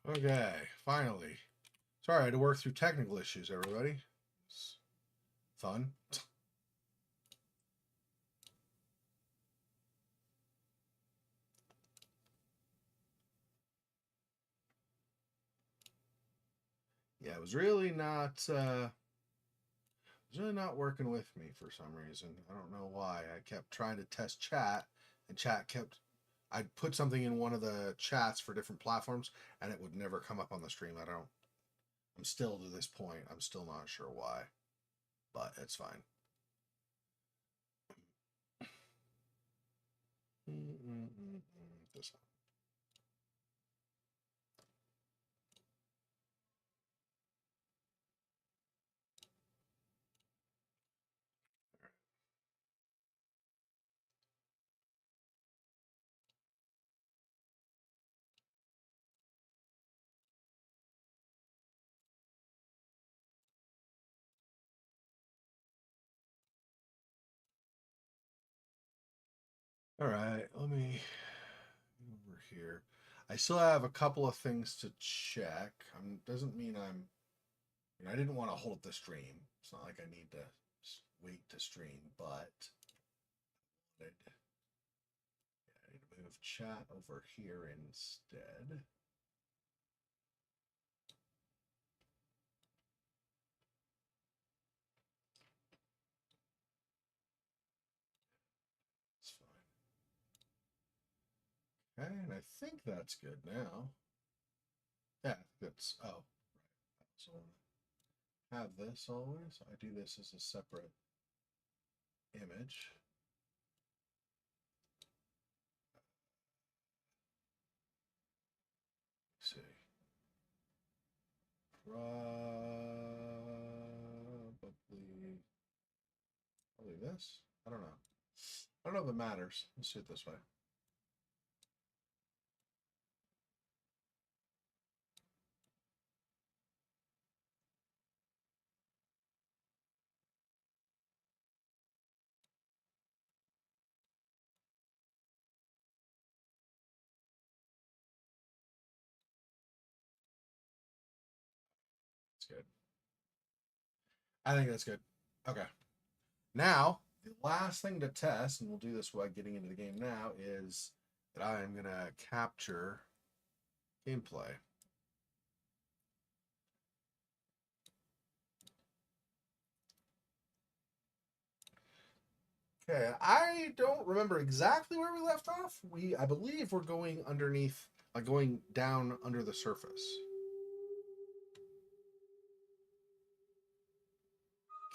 Okay, finally. Sorry, I had to work through technical issues, everybody. It's fun. Yeah, it was really not working with me for some reason. I don't know why. I kept trying to test chat and chat kept I'd put something in one of the chats for different platforms and it would never come up on the stream. I'm still to this point, I'm still not sure why. But it's fine. This All right, let me over here. I still have a couple of things to check. Doesn't mean I didn't want to hold the stream. It's not like I need to wait to stream, but I need to move chat over here instead. It's fine. Okay, and I think that's good now. Yeah, that's right. So have this always. I do this as a separate image. Let's see. Probably this. I don't know. I don't know if it matters. Let's do it this way. It's good. I think that's good. Okay. Now, the last thing to test, and we'll do this while getting into the game now, is that I am going to capture gameplay. Okay, I don't remember exactly where we left off. I believe we're going underneath, like going down under the surface.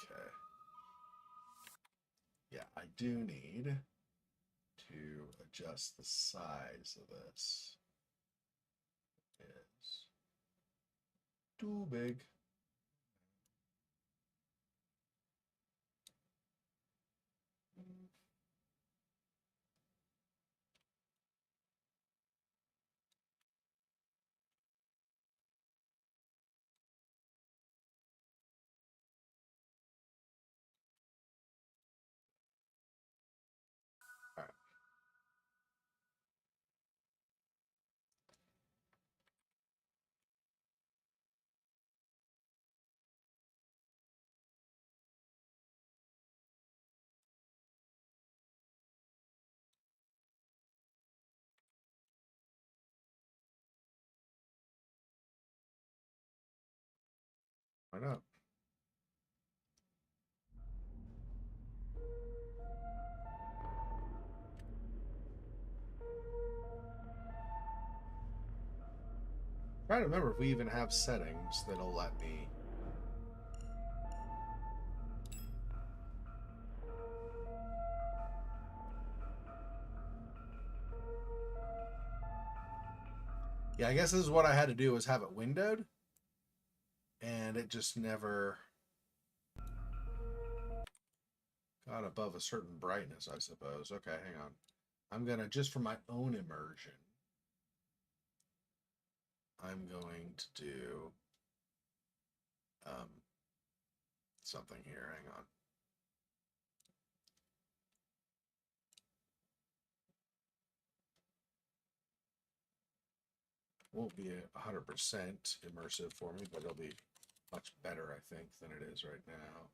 Okay. Yeah, I do need to adjust the size of this. It's too big. All right. Why not? I'm trying to remember if we even have settings that'll let me. Yeah, I guess this is what I had to do was have it windowed, and it just never got above a certain brightness, I suppose. Okay, hang on. I'm gonna, just for my own immersion, I'm going to do something here. Hang on. won't be 100% immersive for me, but it'll be much better, I think, than it is right now.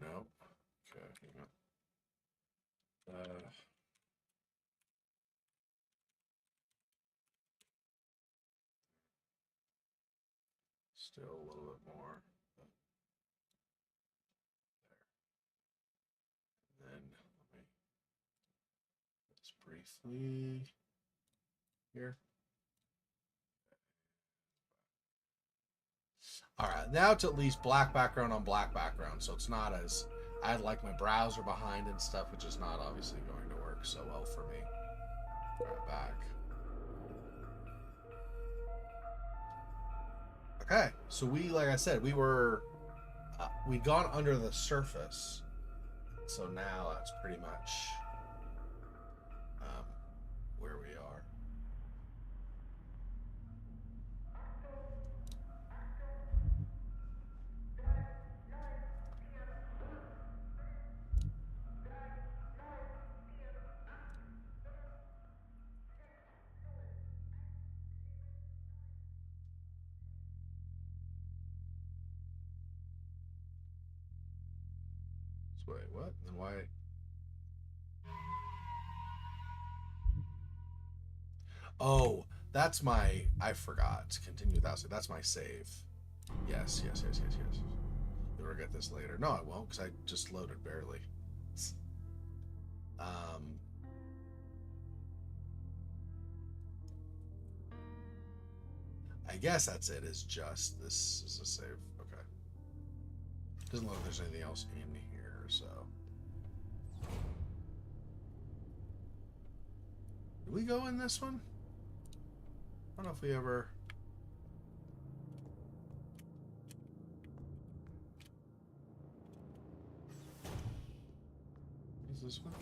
No. Okay, hang on. Still a little bit more. There. And then let me just briefly here. All right, now it's at least black background on black background, so it's not as I had like my browser behind and stuff, which is not obviously going to work so well for me. All right, back. Okay, so we, like I said, we'd gone under the surface, so now that's pretty much where we are. So wait, what? Then why? Oh, that's my. I forgot. Continue without save. That's my save. Yes. You'll forget this later. No, I won't, because I just loaded barely. I guess that's it. Is just this is a save. Okay. Doesn't look like there's anything else in here, so. Did we go in this one? I don't know if we ever. Is this one?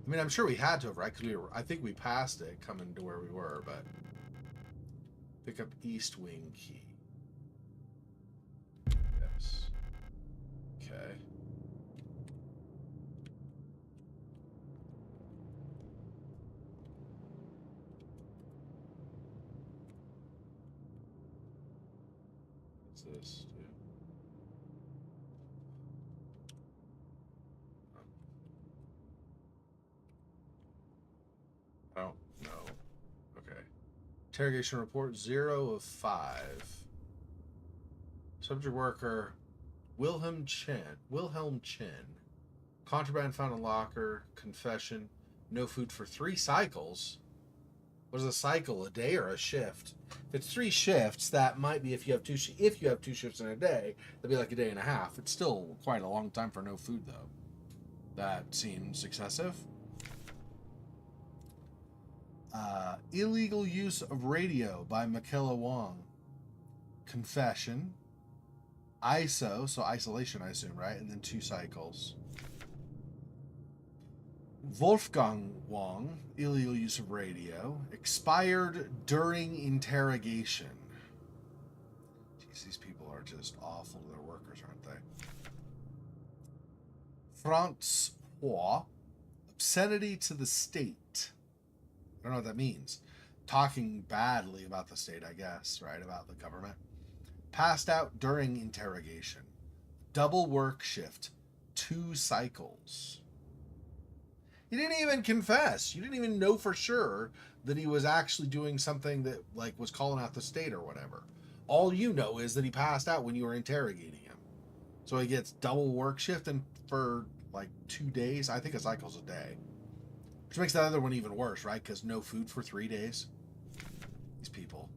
I mean, I'm sure we had to have, right? Because I think we passed it coming to where we were, but. Pick up East Wing key. Yes. Okay. What's this do? I don't know. Okay. Interrogation report 0 of 5. Subject worker Wilhelm Chen. Contraband found in locker. Confession. No food for 3 cycles. What is a cycle? A day or a shift? If it's 3 shifts, that might be if you have 2 shifts in a day, that'd be like a day and a half. It's still quite a long time for no food, though. That seems excessive. Illegal use of radio by Michaela Wong. Confession. ISO, so isolation, I assume, right? And then 2 cycles. Wolfgang Wong, illegal use of radio. Expired during interrogation. Jeez, these people are just awful to their workers, aren't they? Francois, obscenity to the state. I don't know what that means. Talking badly about the state, I guess, right? About the government. Passed out during interrogation. Double work shift. 2 cycles. He didn't even confess. You didn't even know for sure that he was actually doing something that like was calling out the state or whatever. All you know is that he passed out when you were interrogating him. So he gets double work shift and for like 2 days. I think a cycle's a day. Which makes the other one even worse, right? Because no food for 3 days. These people.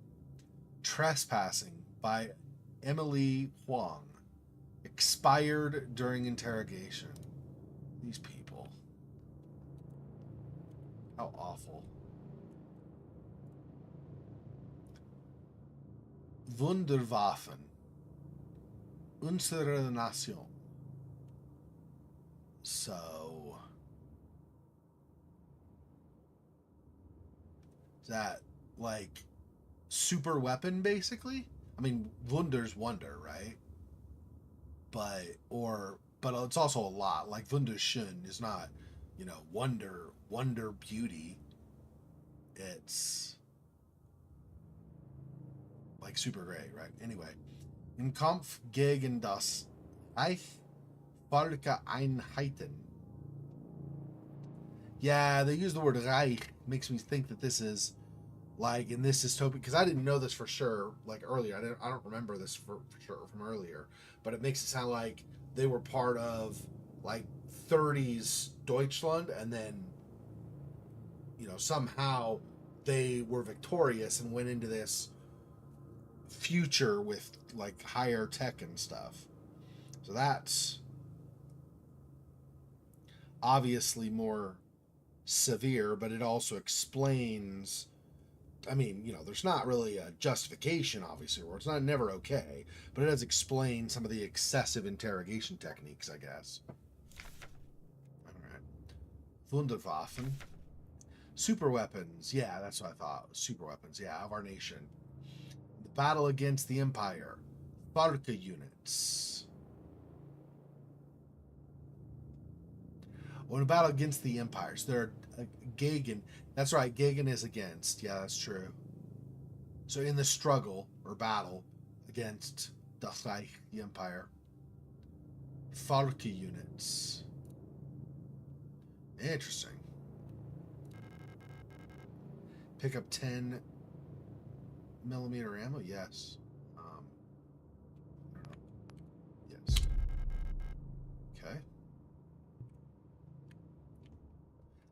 Trespassing by Emily Huang. Expired during interrogation. These people. How awful. Wunderwaffen. Unsere Nation. So. Is that like super weapon basically? I mean, Wunder's wonder, right? but it's also a lot. Like wunderschön is not, wonder beauty. It's like super great, right? Anyway, im Kampf gegen das Reich Volke Einheiten. Yeah, they use the word Reich. Makes me think that this is like in this dystopian, because I didn't know this for sure. Like earlier, I don't remember this for sure from earlier, but it makes it sound like they were part of like 30s Deutschland, and then somehow they were victorious and went into this future with like higher tech and stuff. So that's obviously more severe, but it also explains. I mean, there's not really a justification, obviously, or it's not never okay, but it does explain some of the excessive interrogation techniques, I guess. All right. Wunderwaffen. Super weapons. Yeah, that's what I thought. Super weapons, yeah, of our nation. The battle against the Empire. Varka units. When a battle against the empires, there are Gegen. That's right, Gegen is against. Yeah, that's true. So in the struggle or battle against das Reich, the empire, Varka units. Interesting. Pick up 10 millimeter ammo. Yes. Yes. Okay.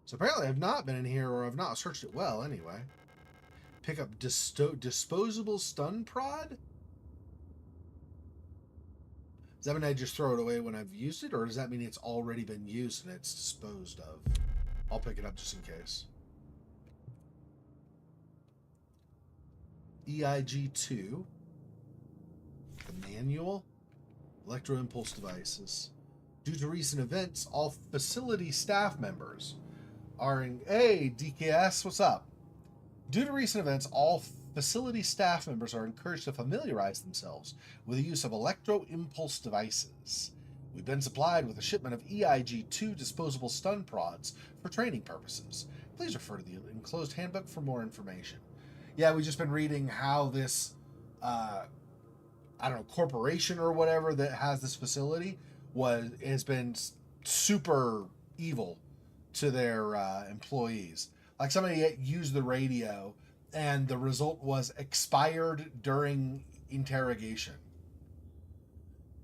So apparently I've not been in here, or I've not searched it well anyway. Pick up disposable stun prod? Does that mean I just throw it away when I've used it, or does that mean it's already been used and it's disposed of? I'll pick it up just in case. EIG2. The manual. Electro impulse devices. Due to recent events, all facility staff members are in... Hey, DKS, what's up? Due to recent events, all facility staff members are encouraged to familiarize themselves with the use of electro-impulse devices. We've been supplied with a shipment of EIG-2 disposable stun prods for training purposes. Please refer to the enclosed handbook for more information. Yeah, we've just been reading how this, corporation or whatever that has this facility has been super evil to their employees. Like somebody used the radio, and the result was expired during interrogation.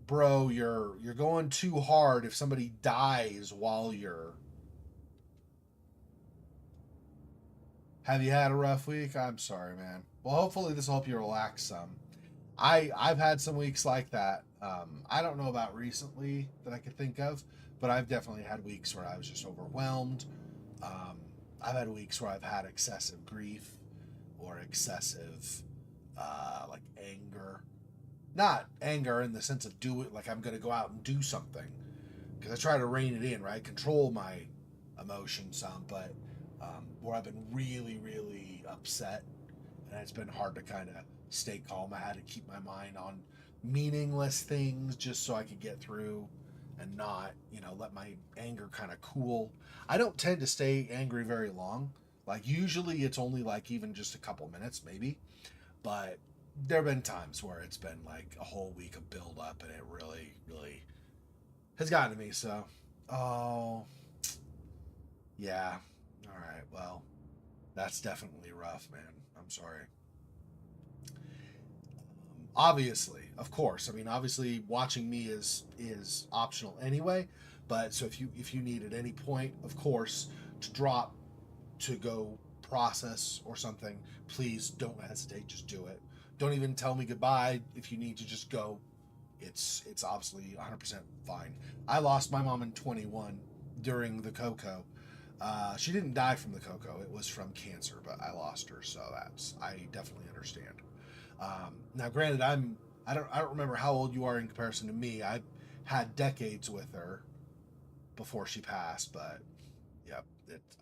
Bro, you're going too hard if somebody dies while you're... Have you had a rough week? I'm sorry, man. Well, hopefully this will help you relax some. I've had some weeks like that. I don't know about recently that I could think of, but I've definitely had weeks where I was just overwhelmed. I've had weeks where I've had excessive grief or excessive like anger. Not anger in the sense of do it like I'm going to go out and do something, because I try to rein it in, right? Control my emotions some, but where I've been really, really upset, and it's been hard to kind of stay calm. I had to keep my mind on meaningless things just so I could get through and not, let my anger kind of cool. I don't tend to stay angry very long. Like usually it's only like even just a couple minutes maybe, but there have been times where it's been like a whole week of build up, and it really, really has gotten to me. So, oh, yeah. All right. Well, that's definitely rough, man. I'm sorry. Obviously, of course. I mean, obviously, watching me is optional anyway. But so if you need at any point, of course, to drop to go process or something, please don't hesitate. Just do it. Don't even tell me goodbye if you need to just go. It's obviously 100% fine. I lost my mom in 21 during the Coco. She didn't die from the Coco. It was from cancer, but I lost her, so I definitely understand. Now, granted, I don't remember how old you are in comparison to me. I had decades with her before she passed, but yeah,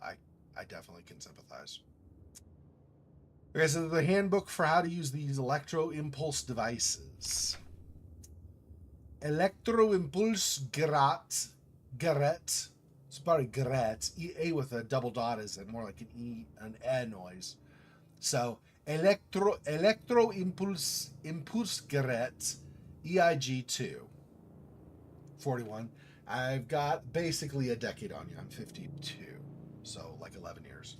I definitely can sympathize. Okay, so the handbook for how to use these electro impulse devices. Elektroimpulsgerät. Gerät. It's probably Gerät. A with a double dot is more like an E, an E noise. So Impulsgerät EIG2 41. I've got basically a decade on you. I'm 52, so like 11 years.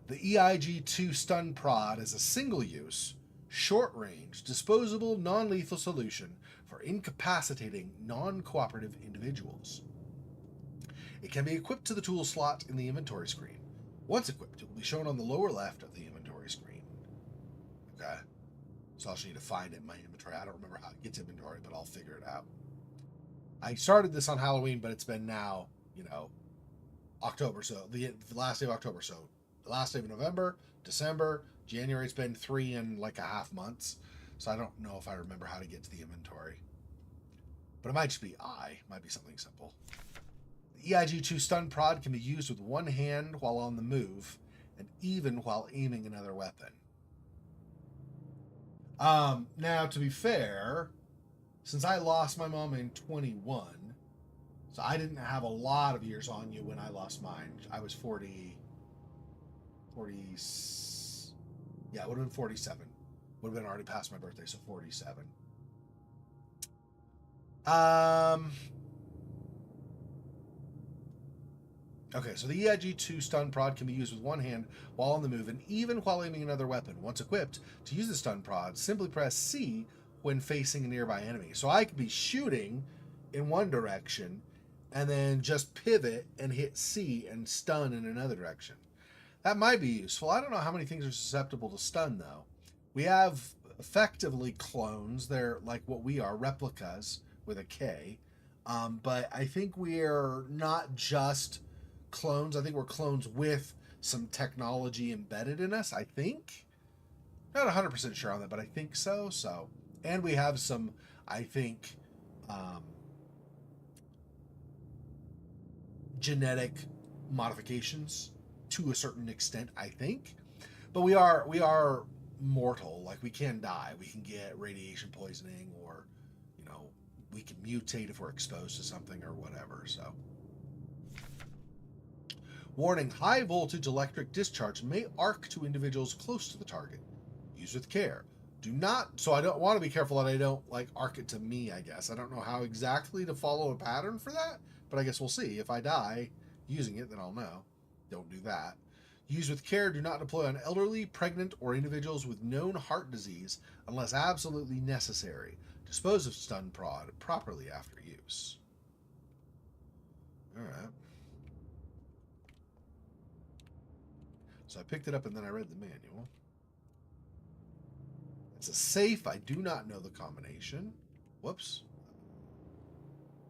The EIG2 stun prod is a single-use, short-range, disposable, non-lethal solution for incapacitating non-cooperative individuals. It can be equipped to the tool slot in the inventory screen. Once equipped, it will be shown on the lower left of the inventory screen. Okay? So I'll just need to find it in my inventory. I don't remember how to get to inventory, but I'll figure it out. I started this on Halloween, but it's been now, October. So the last day of October. So the last day of November, December, January. It's been 3.5 months. So I don't know if I remember how to get to the inventory. But it might just be it might be something simple. The EIG2 stun prod can be used with one hand while on the move, and even while aiming another weapon. Now, to be fair, since I lost my mom in 21, so I didn't have a lot of years on you when I lost mine. I was 40, yeah, it would have been 47. Would have been already past my birthday, so 47. Okay, so the EIG2 stun prod can be used with one hand while on the move and even while aiming another weapon. Once equipped, to use the stun prod, simply press C when facing a nearby enemy. So I could be shooting in one direction and then just pivot and hit C and stun in another direction. That might be useful. I don't know how many things are susceptible to stun, though. We have effectively clones. They're like what we are, replicas with a K. But I think we're not just clones. I think we're clones with some technology embedded in us, I think. Not 100% sure on that, but I think so. And we have some, I think, genetic modifications to a certain extent, I think. But we are mortal. Like, we can die. We can get radiation poisoning, or we can mutate if we're exposed to something or whatever. So, warning: high voltage electric discharge may arc to individuals close to the target. Use with care. Do not. So I don't want to be careful that I don't arc it to me. I guess I don't know how exactly to follow a pattern for that, but I guess we'll see. If I die using it, then I'll know. Don't do that. Use with care. Do not deploy on elderly, pregnant, or individuals with known heart disease unless absolutely necessary. Dispose of stun prod properly after use. All right. So I picked it up and then I read the manual. It's a safe. I do not know the combination. Whoops.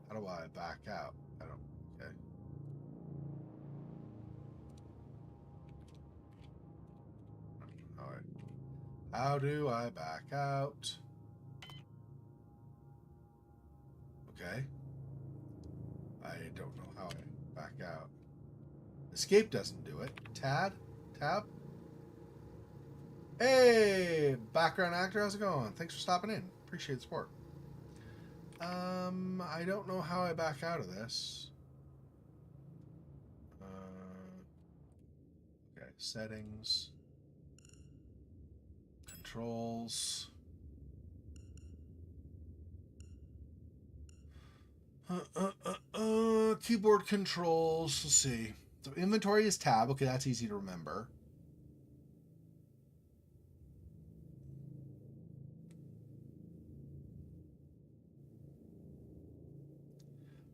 How do I back out? I don't. Okay. All right. How do I back out? Okay. I don't know how I back out. Escape doesn't do it. Tab? Hey, background actor, how's it going? Thanks for stopping in. Appreciate the support. I don't know how I back out of this. Okay, settings, controls. Keyboard controls. Let's see. So inventory is tab. Okay, that's easy to remember.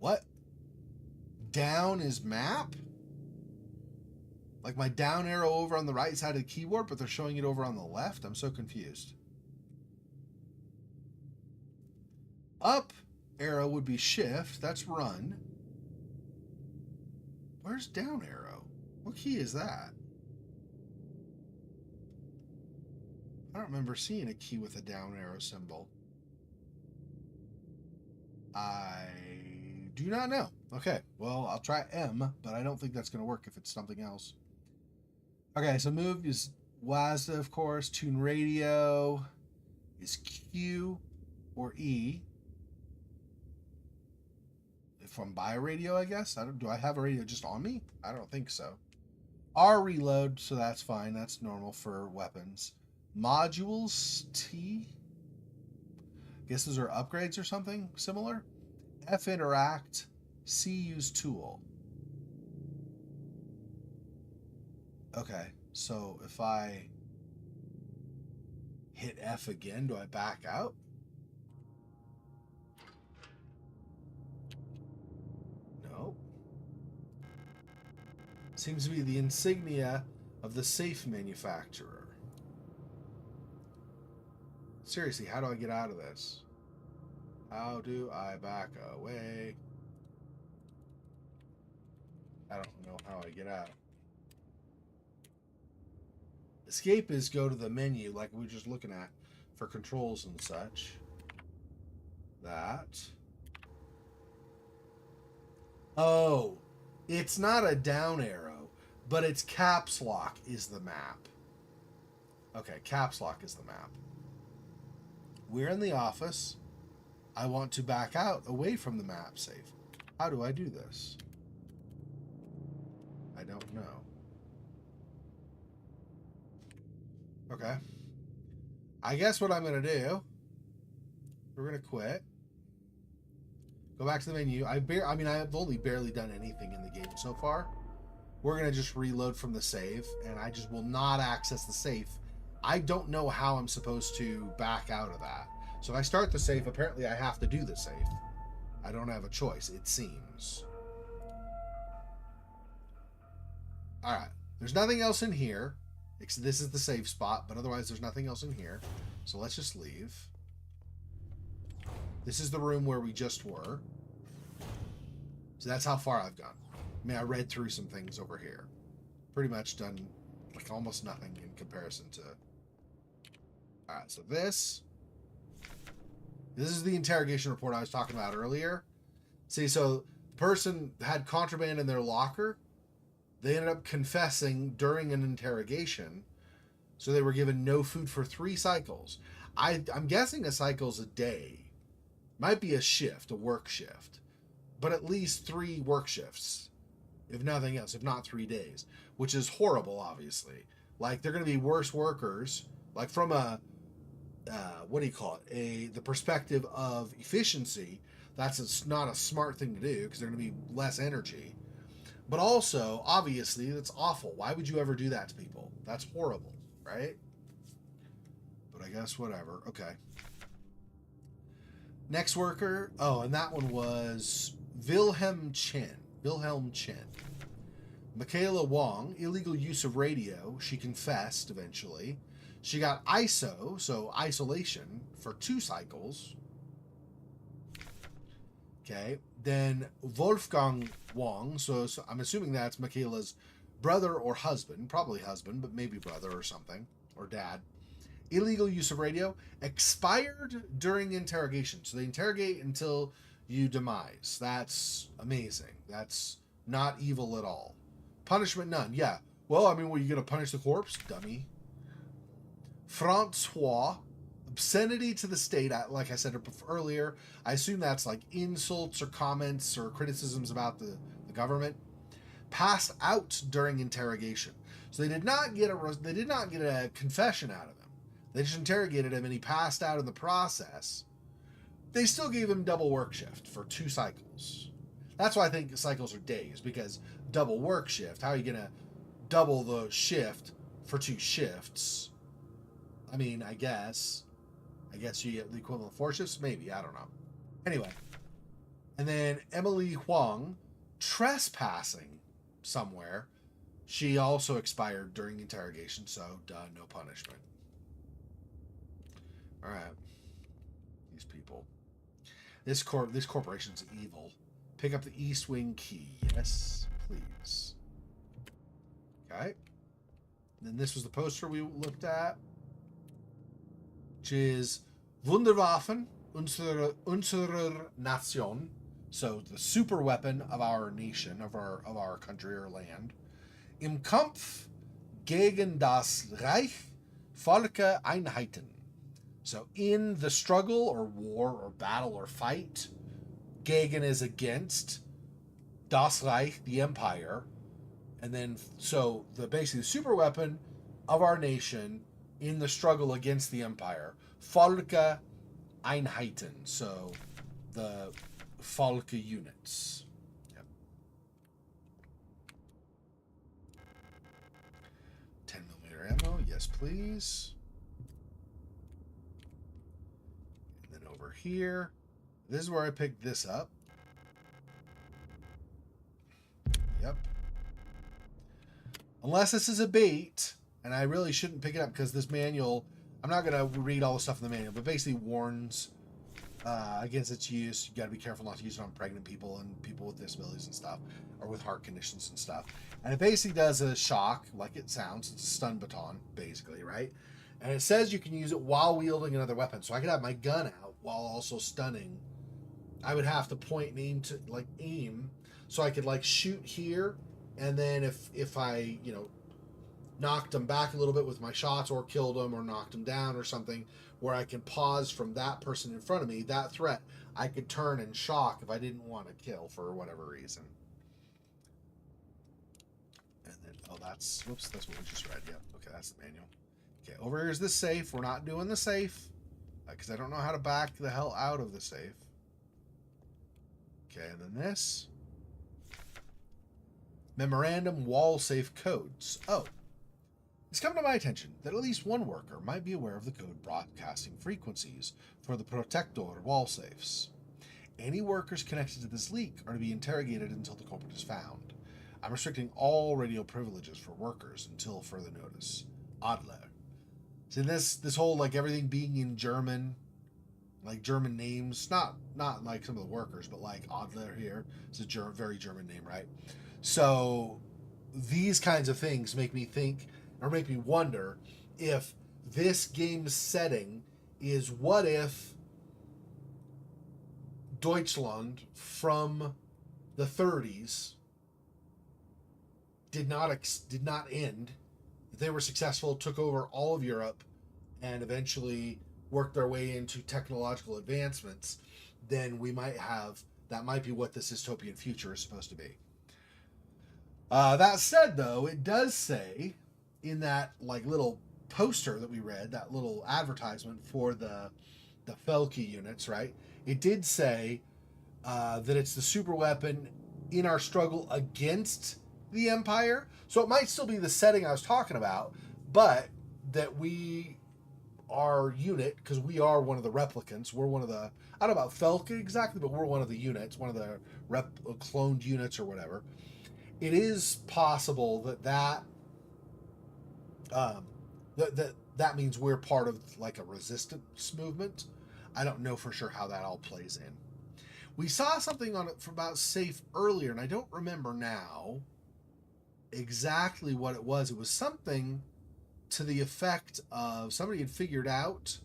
What? Down is map? Like my down arrow over on the right side of the keyboard, but they're showing it over on the left? I'm so confused. Up arrow would be shift. That's run. Where's down arrow? What key is that? I don't remember seeing a key with a down arrow symbol. I do not know. Okay, well, I'll try M, but I don't think that's going to work if it's something else. Okay, so move is WASD, of course. Tune radio is Q or E. from buy a radio, I guess. Do I have a radio just on me? I don't think so. R reload, so that's fine. That's normal for weapons. Modules, T. Guess those are upgrades or something similar. F interact, C use tool. Okay, so if I hit F again, do I back out? No. Seems to be the insignia of the safe manufacturer. Seriously, how do I get out of this? How do I back away? I don't know how I get out. Escape is go to the menu like we were just looking at for controls and such. That. Oh, it's not a down arrow, but it's caps lock is the map. Okay, caps lock is the map. We're in the office. I want to back out away from the map safe. How do I do this? I don't know. Okay. I guess what I'm going to do, we're going to quit. Go back to the menu. I've only barely done anything in the game so far. We're going to just reload from the save, and I just will not access the safe. I don't know how I'm supposed to back out of that. So if I start the save, apparently I have to do the save. I don't have a choice, it seems. Alright. There's nothing else in here. This is the save spot, but otherwise there's nothing else in here. So let's just leave. This is the room where we just were. So that's how far I've gone. I mean, I read through some things over here. Pretty much done like almost nothing in comparison to... Alright, so this is the interrogation report I was talking about earlier. See, so the person had contraband in their locker. They ended up confessing during an interrogation. So they were given no food for 3 cycles. I'm guessing a cycle's a day. Might be a shift, a work shift. But at least 3 work shifts. If nothing else, if not 3 days. Which is horrible, obviously. Like, they're going to be worse workers. Like, from a... what do you call it? The perspective of efficiency, that's not a smart thing to do because they're going to be less energy. But also, obviously, that's awful. Why would you ever do that to people? That's horrible, right? But I guess whatever. Okay. Next worker. Oh, and that one was Wilhelm Chen. Michaela Wong, illegal use of radio. She confessed eventually. She got ISO, so isolation, for 2 cycles. Okay. Then Wolfgang Wong, so I'm assuming that's Michaela's brother or husband. Probably husband, but maybe brother or something. Or dad. Illegal use of radio. Expired during interrogation. So they interrogate until you demise. That's amazing. That's not evil at all. Punishment none. Yeah. Well, I mean, were you going to punish the corpse? Dummy. Francois, obscenity to the state, like I said earlier, I assume that's like insults or comments or criticisms about the government. Passed out during interrogation. So they did not get a confession out of him. They just interrogated him and he passed out in the process. They still gave him double work shift for 2 cycles. That's why I think cycles are days, because double work shift, how are you going to double the shift for 2 shifts? I mean, I guess you get the equivalent of 4 shifts, maybe, I don't know. Anyway, and then Emily Huang, trespassing somewhere. She also expired during interrogation, so no punishment. All right, these people. This corporation's evil. Pick up the East Wing key. Yes, please. Okay. And then this was the poster we looked at, which is Wunderwaffen unserer Nation. So the super weapon of our nation, of our country or land. Im Kampf gegen das Reich Volke Einheiten. So in the struggle or war or battle or fight, gegen is against, Das Reich, the Empire, and then so basically the super weapon of our nation in the struggle against the Empire. Volke Einheiten, so the Volke units. Yep. 10mm ammo, yes please. And then over here, this is where I picked this up. Yep. Unless this is a bait, and I really shouldn't pick it up because this manual, I'm not going to read all the stuff in the manual, but basically warns against its use. You got to be careful not to use it on pregnant people and people with disabilities and stuff, or with heart conditions and stuff. And it basically does a shock, like it sounds. It's a stun baton, basically, right? And it says you can use it while wielding another weapon. So I could have my gun out while also stunning. I would have to point and aim to aim, so I could shoot here, and then if I knocked them back a little bit with my shots, or killed them, or knocked them down, or something, where I can pause from that person in front of me, that threat, I could turn and shock if I didn't want to kill for whatever reason. And then, oh, that's what we just read. Yeah, okay, that's the manual. Okay, over here is the safe. We're not doing the safe because I don't know how to back the hell out of the safe. Okay, and then this. Memorandum wall safe codes. Oh. It's come to my attention that at least one worker might be aware of the code broadcasting frequencies for the Protector wall safes. Any workers connected to this leak are to be interrogated until the culprit is found. I'm restricting all radio privileges for workers until further notice. Adler. See, this whole everything being in German, German names, not like some of the workers, but Adler here. It's a very German name, right? So these kinds of things make me think, or make me wonder, if this game's setting is, what if Deutschland from the 30s did not end. They were successful, took over all of Europe, and eventually worked their way into technological advancements. Then we might have, that might be what this dystopian future is supposed to be. That said, though, it does say in that little poster that we read, that little advertisement for the Felke units, right? It did say that it's the super weapon in our struggle against the Empire. So it might still be the setting I was talking about, but that our unit, because we are one of the replicants, we're one of the, I don't know about Felke exactly, but we're one of the units, one of the cloned units or whatever. It is possible that means we're part of a resistance movement. I don't know for sure how that all plays in. We saw something on it about safe earlier, and I don't remember now exactly what it was. It was something to the effect of somebody had figured out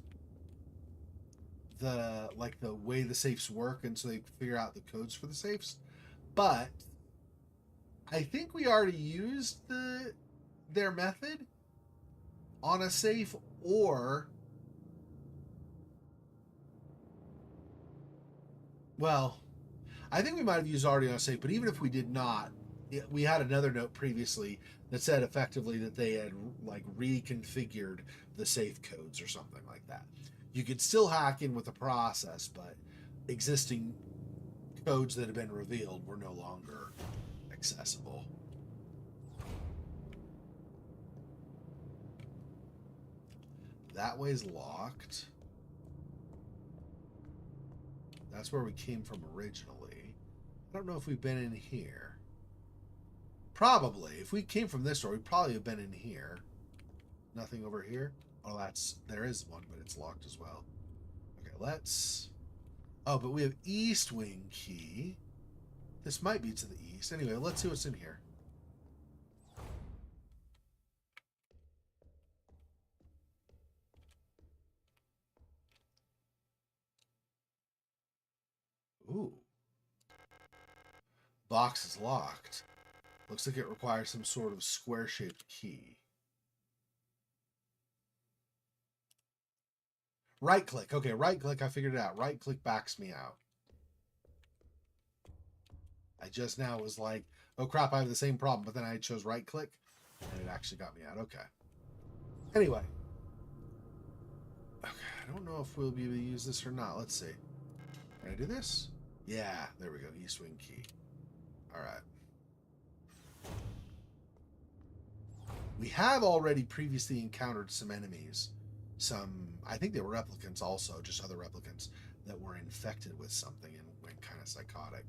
the way the safes work, and so they figure out the codes for the safes. But I think we already used their method on a safe, or I think we might have used already on a safe, but even if we did not, we had another note previously that said effectively that they had reconfigured the safe codes or something like that. You could still hack in with the process, but existing codes that have been revealed were no longer accessible. That way's locked. That's where we came from originally. I don't know if we've been in here. Probably. If we came from this door, we'd probably have been in here. Nothing over here? Oh, there is one, but it's locked as well. Okay, let's... Oh, but we have East Wing key. This might be to the east. Anyway, let's see what's in here. Ooh. Box is locked. Looks like it requires some sort of square-shaped key. Right-click. Okay, right-click. I figured it out. Right-click backs me out. I just now was like, oh crap, I have the same problem, but then I chose right click and it actually got me out. Okay. Anyway. Okay, I don't know if we'll be able to use this or not. Let's see. Can I do this? Yeah, there we go. East wing key. All right. We have already previously encountered some enemies. I think they were replicants also, just other replicants that were infected with something and went kind of psychotic.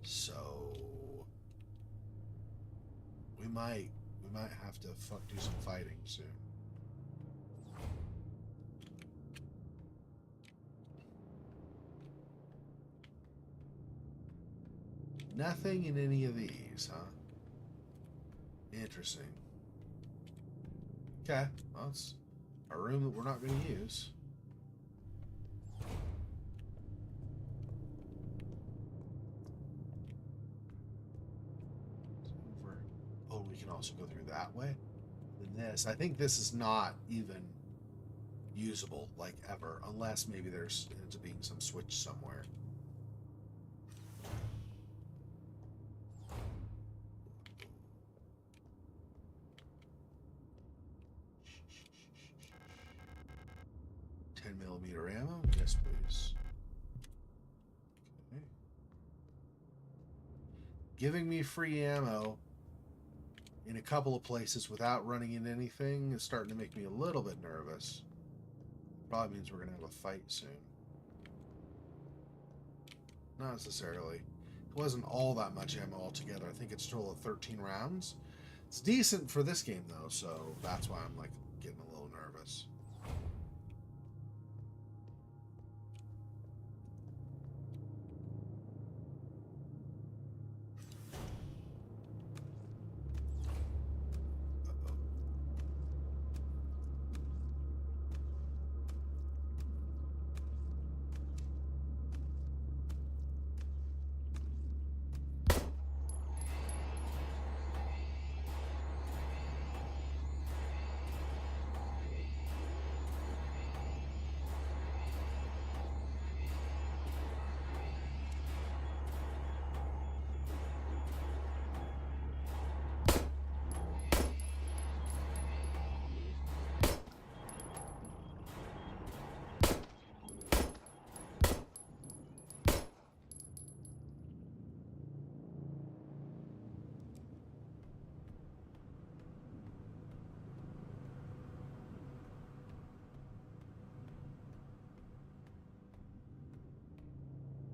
So we might have to do some fighting soon. Nothing in any of these, huh? Interesting. Okay, well, it's a room that we're not going to use. Over. Oh, we can also go through that way. Then this. I think this is not even usable, like, ever, unless maybe there's ends up being some switch somewhere. .10mm ammo? Yes, please. Okay. Giving me free ammo in a couple of places without running into anything is starting to make me a little bit nervous. Probably means we're going to have a fight soon. Not necessarily. It wasn't all that much ammo altogether. I think it's a total of 13 rounds. It's decent for this game, though, so that's why I'm, like, getting a little nervous.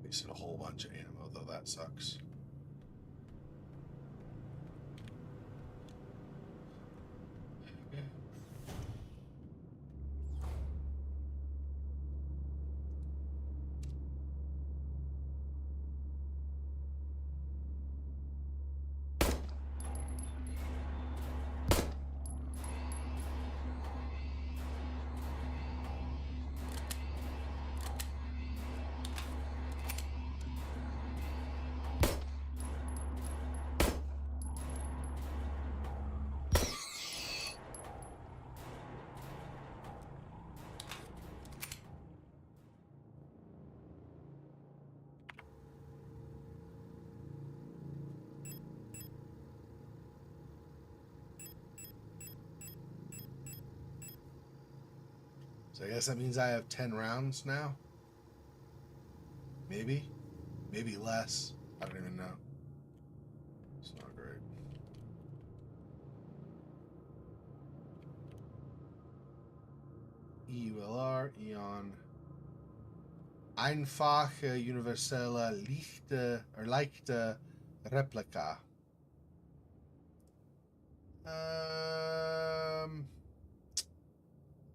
Wasted a whole bunch of ammo, though that sucks. So I guess that means I have 10 rounds now? Maybe? Maybe less. I don't even know. It's not great. EULR, Eon. Einfache universelle leichte Replika.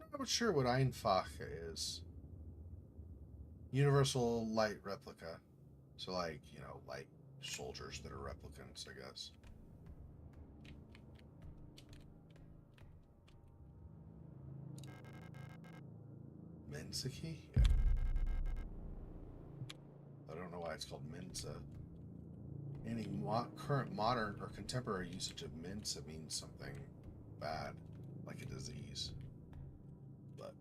I'm not sure what Einfache is. Universal light replica. So, like, you know, light soldiers that are replicants, I guess. Mensa key? Yeah. I don't know why it's called Mensa. Any current modern or contemporary usage of Mensa means something bad, like a disease. But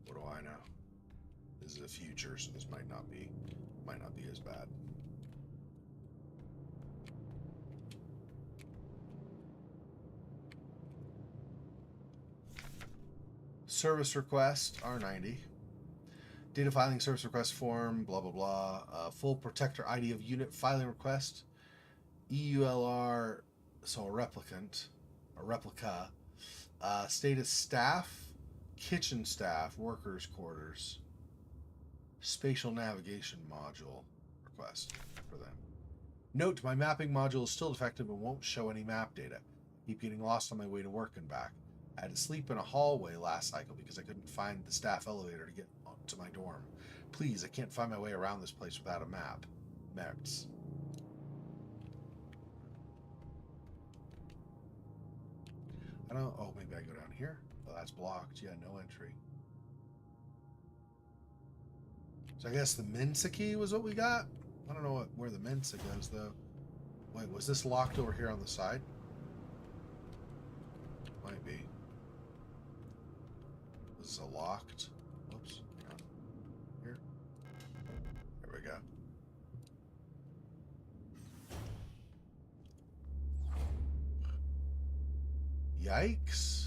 what do I know? This is the future, so this might not be as bad. Service request, R90. Data filing service request form, blah, blah, blah. Full protector ID of unit filing request. EULR, so a replicant, a replica. Status staff, kitchen staff, workers' quarters. Spatial navigation module request for them. Note, my mapping module is still defective and won't show any map data. Keep getting lost on my way to work and back. I had to sleep in a hallway last cycle because I couldn't find the staff elevator to get to my dorm. Please, I can't find my way around this place without a map. Maps. I don't... Oh, maybe I go down here? Oh, that's blocked. Yeah, no entry. So I guess the Mensa key was what we got? I don't know where the Mensa goes, though. Wait, was this locked over here on the side? Might be. This is a locked. Whoops. Hang on. Here. There we go. Yikes.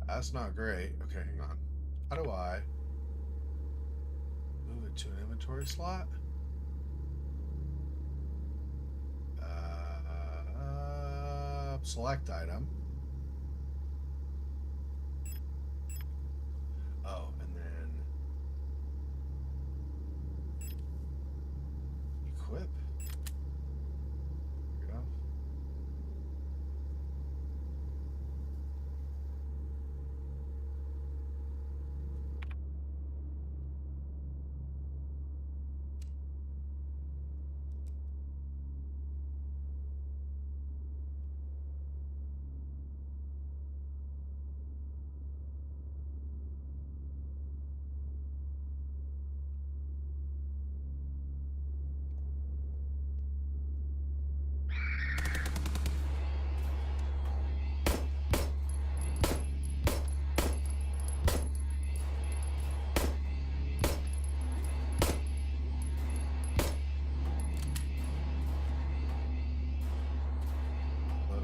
That's not great. Okay, hang on. How do I move it to an inventory slot? Select item. Oh, and then equip. There we go.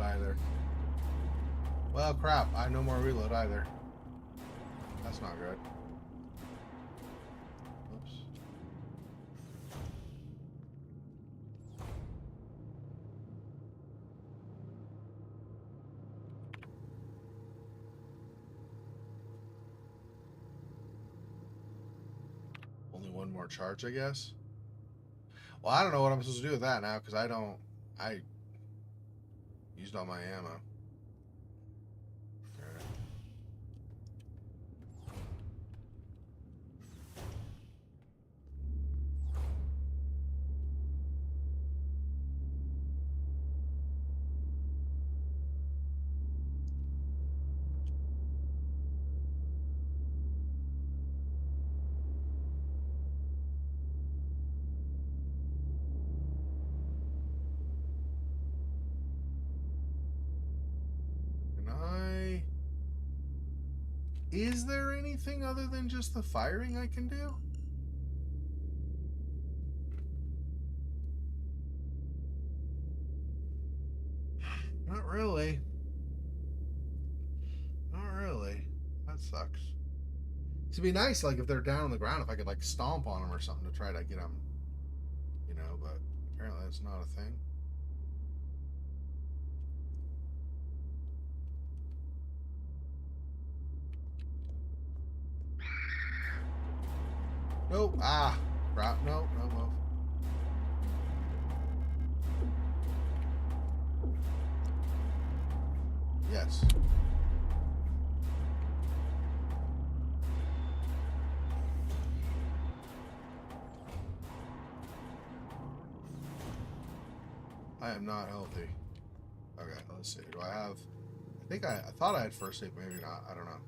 Either. Well, crap. I have no more reload either. That's not good. Oops. Only one more charge, I guess. Well, I don't know what I'm supposed to do with that now because I used all my ammo. Alright. Is there anything other than just the firing I can do? Not really. Not really. That sucks. It'd be nice, like, if they're down on the ground, if I could, like, stomp on them or something to try to get them, you know, but apparently that's not a thing. Nope. Ah. Crap. No. No move. Yes. I am not healthy. Okay, let's see. Do I have... I thought I had first aid, maybe not. I don't know.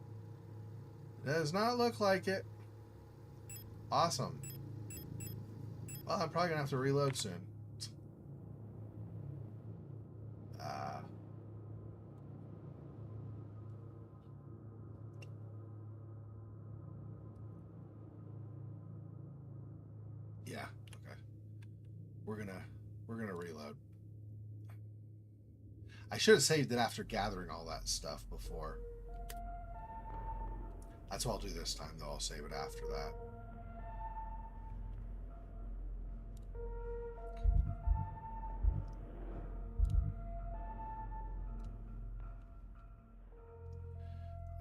Does not look like it. Awesome. Well, I'm probably gonna have to reload soon. we're gonna reload. I should have saved it after gathering all that stuff before. That's what I'll do this time, though. I'll save it after that.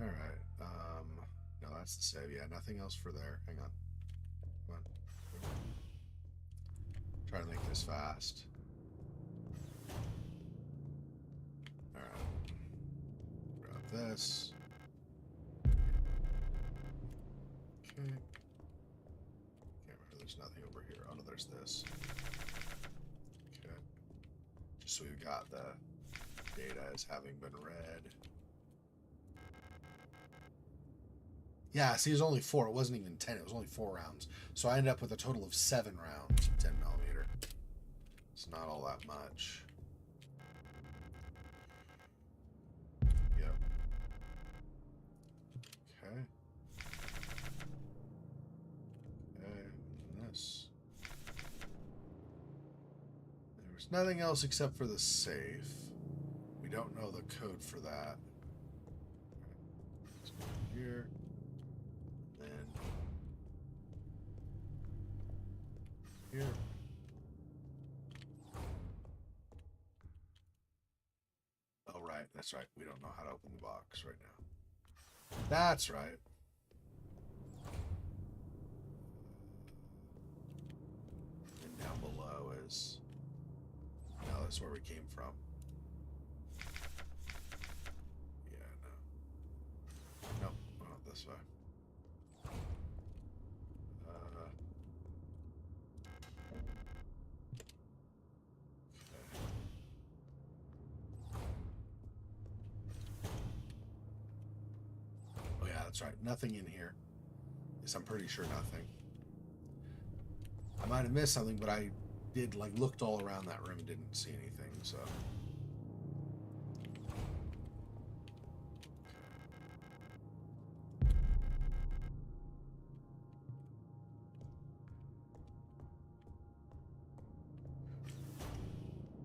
All right. No, that's the save. Yeah, nothing else for there. Hang on. Come on. Try to make this fast. All right. Grab this. Okay. Can't remember. There's nothing over here. Oh no, there's this. Okay. Just so we've got the data as having been read. Yeah, see, it was only 4. It wasn't even 10. It was only 4 rounds. So I ended up with a total of 7 rounds, 10 millimeter. It's not all that much. Yep. Okay. Okay, and this. There's nothing else except for the safe. We don't know the code for that. Let's go here. Here. Oh, right. That's right. We don't know how to open the box right now. That's right. And down below is... No, that's where we came from. Yeah, no. Nope, not this way. That's right. Nothing in here. Yes, I'm pretty sure nothing. I might have missed something, but I did looked all around that room and didn't see anything, so.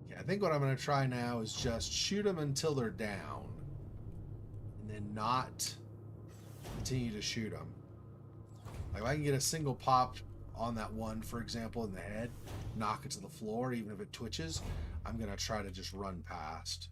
Yeah, I think what I'm going to try now is just shoot them until they're down. And then not continue to shoot them. Like if I can get a single pop on that one, for example, in the head, knock it to the floor, even if it twitches, I'm gonna try to just run past.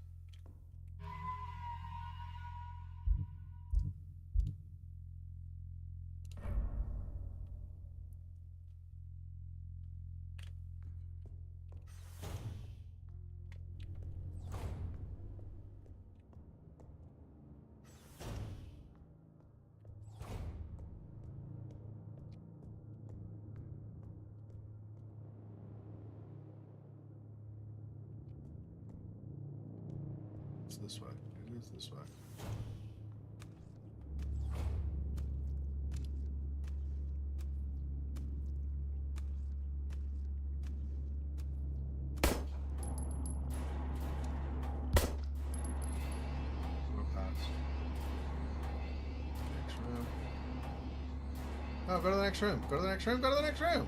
This way. It is this way. Go past. Next room. Oh, go to the next room. Go to the next room. Go to the next room.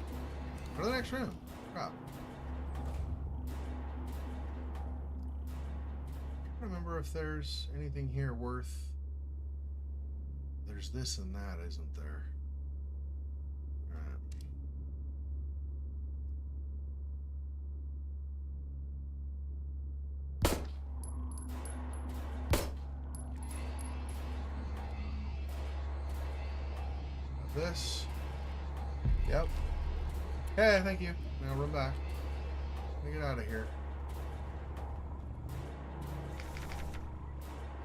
Go to the next room. Crap. Remember if there's anything here worth. There's this and that, isn't there? This. Yep. Hey, thank you. Now run back. Let me get out of here.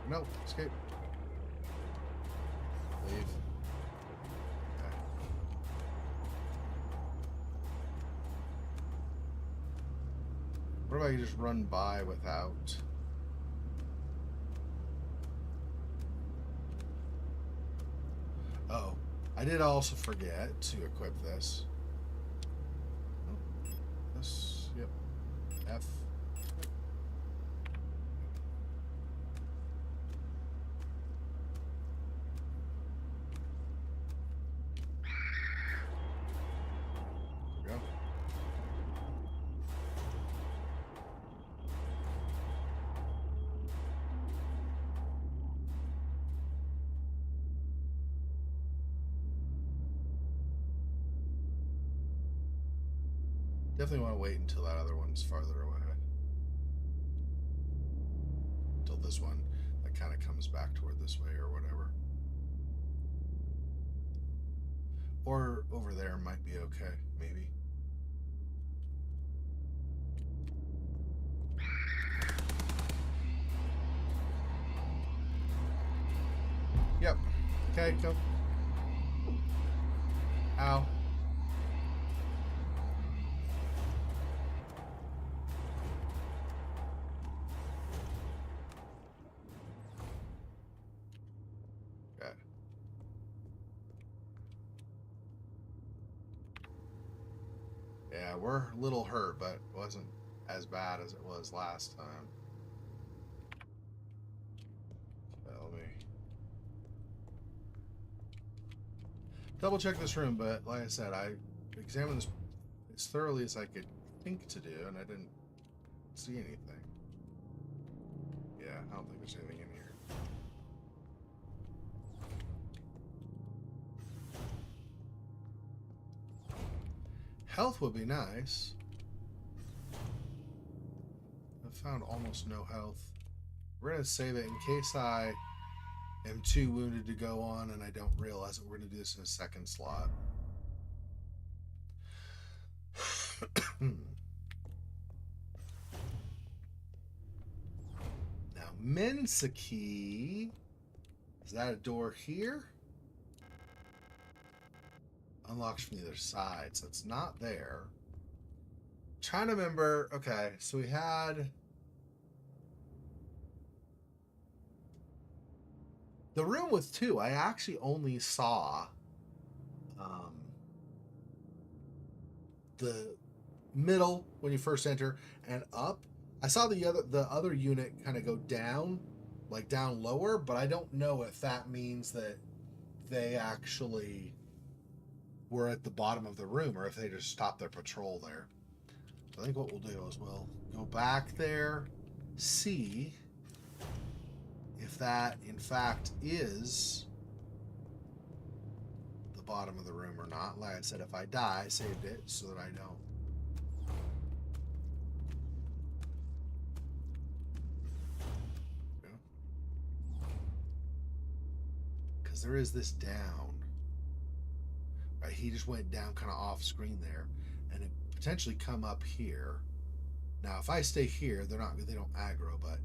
No, escape. Leave. Okay. What about you just run by without? Oh, I did also forget to equip this. Oh, this, yep. F. Definitely want to wait until that other one's farther away. Until this one that kind of comes back toward this way or whatever. Or over there might be okay, maybe. Yep. Okay, go. Ow. Okay. Yeah, we're a little hurt, but it wasn't as bad as it was last time. Let me double check this room, but like I said, I examined this as thoroughly as I could think to do, and I didn't see anything. Yeah, I don't think there's anything in here. Health would be nice. I found almost no health. We're going to save it in case I am too wounded to go on and I don't realize that we're going to do this in a second slot. Now, Mensaki. Is that a door here? Unlocks from the other side, so it's not there. Trying to remember. Okay, so we had the room with two. I actually only saw the middle when you first enter and up. I saw the other unit kind of go down, like down lower, but I don't know if that means that they actually were at the bottom of the room or if they just stopped their patrol there. So I think what we'll do is we'll go back there, see if that in fact is the bottom of the room or not. Like I said, if I die, I saved it so that I don't. Because there is this down. Right, he just went down kind of off screen there, and it potentially come up here. Now, if I stay here, they don't aggro, but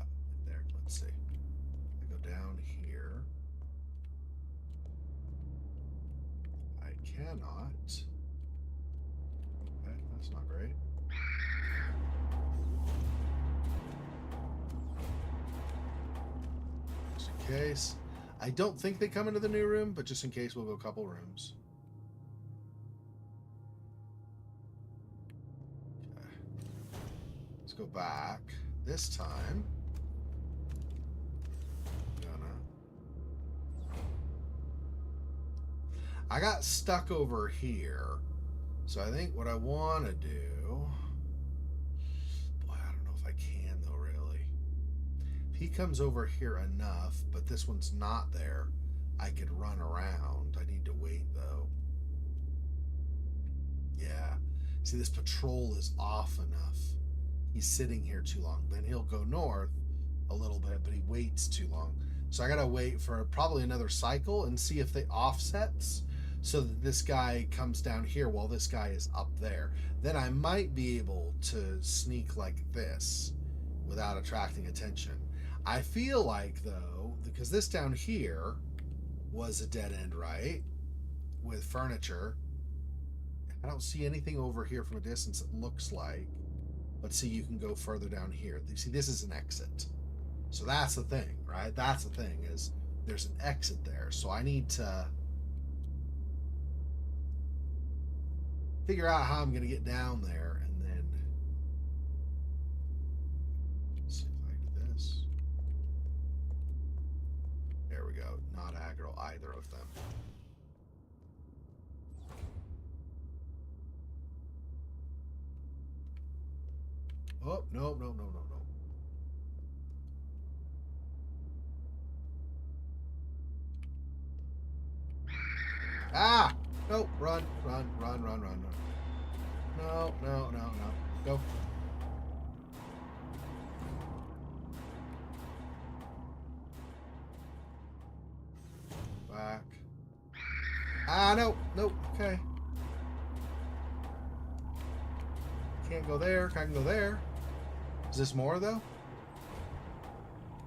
up there. Let's see. I go down here. I cannot. Okay, that's not great. Just in case. I don't think they come into the new room, but just in case, we'll go a couple rooms. Okay. Let's go back. This time, I got stuck over here. So I think what I want to do... Boy, I don't know if I can, though, really. If he comes over here enough, but this one's not there, I could run around. I need to wait, though. Yeah. See, this patrol is off enough. He's sitting here too long. Then he'll go north a little bit, but he waits too long. So I got to wait for probably another cycle and see if they offsets so that this guy comes down here while this guy is up there. Then I might be able to sneak like this without attracting attention. I feel like, though, because this down here was a dead end, right? With furniture. I don't see anything over here from a distance, it looks like. But see, you can go further down here. You see, this is an exit. So that's the thing, right? That's the thing, is there's an exit there. So I need to figure out how I'm going to get down there, and then let's see if I do this. There we go. Not aggro either of them. Oh, no, no, no, no, no. Ah! Nope, run, run, run, run, run, run. No, no, no, no. Go. Back. Ah, no. Nope. Okay. Can't go there. I can go there. Is this more, though?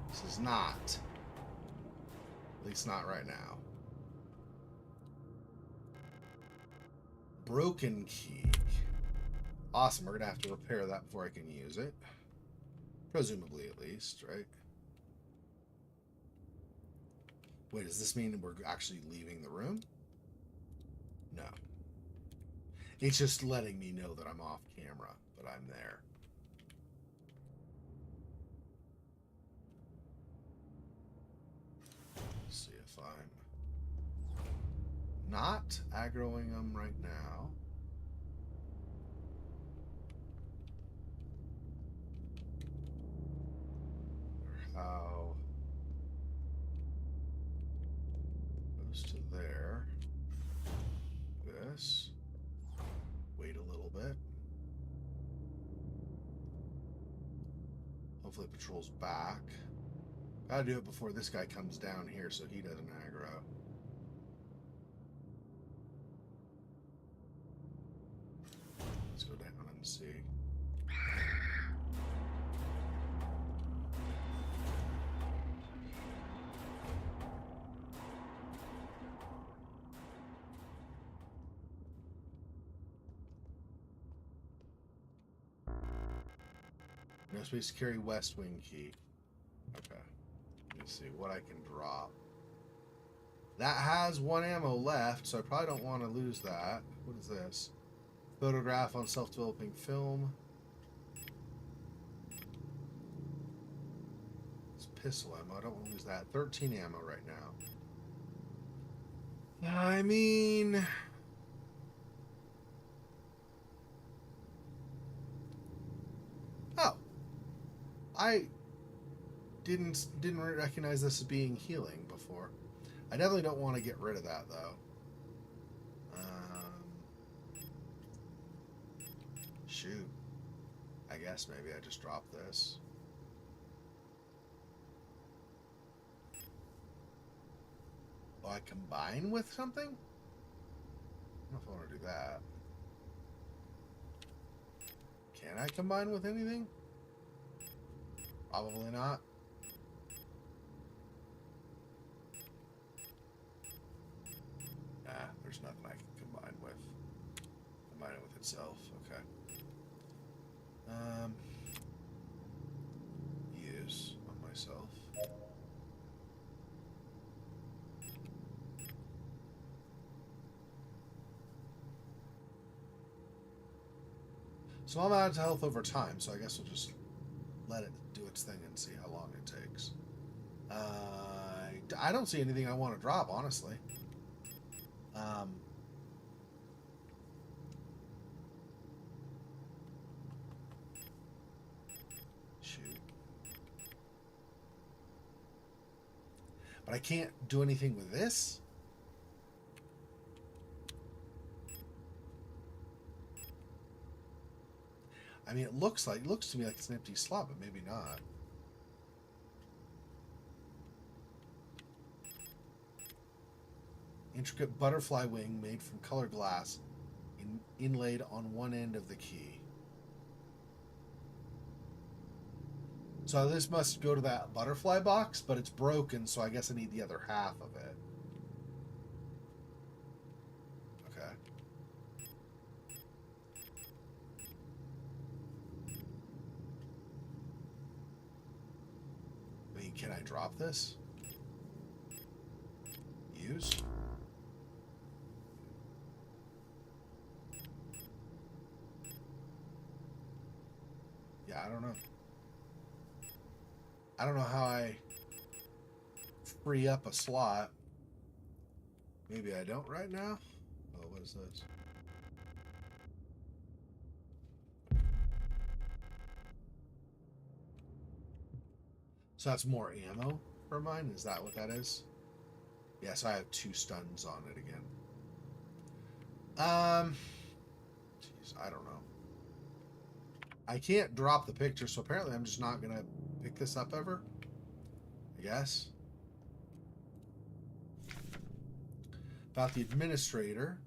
This is not. At least not right now. Broken key. Awesome. We're going to have to repair that before I can use it. Presumably, at least, right? Wait, does this mean we're actually leaving the room? No. It's just letting me know that I'm off camera, but I'm there. Let's see if I'm not aggroing them right now. How goes to there. This. Wait a little bit. Hopefully it patrols back. Gotta do it before this guy comes down here so he doesn't aggro. Let's go down and see. No space to carry west wing key. Okay. Let me see what I can drop. That has 1 ammo left, so I probably don't want to lose that. What is this? Photograph on self-developing film. It's pistol ammo. I don't want to lose that. 13 ammo right now. I mean... Oh. I didn't recognize this as being healing before. I definitely don't want to get rid of that, though. Shoot. I guess maybe I just drop this. Oh, I combine with something? I don't know if I want to do that. Can I combine with anything? Probably not. Nah, there's nothing I can combine with. Combine it with itself. Okay. Use on myself. So I'm out of health over time, so I guess we'll just let it do its thing and see how long it takes. I don't see anything I want to drop, honestly. Shoot. But I can't do anything with this? I mean, it looks to me like it's an empty slot, but maybe not. Intricate butterfly wing made from colored glass, inlaid on one end of the key. So this must go to that butterfly box, but it's broken, so I guess I need the other half of it. Okay. I mean, can I drop this? Use? Yeah, I don't know. I don't know how I free up a slot. Maybe I don't right now. Oh, what is this? So that's more ammo for mine? Is that what that is? Yes, I have 2 stuns on it again. Jeez, I don't know. I can't drop the picture, so apparently I'm just not going to pick this up ever. I guess. About the administrator.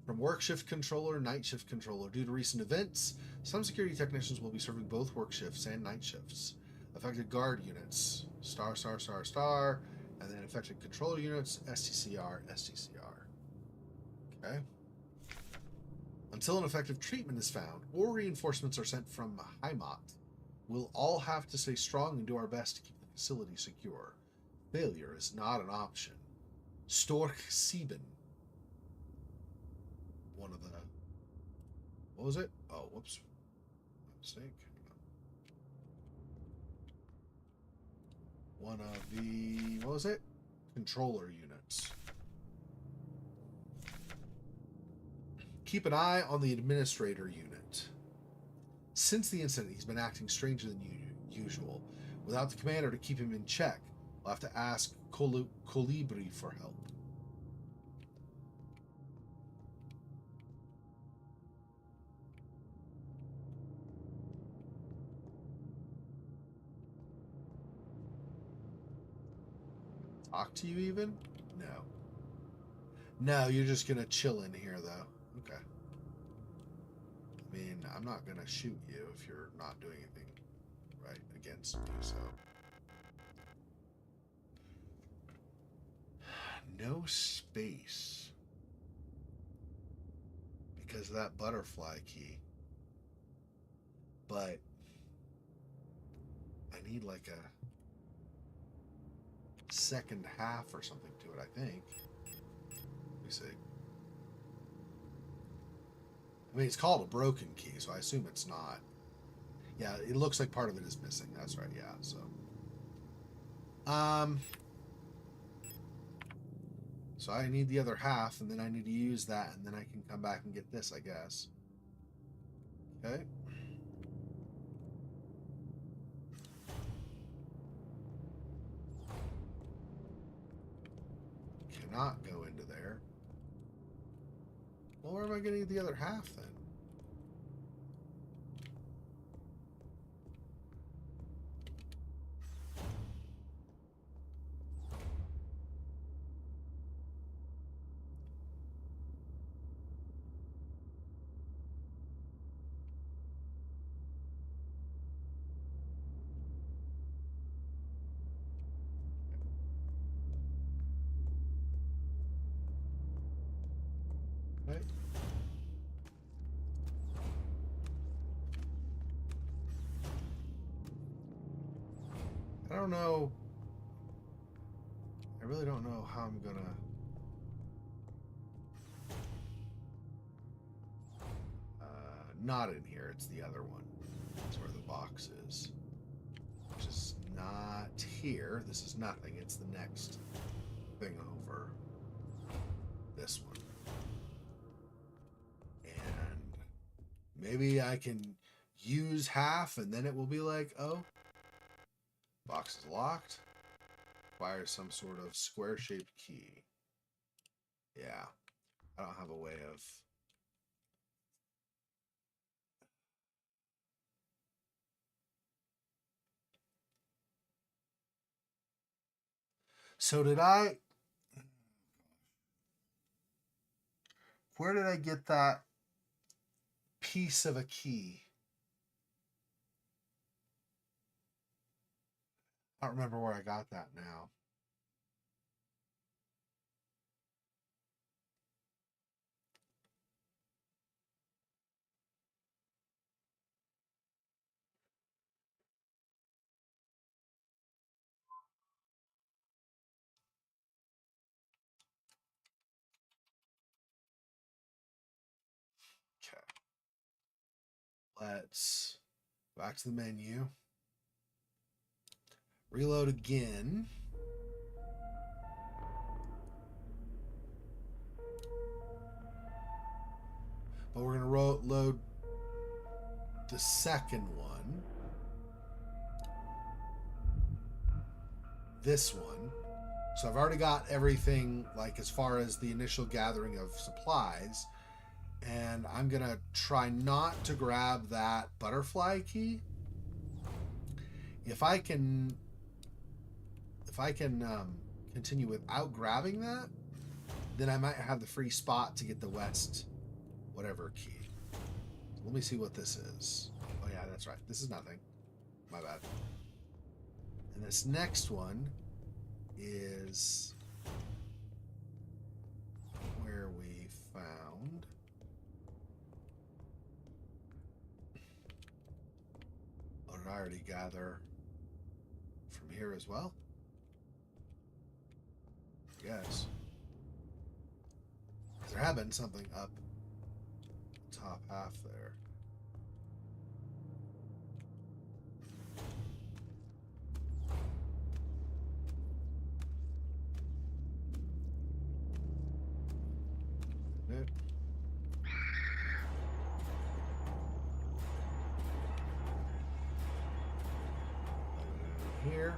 From work shift controller, night shift controller. Due to recent events, some security technicians will be serving both work shifts and night shifts. Affected guard units. Star, star, star, star. And then affected controller units. STCR, STCR. Okay. Until an effective treatment is found or reinforcements are sent from Heimat, we'll all have to stay strong and do our best to keep the facility secure. Failure is not an option. Stork Sieben. One of the... What was it? Oh, whoops. Mistake. One of the... What was it? Controller units. Keep an eye on the administrator unit. Since the incident, he's been acting stranger than usual. Without the commander to keep him in check, we'll have to ask Colibri for help. Talk to you even? No. No, you're just gonna chill in here though. Okay. I mean, I'm not gonna shoot you if you're not doing anything right against me, so. No space. Because of that butterfly key. But I need like a second half or something to it, I think. Let me see. I mean, it's called a broken key, so I assume it's not. Yeah, it looks like part of it is missing. That's right, yeah, so. So I need the other half, and then I need to use that, and then I can come back and get this, I guess. Okay. Cannot go into there. Well, where am I getting the other half then? Okay. I don't know. I really don't know how I'm gonna... not in here. It's the other one. That's where the box is. Which is not here. This is nothing. It's the next thing over. This one. And maybe I can use half and then it will be like, oh, box is locked. Requires some sort of square-shaped key. Yeah. I don't have a way of... So did I... Where did I get that piece of a key? I don't remember where I got that now. Okay. Let's go back to the menu. Reload again. But we're going to load the second one. This one. So I've already got everything, like as far as the initial gathering of supplies. And I'm going to try not to grab that butterfly key. If I can continue without grabbing that, then I might have the free spot to get the west whatever key. Let me see what this is. Oh yeah, that's right. This is nothing. My bad. And this next one is where we found. Oh, did I already gather from here as well? Yes. There had been something up top half there. Nope. Here.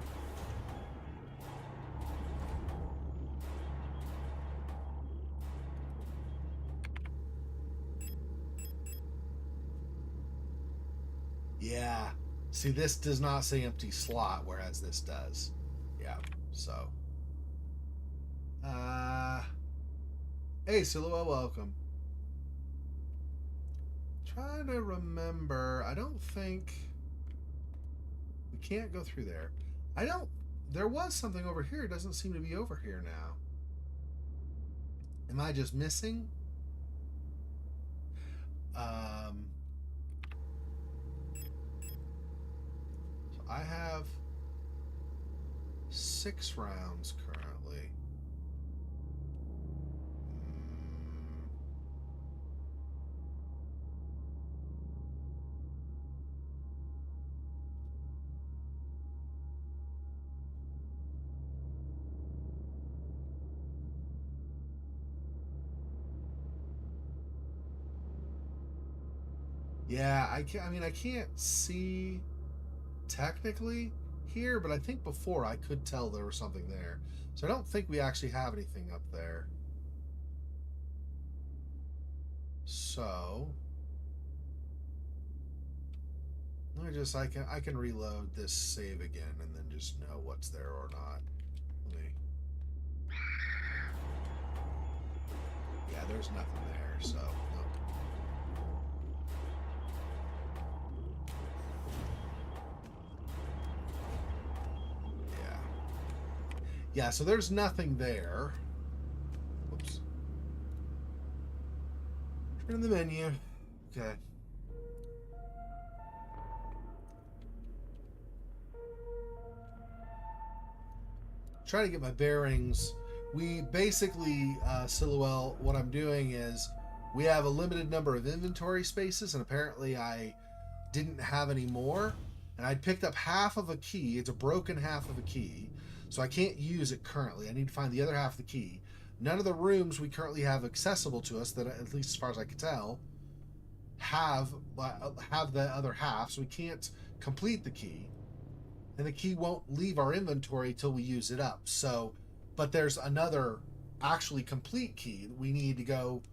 Yeah. See, this does not say empty slot, whereas this does. Yeah. So. Hey, Silhouette, welcome. Trying to remember. I don't think we can't go through there. I don't. There was something over here. It doesn't seem to be over here now. Am I just missing? So I have 6 rounds currently. Yeah, I can't. I mean, I can't see technically here, but I think before I could tell there was something there. So I don't think we actually have anything up there. So let me just I can reload this save again and then just know what's there or not. Let me. Yeah, there's nothing there, so nope. Yeah, so there's nothing there. Whoops. Turn the menu. Okay. Try to get my bearings. We basically, Silhouette, what I'm doing is we have a limited number of inventory spaces, and apparently I didn't have any more. And I picked up half of a key. It's a broken half of a key. So I can't use it currently. I need to find the other half of the key. None of the rooms we currently have accessible to us, that at least as far as I can tell, have the other half. So we can't complete the key. And the key won't leave our inventory till we use it up. So, but there's another actually complete key that we need to go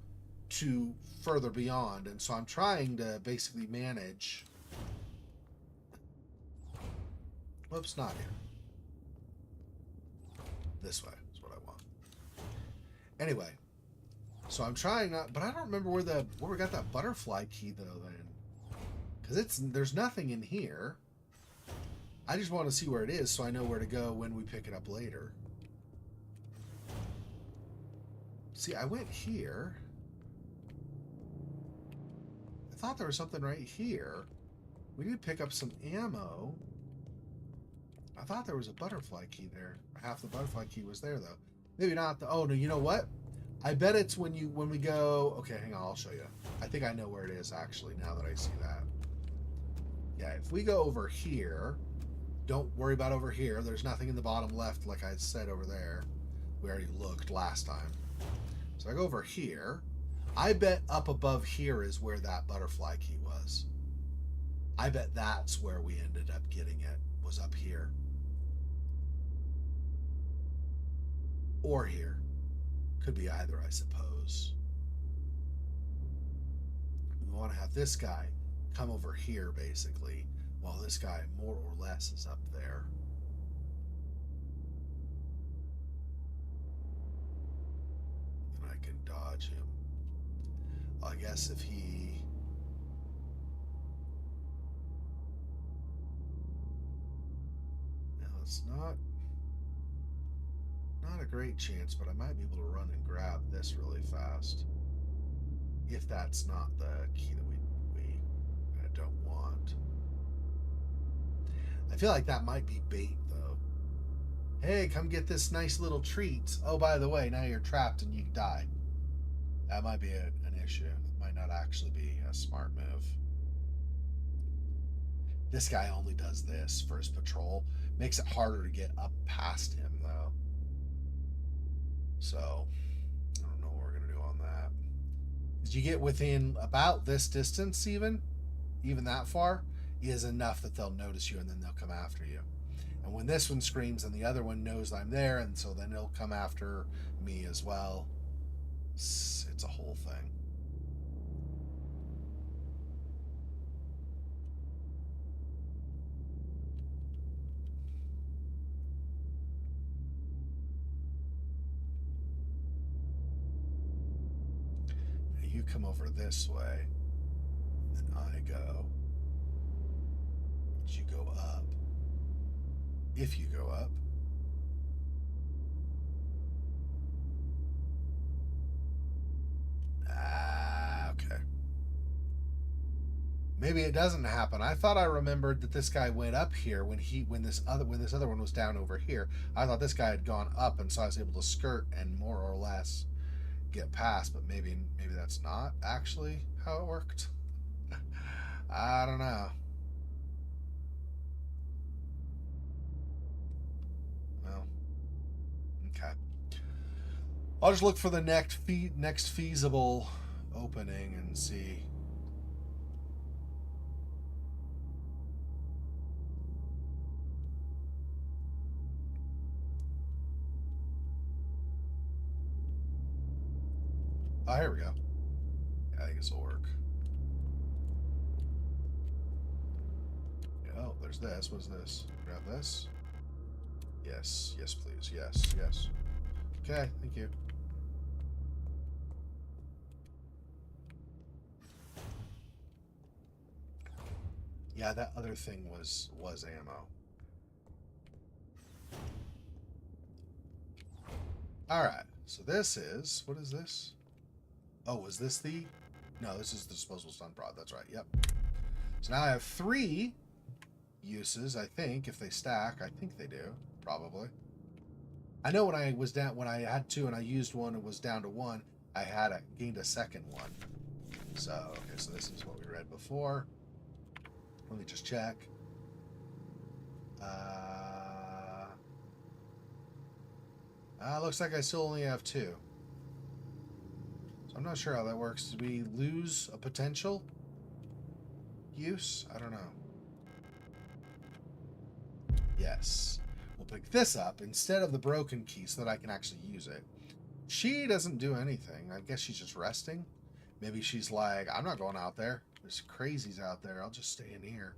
to further beyond. And so I'm trying to basically manage. Whoops, not here. This way is what I want. Anyway, so I'm trying not, but I don't remember where we got that butterfly key though. Then, because there's nothing in here. I just want to see where it is so I know where to go when we pick it up later. See, I went here. I thought there was something right here. We need to pick up some ammo. I thought there was a butterfly key there. Half the butterfly key was there though. Maybe not. Oh no, you know what? I bet it's when we go. Okay, hang on, I'll show you. I think I know where it is actually now that I see that. Yeah, if we go over here, don't worry about over here. There's nothing in the bottom left like I said over there. We already looked last time. So I go over here. I bet up above here is where that butterfly key was. I bet that's where we ended up getting it, was up here. Or here. Could be either, I suppose. want to have this guy come over here, basically, while this guy more or less is up there. And I can dodge him. I guess if he... Now, it's not a great chance, but I might be able to run and grab this really fast. If that's not the key that we don't want. I feel like that might be bait, though. Hey, come get this nice little treat. Oh, by the way, now you're trapped and you die. That might be an issue. It might not actually be a smart move. This guy only does this for his patrol. Makes it harder to get up past him, though. So, I don't know what we're going to do on that. Because you get within about this distance, even that far, is enough that they'll notice you and then they'll come after you. And when this one screams, and the other one knows I'm there, and so then it'll come after me as well. It's a whole thing. Now you come over this way, and I go. But you go up. If you go up. Okay. Maybe it doesn't happen. I thought I remembered that this guy went up here when this other one was down over here. I thought this guy had gone up, and so I was able to skirt and more or less get past. But maybe that's not actually how it worked. I don't know. Well, okay. I'll just look for the next feasible opening and see. Oh, here we go. Yeah, I think this will work. Oh, there's this. What's this? Grab this. Yes. Yes, please. Yes. Yes. Okay, thank you. Yeah, that other thing was ammo. Alright, so this is... What is this? Oh, was this the... No, this is the disposable stun prod. That's right, yep. So now I have 3 uses, I think, if they stack. I think they do, probably. I know when I had 2 and I used one, it was down to 1. I gained a second one. So, okay, so this is what we read before. Let me just check. Looks like I still only have 2. So I'm not sure how that works. Did we lose a potential use? I don't know. Yes. We'll pick this up instead of the broken key so that I can actually use it. She doesn't do anything. I guess she's just resting. Maybe she's like, I'm not going out there. There's crazies out there. I'll just stay in here.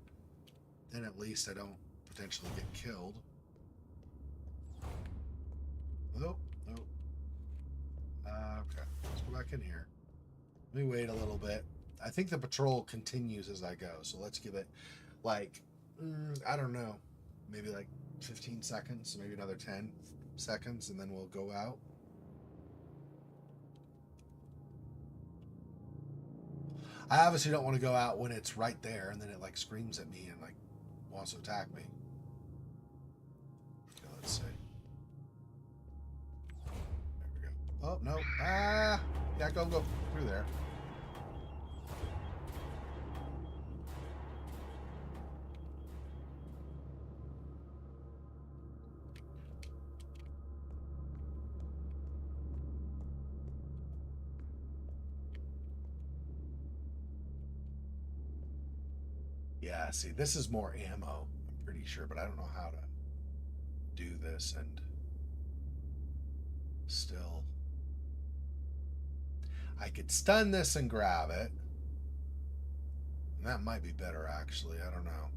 Then at least I don't potentially get killed. Nope. Nope. Okay. Let's go back in here. Let me wait a little bit. I think the patrol continues as I go. So let's give it like, I don't know, maybe like 15 seconds, maybe another 10 seconds, and then we'll go out. I obviously don't want to go out when it's right there and then it like screams at me and like wants to attack me. Okay, let's see. There we go. Oh, no. Ah! Yeah, go through there. Yeah, see, this is more ammo, I'm pretty sure, but I don't know how to do this and still. I could stun this and grab it. And that might be better, actually. I don't know.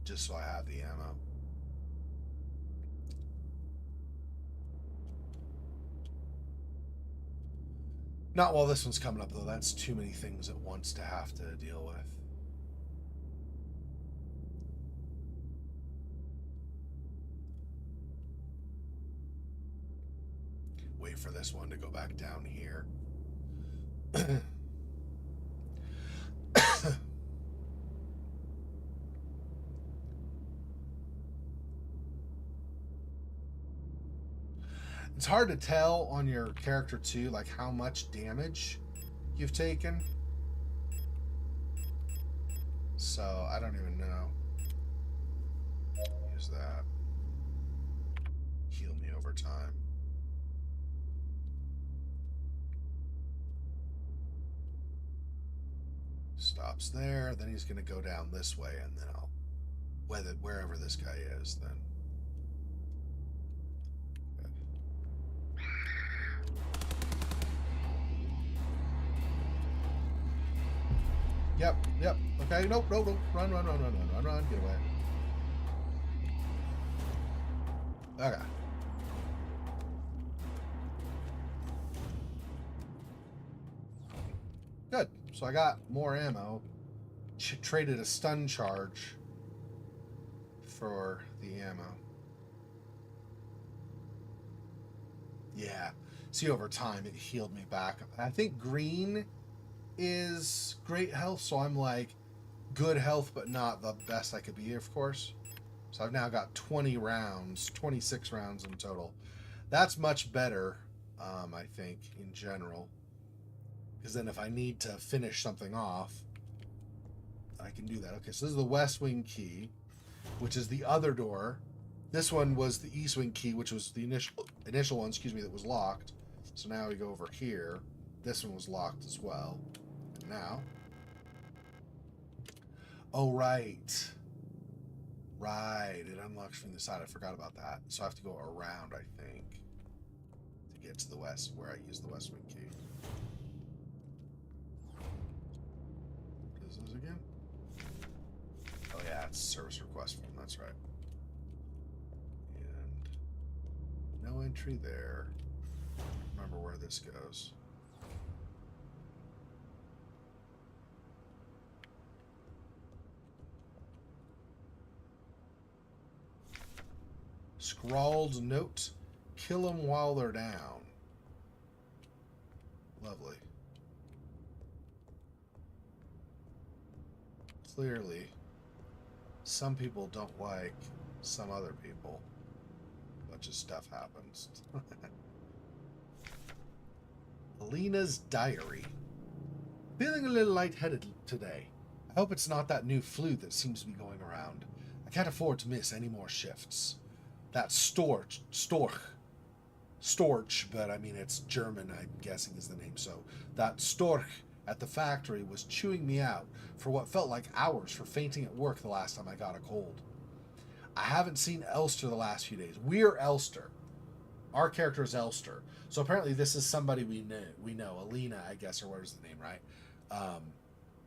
Just so I have the ammo. Not while this one's coming up, though. That's too many things at once to have to deal with. Wait for this one to go back down here. It's hard to tell on your character too, like how much damage you've taken. So I don't even know. Use that. Heal me over time. Stops there, then he's gonna go down this way, and then I'll wherever this guy is then. Yep. Okay, nope. Run, get away. Okay. Good. So I got more ammo. Traded a stun charge for the ammo. Yeah. See, over time, it healed me back. I think green is great health, so I'm like good health, but not the best I could be, of course. So I've now got 26 rounds in total. That's much better, I think, in general. Because then if I need to finish something off, I can do that. Okay, so this is the west wing key, which is the other door. This one was the east wing key, which was the initial one, that was locked. So now we go over here. This one was locked as well. And now... Oh, right. Right. It unlocks from the side. I forgot about that. So I have to go around, I think, to get to the west, where I use the west wing key. What is this again? Oh, yeah, it's service request form. That's right. And no entry there. Remember where this goes. Scrawled note. Kill them while they're down. Lovely. Clearly, some people don't like some other people. A bunch of stuff happens. Alina's diary. Feeling a little lightheaded today. I hope it's not that new flu that seems to be going around. I can't afford to miss any more shifts. That Storch, but I mean it's German, I'm guessing is the name. So that Storch at the factory was chewing me out for what felt like hours for fainting at work the last time I got a cold. I haven't seen Elster the last few days. We're Elster. Our character is Elster. So apparently this is somebody we know. Alina, I guess, or what is the name, right?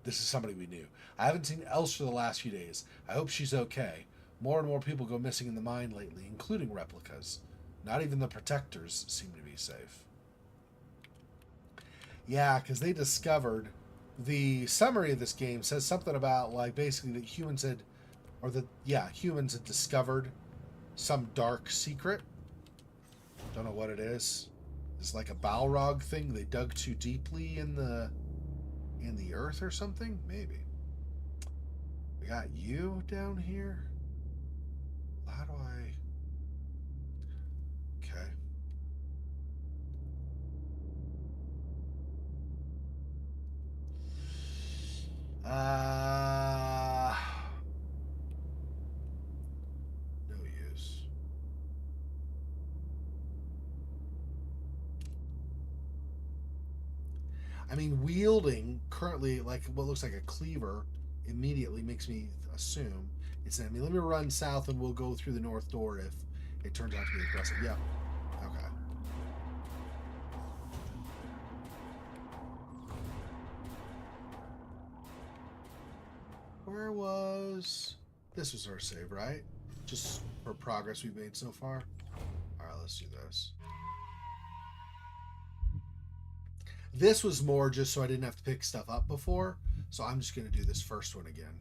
This is somebody we knew. I haven't seen Elster the last few days. I hope she's okay. More and more people go missing in the mine lately, including replicas. Not even the protectors seem to be safe. Yeah, because they discovered... The summary of this game says something about, like, basically that humans had... humans had discovered some dark secret. Don't know what it is. It's like a Balrog thing. They dug too deeply in the earth or something? Maybe. We got you down here? How do I... Okay. No use. I mean, wielding currently like what looks like a cleaver immediately makes me assume it's an enemy. Let me run south and we'll go through the north door if it turns out to be aggressive. Yeah. Okay. was... This was our save, right? Just for progress we've made so far. Alright, let's do this. This was more just so I didn't have to pick stuff up before. So I'm just going to do this first one again.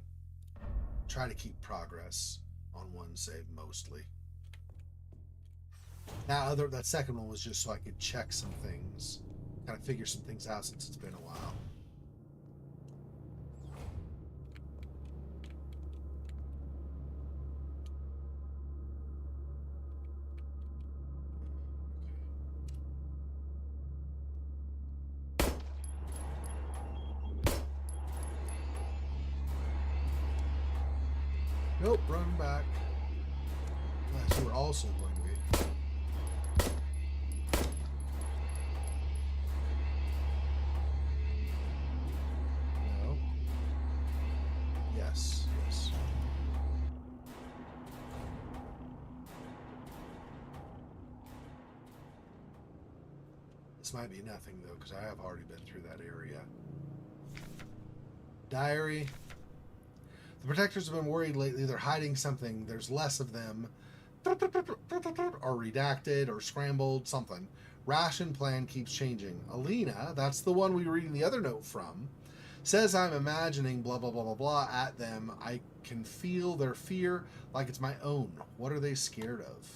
Try to keep progress on one save mostly. That second one was just so I could check some things. Kind of figure some things out since it's been a while. Nope, run back. That's who we're also going to be. No. Yes, yes. This might be nothing, though, because I have already been through that area. Diary. The protectors have been worried lately. They're hiding something. There's less of them. Or redacted or scrambled, something. Ration plan keeps changing. Alina, that's the one we were reading the other note from, says I'm imagining blah, blah, blah, blah, blah at them. I can feel their fear like it's my own. What are they scared of?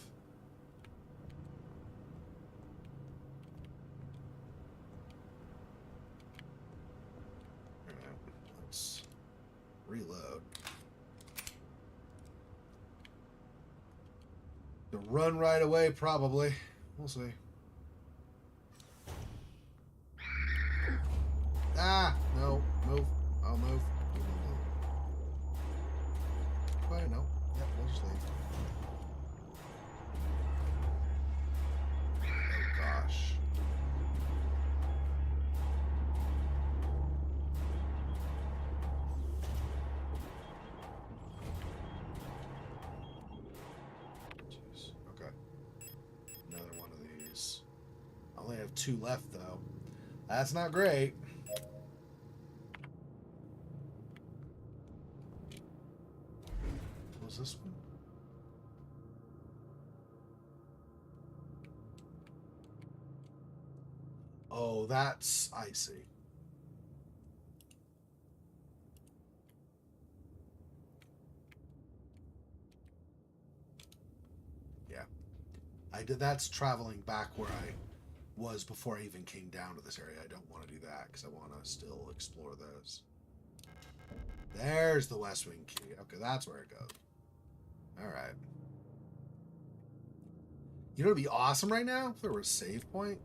Let's reload. To run right away, probably. We'll see. Ah! No. Move. I'll move. Wait, no. Yep, we'll just leave. Oh, gosh. I only have 2 left, though. That's not great. What was this one? Oh, that's icy. Yeah. That's traveling back where I was before I even came down to this area. I don't want to do that because I want to still explore those. There's the West Wing key. Okay, that's where it goes. Alright. You know what would be awesome right now? If there was a save point.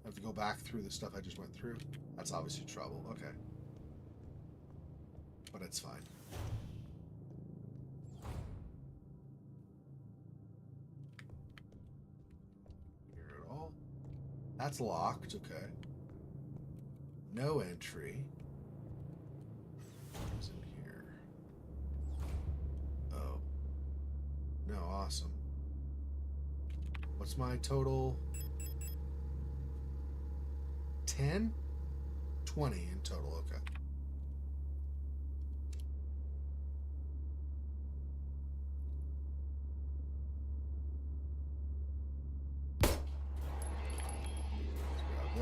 I have to go back through the stuff I just went through. That's obviously trouble. Okay. But it's fine. That's locked, okay. No entry. What's in here? Oh. No, awesome. What's my total? 10? 20 in total, okay.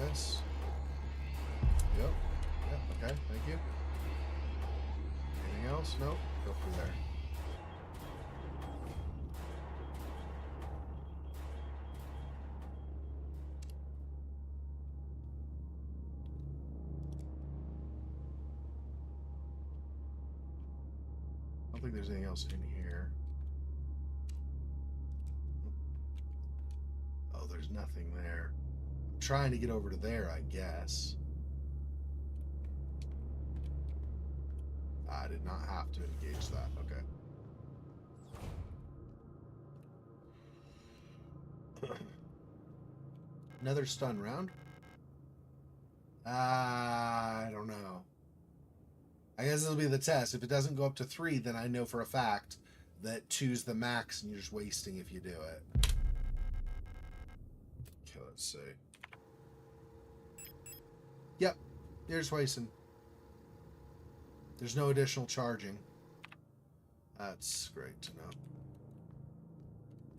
This. Yep. Yep. Okay. Thank you. Anything else? Nope. Go through there. I don't think there's anything else in here. Oh, there's nothing there. Trying to get over to there, I guess. I did not have to engage that. Okay. Another stun round? I don't know. I guess it'll be the test. If it doesn't go up to 3, then I know for a fact that 2's the max and you're just wasting if you do it. Okay, let's see. Yep, you're just wasting. There's no additional charging. That's great to know.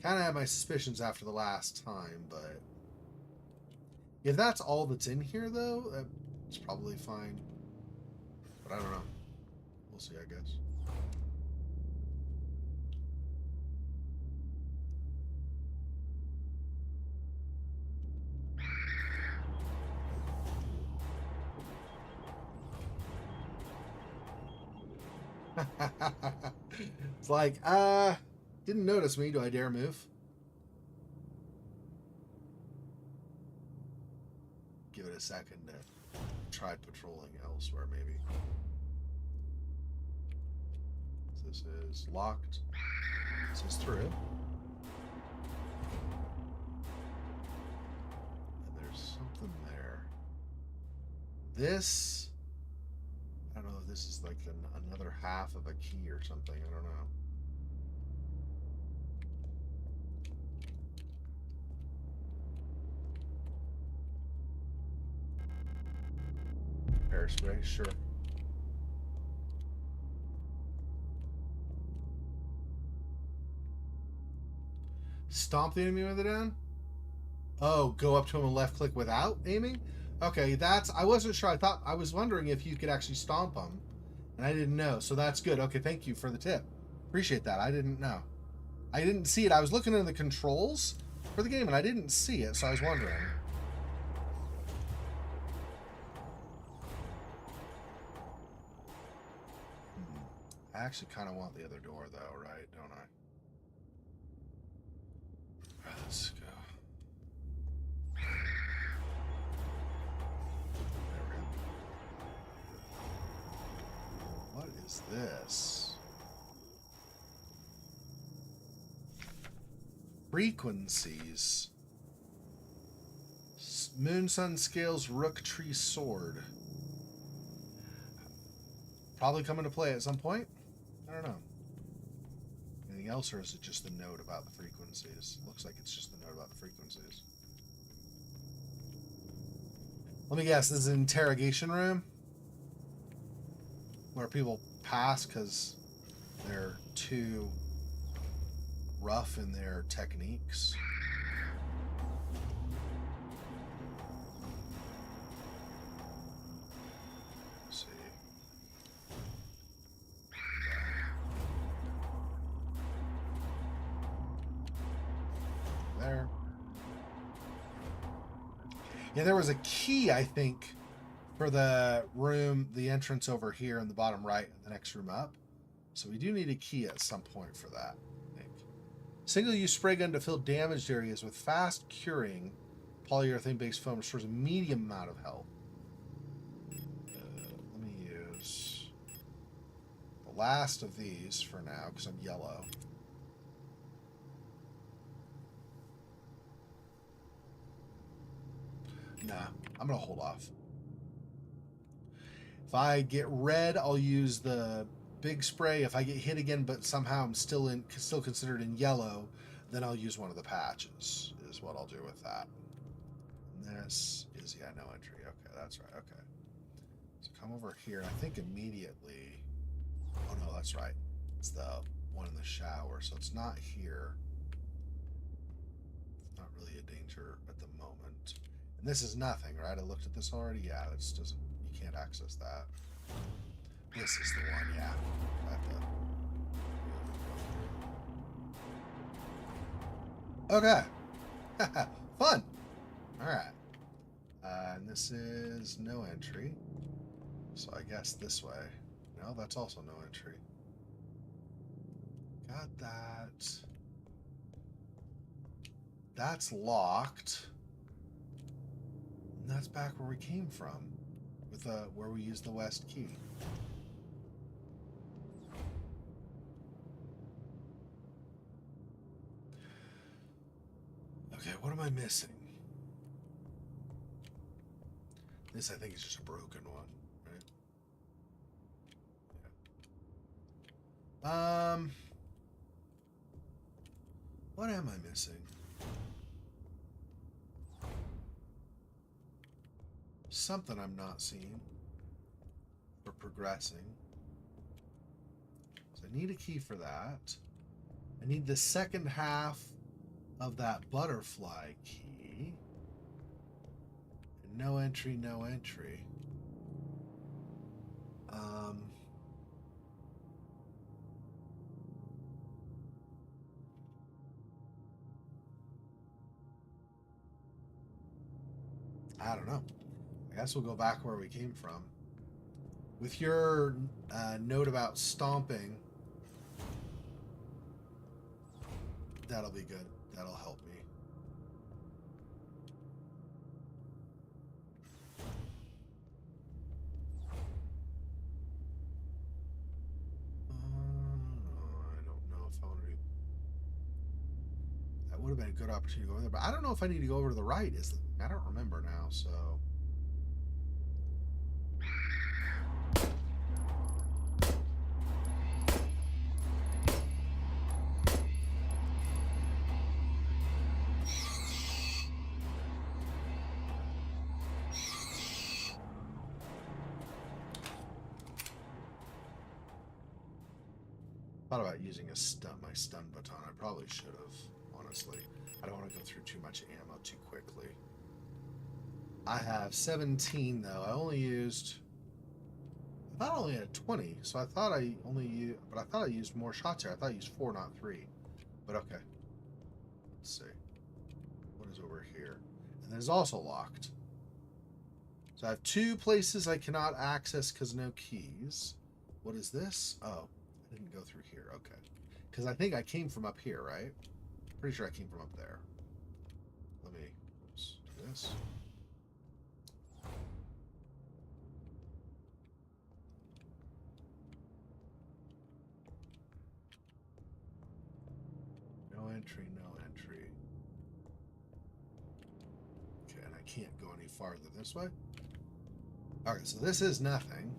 Kind of had my suspicions after the last time, but if that's all that's in here, though, it's probably fine. But I don't know. We'll see, I guess. It's like, didn't notice me. Do I dare move? Give it a second to try patrolling elsewhere, maybe. This is locked. This is through. And there's something there. This, I don't know if this is like another half of a key or something. I don't know. Hairspray, sure. Stomp the enemy with it down? Oh, go up to him and left click without aiming? Okay, that's, I wasn't sure. I was wondering if you could actually stomp them, and I didn't know. So that's good. Okay, thank you for the tip. Appreciate that. I didn't know. I didn't see it. I was looking at the controls for the game, and I didn't see it, so I was wondering. I actually kind of want the other door, though, right? Don't I? All right, let's go. There we go. What is this? Frequencies. Moon Sun Scales Rook Tree Sword. Probably come into play at some point. I don't know. Anything else, or is it just the note about the frequencies? Looks like it's just the note about the frequencies. Let me guess, this is an interrogation room? Where people pass because they're too rough in their techniques. There. Yeah, there was a key, I think, for the room, the entrance over here in the bottom right, the next room up. So we do need a key at some point for that, I think. Single-use spray gun to fill damaged areas with fast curing polyurethane-based foam restores a medium amount of health. Let me use the last of these for now, because I'm yellow. Nah, I'm going to hold off. If I get red, I'll use the big spray. If I get hit again, but somehow I'm still considered in yellow, then I'll use one of the patches, is what I'll do with that. And this is, yeah, no entry. Okay, that's right. Okay. So come over here. I think immediately, oh no, that's right. It's the one in the shower. So it's not here. It's not really a danger at the moment. And this is nothing, right? I looked at this already. Yeah, this doesn't, you can't access that. This is the one, yeah. Okay. Fun. All right. And this is no entry. So I guess this way. No, that's also no entry. Got that. That's locked. And that's back where we came from, with where we used the west key. Okay, what am I missing? This, I think, is just a broken one, right? Yeah. What am I missing? Something I'm not seeing for progressing. need a key for that. I need the second half of that butterfly key. And no entry, no entry. I don't know. I guess we'll go back where we came from. With your note about stomping, that'll be good. That'll help me. I don't know if I want to do... That would have been a good opportunity to go over there, but I don't know if I need to go over to the right. I don't remember now, so... Thought about using my stun baton. I probably should have, honestly. I don't want to go through too much ammo too quickly. I have 17 though. I thought I only had 20, so I thought I used more shots here. I thought I used 4, not 3. But okay. Let's see. What is over here? And there's also locked. So I have 2 places I cannot access because no keys. What is this? Oh, I didn't go through here. Okay. Because I think I came from up here, right? Pretty sure I came from up there. Let me do this. No entry, no entry. Okay, and I can't go any farther this way. Okay, so this is nothing.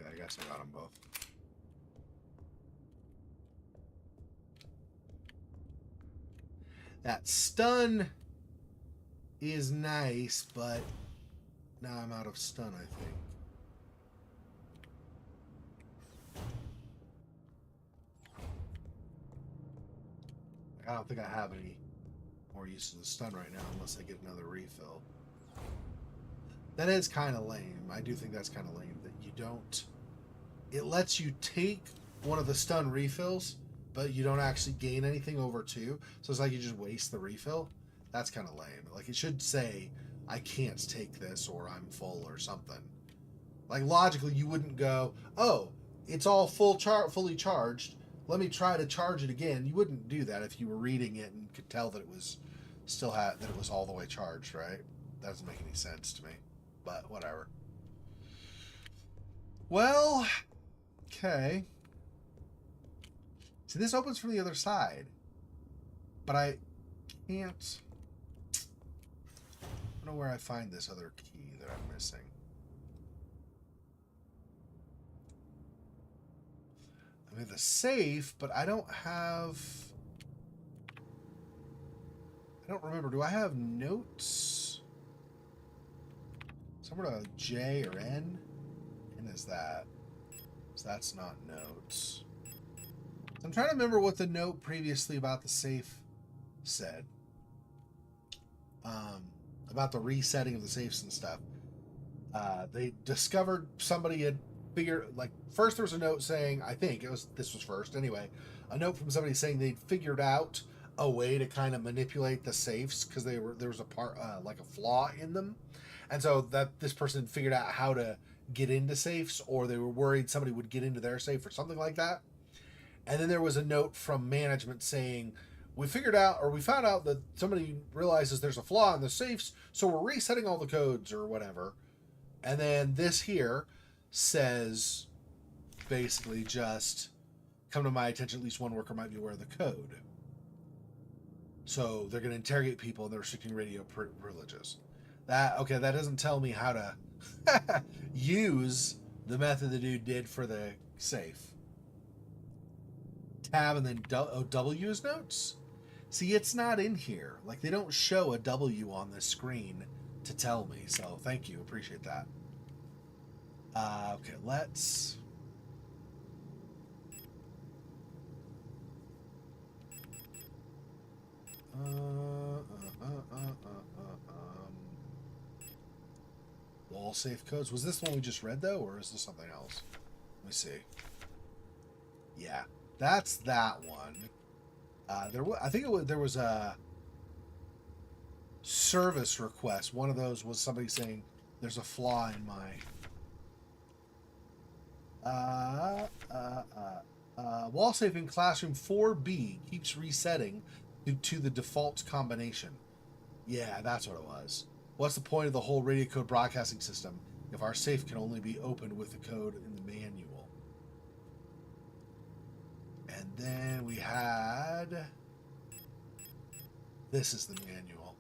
I guess I got them both. That stun is nice, but now I'm out of stun, I think. I don't think I have any more use of the stun right now unless I get another refill. That is kind of lame. I do think that's kind of lame that you don't... It lets you take one of the stun refills, but you don't actually gain anything over 2. So it's like you just waste the refill. That's kind of lame. Like, it should say, I can't take this, or I'm full, or something. Like, logically, you wouldn't go, oh, it's all fully charged. Let me try to charge it again. You wouldn't do that if you were reading it and could tell that it was that it was all the way charged, right? That doesn't make any sense to me. But whatever. Well... Okay. See, this opens from the other side. But I can't... I don't know where I find this other key that I'm missing. I mean, the safe, but I don't have... I don't remember. Do I have notes? Somewhere to J or N? N is that. So that's not notes. I'm trying to remember what the note previously about the safe said. About the resetting of the safes and stuff. They discovered somebody had figured, like, first there was a note saying, I think this was first anyway, a note from somebody saying they'd figured out a way to kind of manipulate the safes because there was a part, like a flaw in them. And so that this person figured out how to get into safes, or they were worried somebody would get into their safe or something like that. And then there was a note from management saying, we found out that somebody realizes there's a flaw in the safes, so we're resetting all the codes or whatever. And then this here says basically just come to my attention, at least one worker might be aware of the code. So they're going to interrogate people and they're restricting radio privileges. That doesn't tell me how to use the method the dude did for the safe. Tab and then W is notes? See, it's not in here. Like, they don't show a W on the screen to tell me. So thank you. Appreciate that. Okay, let's... Wall safe codes. Was this the one we just read, though, or is this something else? Let me see. Yeah, that's that one. I think there was a service request. One of those was somebody saying there's a flaw in my wall safe in classroom 4B keeps resetting to the default combination. Yeah, that's what it was. What's the point of the whole radio code broadcasting system if our safe can only be opened with the code in the manual? And then we had... This is the manual.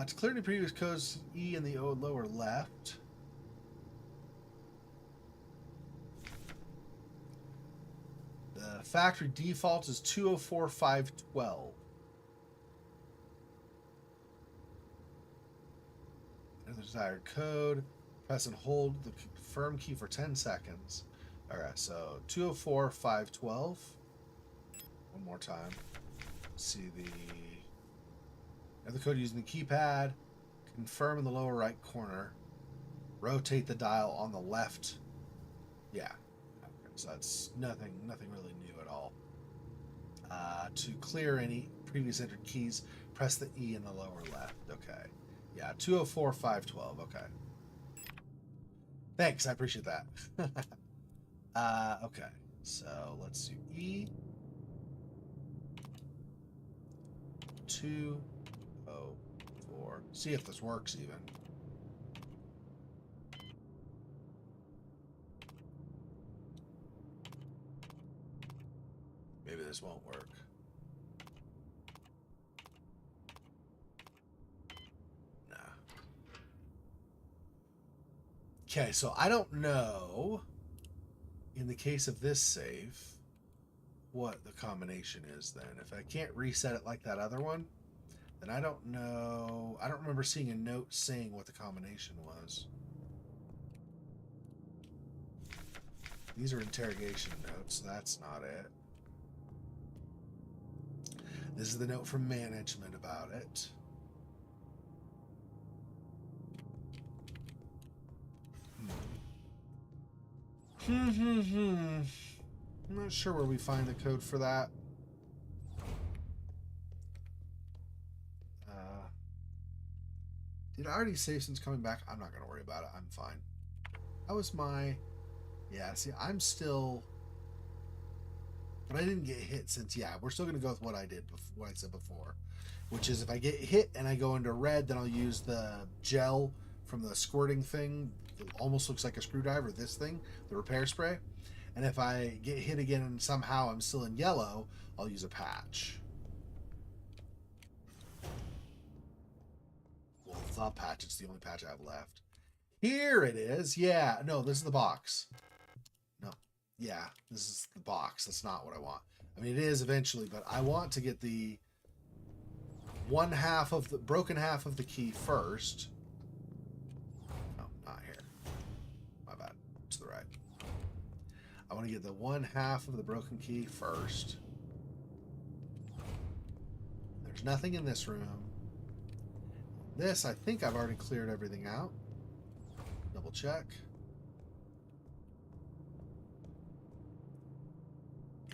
To clear any previous codes, E in the lower left. The factory default is 204512. And the desired code. Press and hold the confirm key for 10 seconds. Alright, so 204512. One more time. Let's see the code using the keypad. Confirm in the lower right corner. Rotate the dial on the left. Yeah. So that's nothing really new at all. To clear any previous entered keys, press the E in the lower left. Okay. Yeah, 204512. Okay. Thanks, I appreciate that. Okay. So let's do E. 204. See if this works even. Maybe this won't work. Nah. Okay, so I don't know, in the case of this save, what the combination is then. If I can't reset it like that other one, then I don't know. I don't remember seeing a note saying what the combination was. These are interrogation notes, so that's not it. This is the note from management about it. I'm not sure where we find the code for that. Did I already save since coming back? I'm not going to worry about it. I'm fine. That was my... Yeah, see, I'm still... But I didn't get hit since, yeah, we're still going to go with what I did, what I said before. Which is if I get hit and I go into red, then I'll use the gel from the squirting thing. It almost looks like a screwdriver, this thing, the repair spray. And if I get hit again and somehow I'm still in yellow, I'll use a patch. Well, the patch, it's the only patch I have left. Here it is. Yeah, no, this is the box. No, yeah, this is the box. That's not what I want. I mean, it is eventually, but I want to get the broken half of the key first. No, not here. My bad. To the right. I want to get the one half of the broken key first. There's nothing in this room. This, I think I've already cleared everything out. Double check.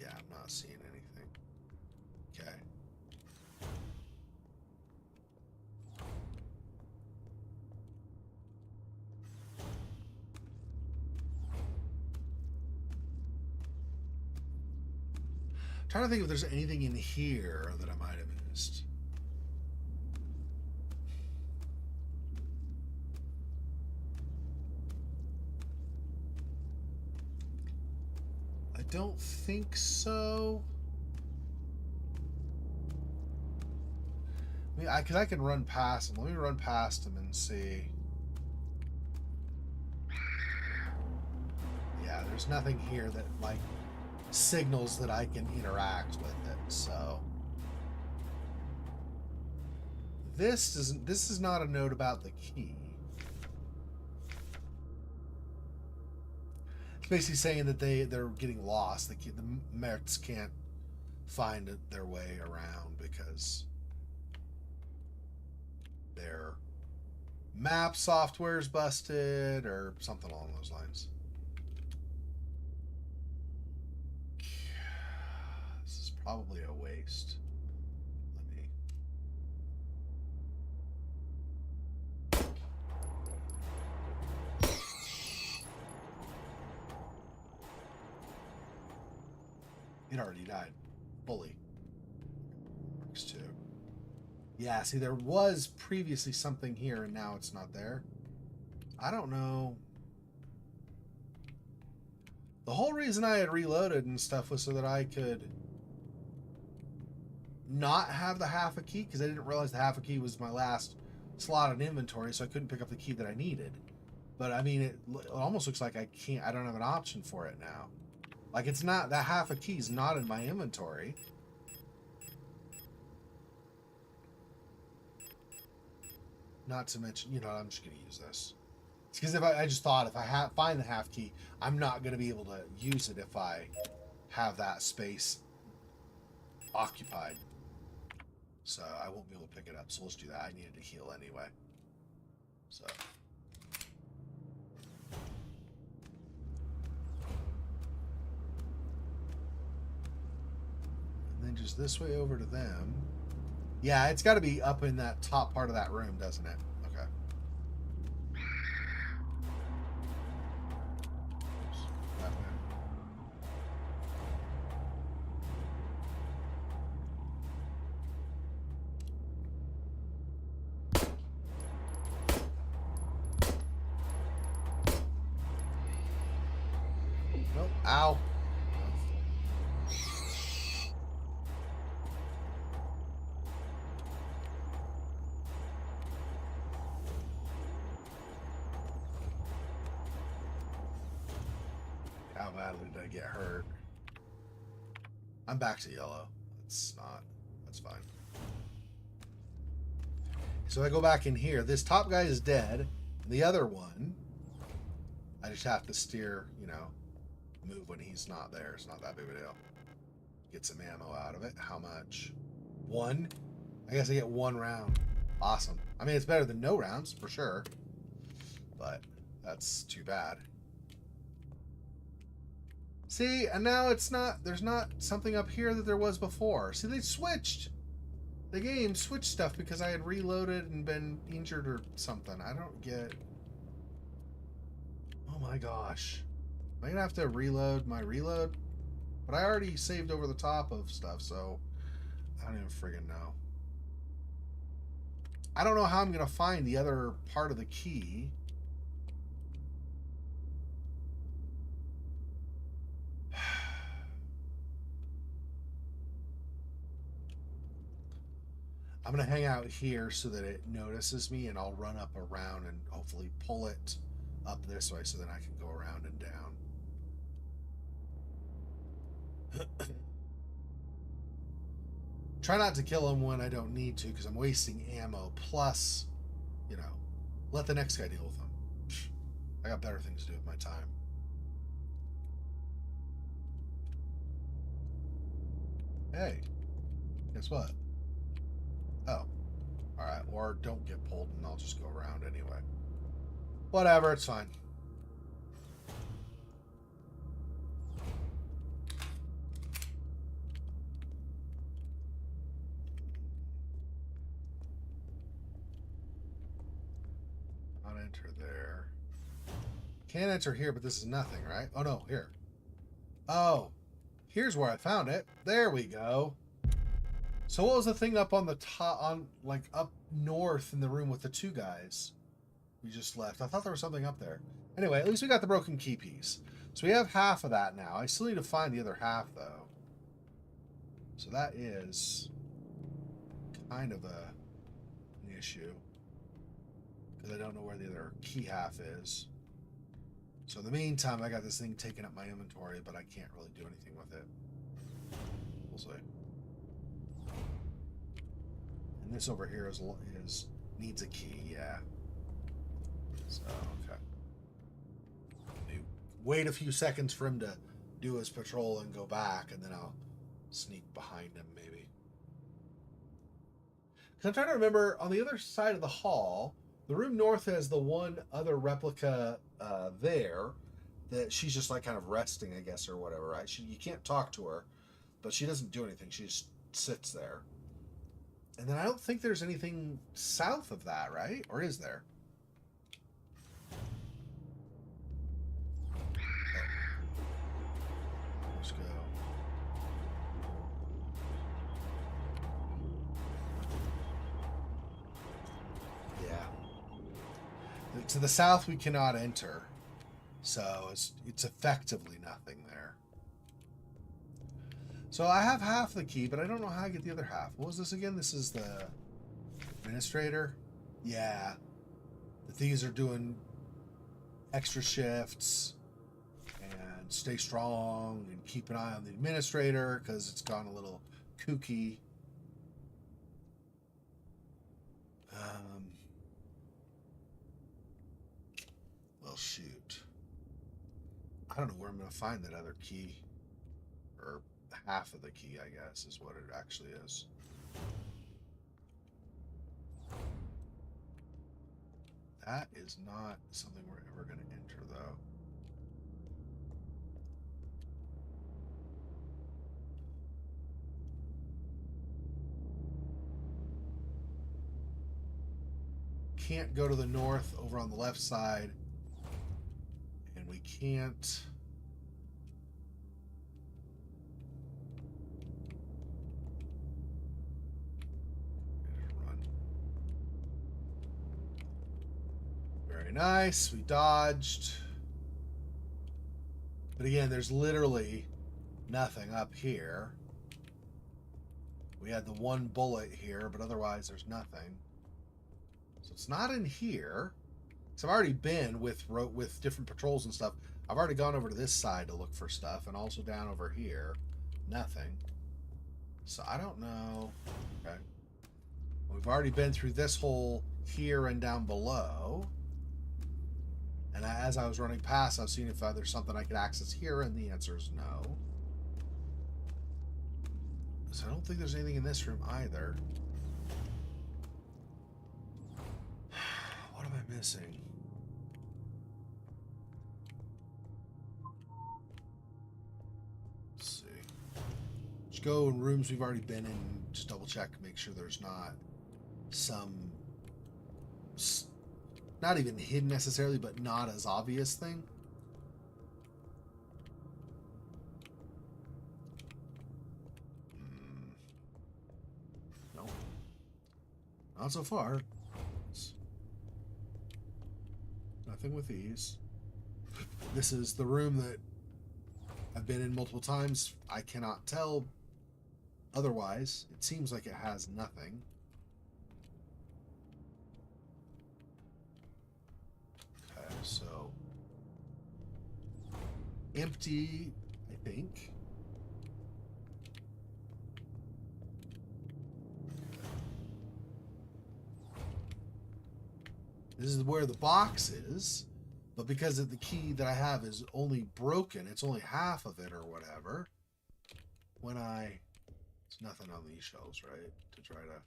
Yeah, I'm not seeing anything. Okay. Trying to think if there's anything in here that I might have missed. don't think so. I mean, because I can run past him. Let me run past him and see. Yeah, there's nothing here that, like, signals that I can interact with it, so... This is not a note about the key. It's basically saying that they're getting lost. The mechs can't find their way around because their map software's busted or something along those lines. This is probably a waste. It already died. Fully. Works too. Yeah, see, there was previously something here, and now it's not there. I don't know. The whole reason I had reloaded and stuff was so that I could not have the half a key, because I didn't realize the half a key was my last slot in inventory, so I couldn't pick up the key that I needed. But, I mean, it almost looks like I don't have an option for it now. Like, it's not, that half a key's not in my inventory. Not to mention, you know, I'm just going to use this. It's because if I just thought if I find the half key, I'm not going to be able to use it if I have that space occupied. So I won't be able to pick it up. So let's do that. I needed to heal anyway. So... then just this way over to them. Yeah, it's got to be up in that top part of that room, doesn't it? Okay. Oops, that way. Nope. Ow. How badly did I get hurt? I'm back to yellow. That's fine. So I go back in here. This top guy is dead. The other one, I just have to steer, you know, move when he's not there. It's not that big of a deal. Get some ammo out of it. How much? 1? I guess I get 1 round. Awesome. I mean, it's better than no rounds, for sure. But that's too bad. See, and now it's not, there's not something up here that there was before. See, they switched. The game switched stuff because I had reloaded and been injured or something. I don't get... Oh my gosh. Am I going to have to reload my reload? But I already saved over the top of stuff, so I don't even friggin' know. I don't know how I'm going to find the other part of the key. I'm going to hang out here so that it notices me, and I'll run up around and hopefully pull it up this way so then I can go around and down. Try not to kill him when I don't need to because I'm wasting ammo. Plus, you know, let the next guy deal with him. I got better things to do with my time. Hey, guess what? Oh, alright, or don't get pulled and I'll just go around anyway. Whatever, it's fine. Not enter there. Can't enter here, but this is nothing, right? Oh no, here. Oh, here's where I found it. There we go. So what was the thing up on the top, on like up north in the room with the 2 guys? we just left. I thought there was something up there. Anyway, at least we got the broken key piece. So we have half of that now. I still need to find the other half, though. So that is kind of an issue. Because I don't know where the other key half is. So in the meantime, I got this thing taking up my inventory, but I can't really do anything with it. We'll see. And this over here is needs a key, yeah. So, okay. Wait a few seconds for him to do his patrol and go back, and then I'll sneak behind him, maybe. Because I'm trying to remember, on the other side of the hall, the room north has the one other replica there that she's just like kind of resting, I guess, or whatever, right? You can't talk to her, but she doesn't do anything. She just sits there. And then I don't think there's anything south of that, right? Or is there? Let's go. Yeah. To the south we cannot enter. So it's effectively nothing there. So I have half the key, but I don't know how I get the other half. What was this again? This is the administrator? Yeah. The thieves are doing extra shifts and stay strong and keep an eye on the administrator because it's gone a little kooky. Well, shoot. I don't know where I'm going to find that other key. Or half of the key, I guess, is what it actually is. That is not something we're ever going to enter, though. Can't go to the north over on the left side. And we can't... Very nice. We dodged. But again, there's literally nothing up here. We had the one bullet here, but otherwise there's nothing. So it's not in here. So I've already been with different patrols and stuff. I've already gone over to this side to look for stuff, and also down over here. Nothing. So I don't know. Okay. We've already been through this hole here and down below. And as I was running past, I was seeing if there's something I could access here, and the answer is no. So I don't think there's anything in this room either. What am I missing? Let's see. Just go in rooms we've already been in, just double check, make sure there's not some... not even hidden necessarily, but not as obvious thing. No. Not so far. Nothing with these. This is the room that I've been in multiple times. I cannot tell otherwise. It seems like it has nothing. So empty, I think. This is where the box is, but because of the key that I have is only broken, it's only half of it or whatever. It's nothing on these shelves, right? To try to,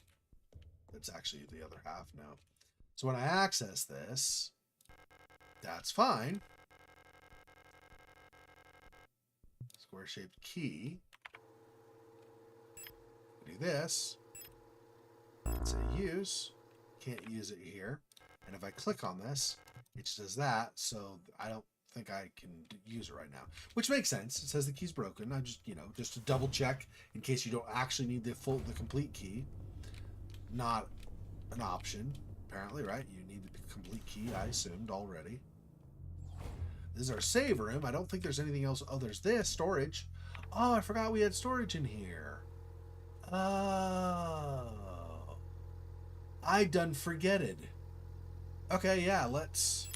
it's actually the other half now. So when I access this, that's fine. Square-shaped key. Do this. Say use. Can't use it here. And if I click on this, it just does that. So I don't think I can use it right now. Which makes sense. It says the key's broken. I just, just to double check in case you don't actually need the complete key. Not an option, apparently, right? You need need a complete key, I assumed already. This is our save room. I don't think there's anything else. Oh, there's this. Storage. Oh, I forgot we had storage in here. Oh. I done forgetted. Okay, yeah, let's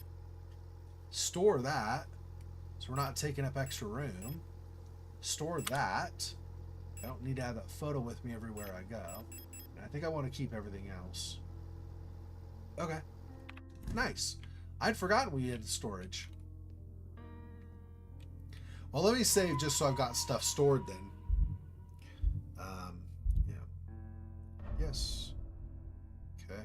store that. So we're not taking up extra room. Store that. I don't need to have that photo with me everywhere I go. And I think I want to keep everything else. Okay. Nice. I'd forgotten we had storage. Well, let me save just so I've got stuff stored then. Yeah. Yes. Okay.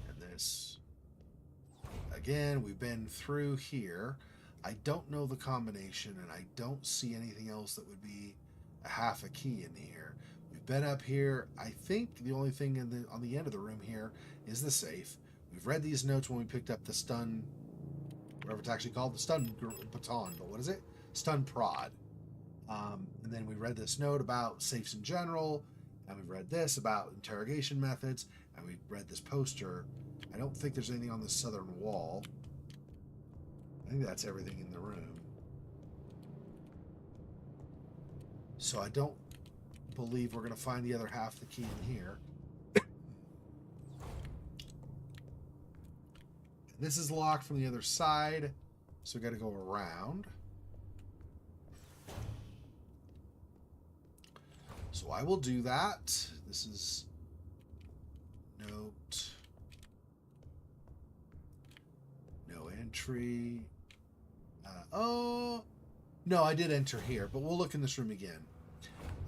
And this. Again, we've been through here. I don't know the combination, and I don't see anything else that would be a half a key in here. We've been up here. I think the only thing on the end of the room here is the safe. We've read these notes when we picked up the stun, whatever it's actually called, the stun baton, but what is it? Stun prod. And then we read this note about safes in general, and we've read this about interrogation methods, and we read this poster. I don't think there's anything on the southern wall. I think that's everything in the room. So I don't believe we're going to find the other half of the key in here. This is locked from the other side, so we got to go around. So I will do that. This is note. No entry. Oh, no, I did enter here, but we'll look in this room again.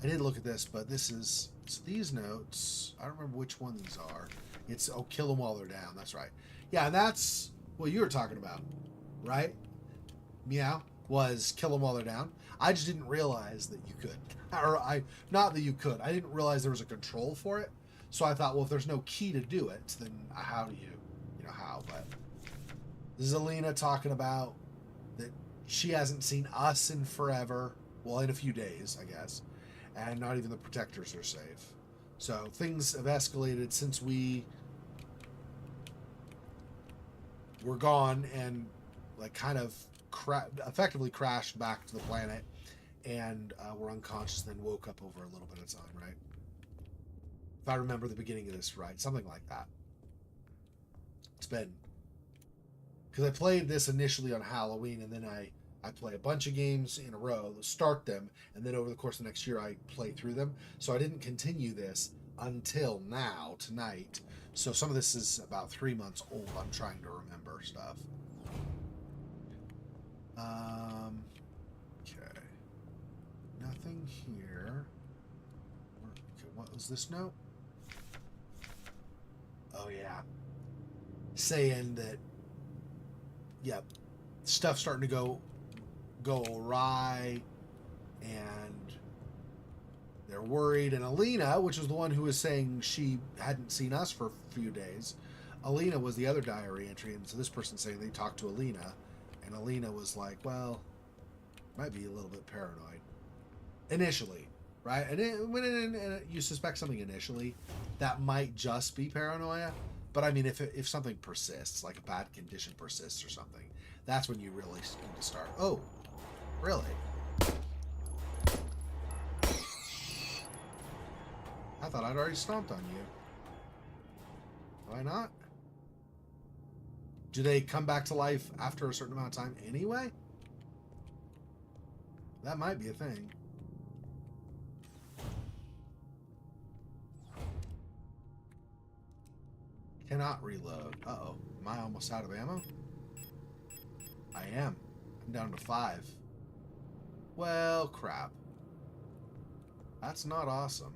I did look at this, but this is, it's these notes. I don't remember which one these are. It's, oh, kill them while they're down. That's right. Yeah, that's what you were talking about, right? Meow was kill them while they're down. I just didn't realize that you could. Or not that you could. I didn't realize there was a control for it. So I thought, well, if there's no key to do it, then how do you know how? But this is Alina talking about that she hasn't seen us in forever. Well, in a few days, I guess. And not even the protectors are safe. So things have escalated since we were gone and like kind of effectively crashed back to the planet and were unconscious, then woke up over a little bit of time, right? If I remember the beginning of this right, something like that. It's been, because I played this initially on Halloween, and then I play a bunch of games in a row, start them, and then over the course of the next year I play through them. So I didn't continue this until now, tonight. So some of this is about 3 months old. I'm trying to remember stuff. Okay. Nothing here. Okay, what was this note? Oh, yeah. Saying that, yep, stuff's starting to go awry, and they're worried. And Alina, which was the one who was saying she hadn't seen us for a few days, Alina was the other diary entry, and so this person's saying they talked to Alina, and Alina was like, well, might be a little bit paranoid initially, right? And when you suspect something initially, that might just be paranoia. But I mean, if something persists, like a bad condition persists or something, that's when you really need to start. Oh, really? I thought I'd already stomped on you. Why not? Do they come back to life after a certain amount of time anyway? That might be a thing. Cannot reload. Uh-oh. Am I almost out of ammo? I am. I'm down to 5. Well, crap. That's not awesome.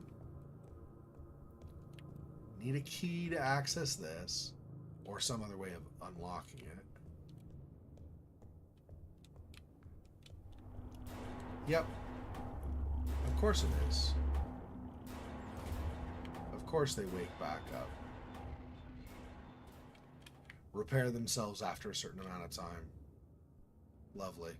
Need a key to access this, or some other way of unlocking it. Yep. Of course it is. Of course they wake back up. Repair themselves after a certain amount of time. Lovely.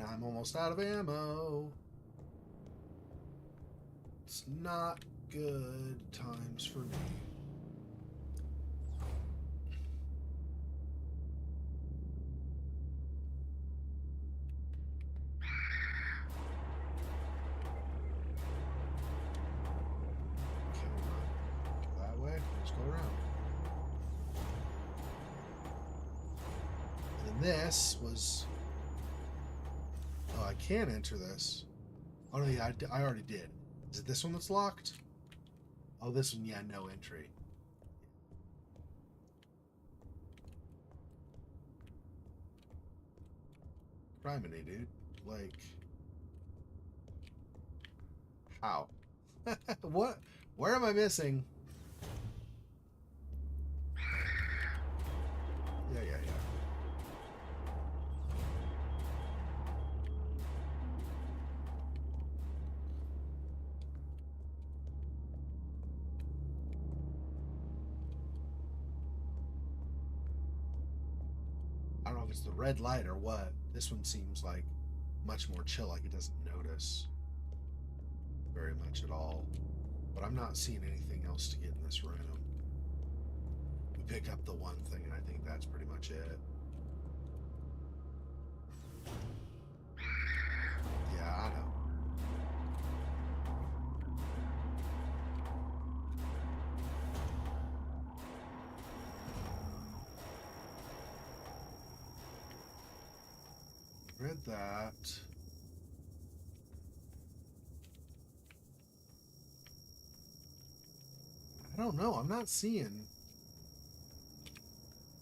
And I'm almost out of ammo. It's not good times for me. Let's go around. And this was... Oh, I can enter this. Oh, no, yeah, I already did. Is it this one that's locked? Oh, this one, yeah, no entry. Criminy, dude. Like... How? What? Where am I missing? Yeah. I don't know if it's the red light or what. This one seems like much more chill, like it doesn't notice very much at all. But I'm not seeing anything else to get in this room. We picked up the one thing, and I think that's pretty much it. Yeah, I know. Read that. I don't know. I'm not seeing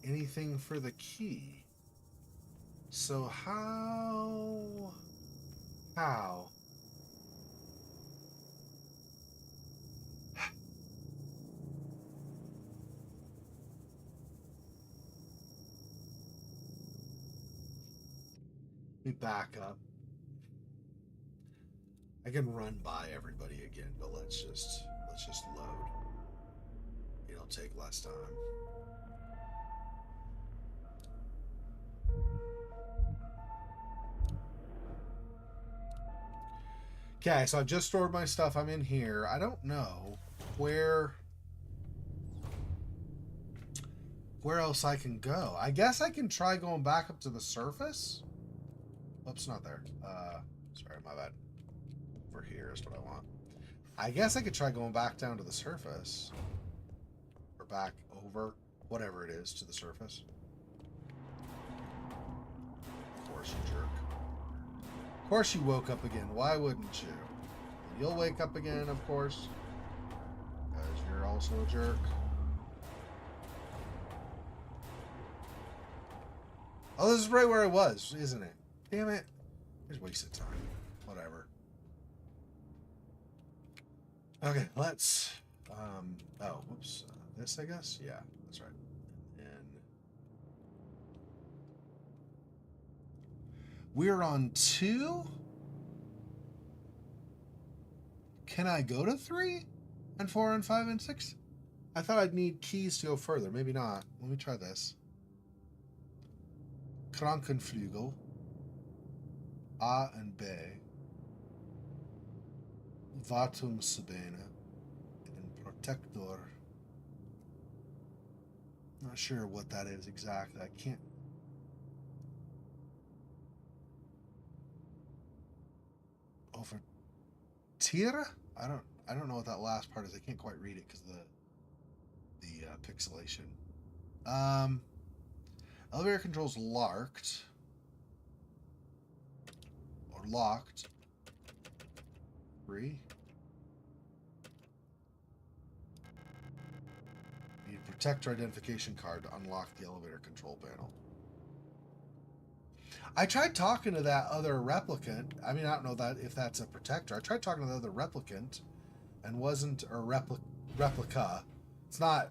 anything for the key. So how? Let me back up. I can run by everybody again, but let's just load. It'll take less time. Okay, so I've just stored my stuff. I'm in here. I don't know where else I can go. I guess I can try going back up to the surface. Oops, not there. Sorry, my bad. For here is what I want. I guess I could try going back down to the surface. Or back over, whatever it is, to the surface. Of course, you jerk. Of course you woke up again. Why wouldn't you? You'll wake up again, of course. Because you're also a jerk. Oh, this is right where I was, isn't it? Damn it. Just wasted time. Whatever. Okay, let's... oh, whoops. This, I guess? Yeah, that's right. And we're on 2? Can I go to 3? And 4 and 5 and 6? I thought I'd need keys to go further. Maybe not. Let me try this. Krankenflügel. A and B. Vatumsbene. And Protector. Not sure what that is exactly. I can't. Over Tira? I don't know what that last part is. I can't quite read it because of the pixelation. Elevator controls locked. Or locked. 3. Need protector identification card to unlock the elevator control panel. I tried talking to that other replicant. I mean, I don't know that if that's a protector. I tried talking to the other replicant and wasn't a replica. It's not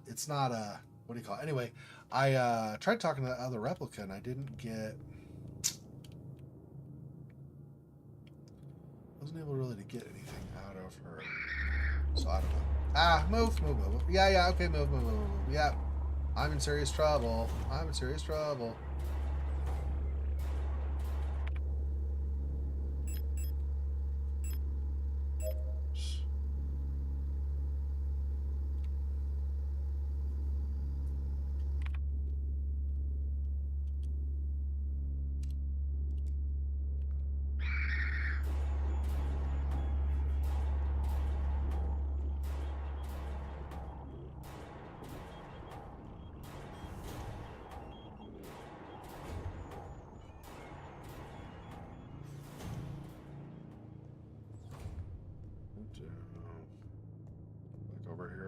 a, what do you call it? Anyway, I tried talking to the other replicant. I didn't get, wasn't able really to get anything out of her. So I don't know. Ah, move. Yeah, okay, move. Yeah, I'm in serious trouble.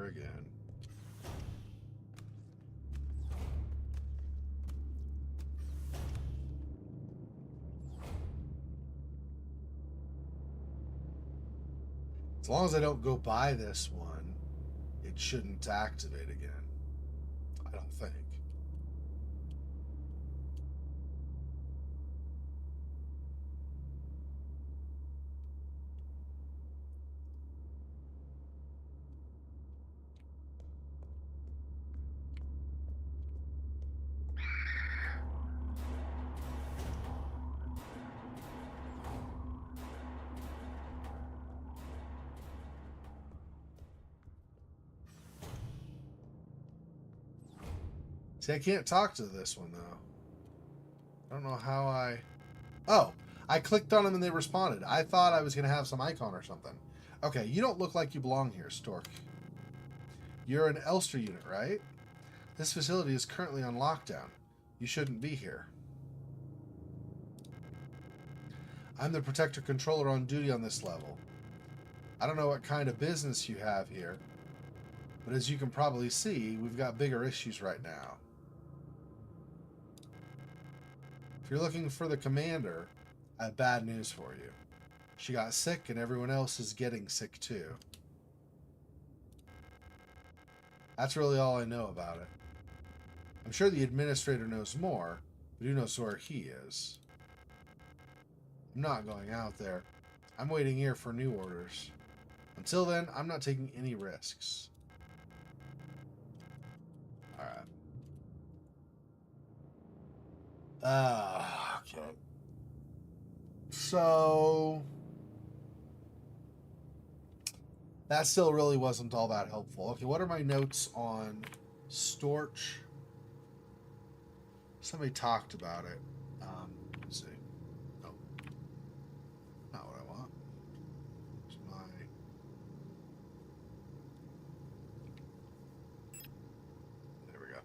again. As long as I don't go by this one, it shouldn't activate again. I don't think. See, I can't talk to this one, though. I don't know how I... Oh, I clicked on them and they responded. I thought I was going to have some icon or something. Okay, you don't look like you belong here, Stork. You're an Elster unit, right? This facility is currently on lockdown. You shouldn't be here. I'm the Protector Controller on duty on this level. I don't know what kind of business you have here, but as you can probably see, we've got bigger issues right now. If you're looking for the commander, I have bad news for you. She got sick and everyone else is getting sick too. That's really all I know about it. I'm sure the administrator knows more, but who knows where he is? I'm not going out there. I'm waiting here for new orders. Until then, I'm not taking any risks. Alright. Okay. So... that still really wasn't all that helpful. Okay, what are my notes on Storch? Somebody talked about it. Let's see. Oh. Not what I want. It's my... there we go.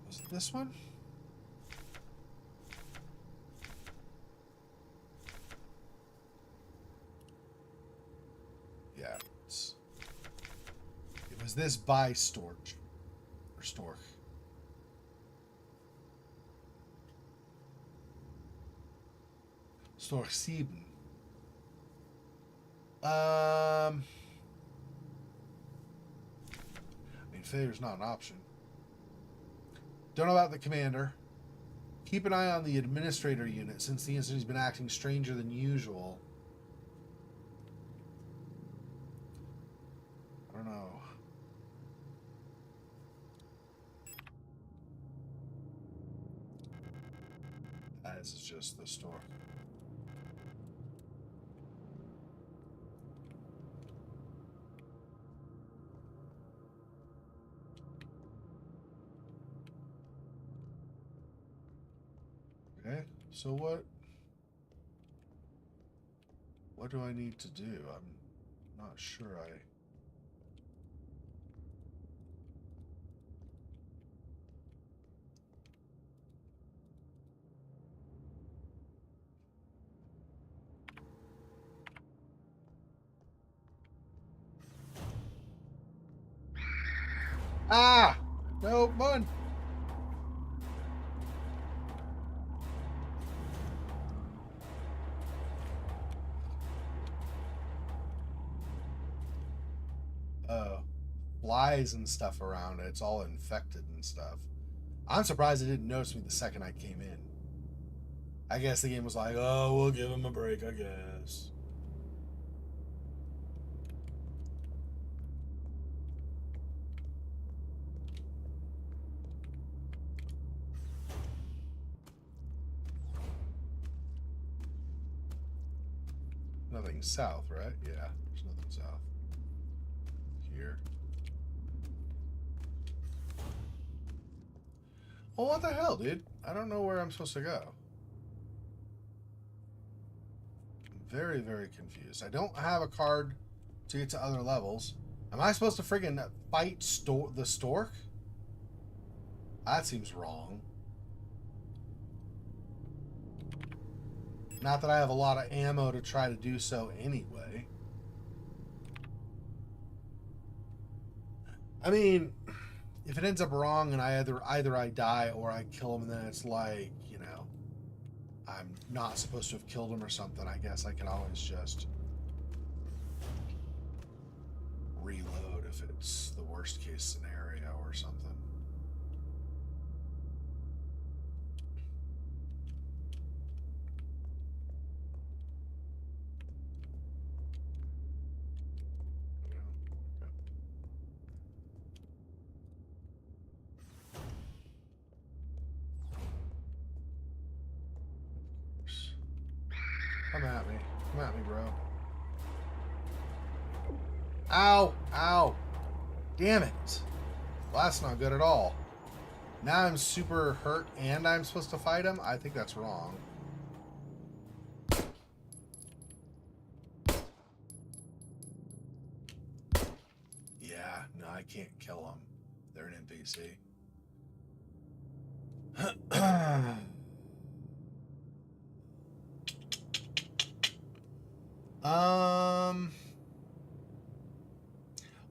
Was it this one? Yeah, it was this by Storch. Or Storch. Storch 7. I mean, failure's not an option. Don't know about the commander. Keep an eye on the administrator unit since the incident's been acting stranger than usual. I don't know. This is just the store. Okay, so what do I need to do? I'm not sure Ah! No, run! Flies and stuff around it. It's all infected and stuff. I'm surprised it didn't notice me the second I came in. I guess the game was like, oh, we'll give him a break, I guess. Nothing south, right? Yeah, there's nothing south. Here. Well, what the hell, dude? I don't know where I'm supposed to go. I'm very, very confused. I don't have a card to get to other levels. Am I supposed to friggin' fight the stork? That seems wrong. Not that I have a lot of ammo to try to do so anyway. I mean, if it ends up wrong and I either I die or I kill him, then it's like, you know, I'm not supposed to have killed him or something. I guess I can always just reload if it's the worst case scenario or something. Come at me. Come at me, bro. Ow! Ow! Damn it! Well, that's not good at all. Now I'm super hurt and I'm supposed to fight him? I think that's wrong. Yeah, no, I can't kill them. They're an NPC.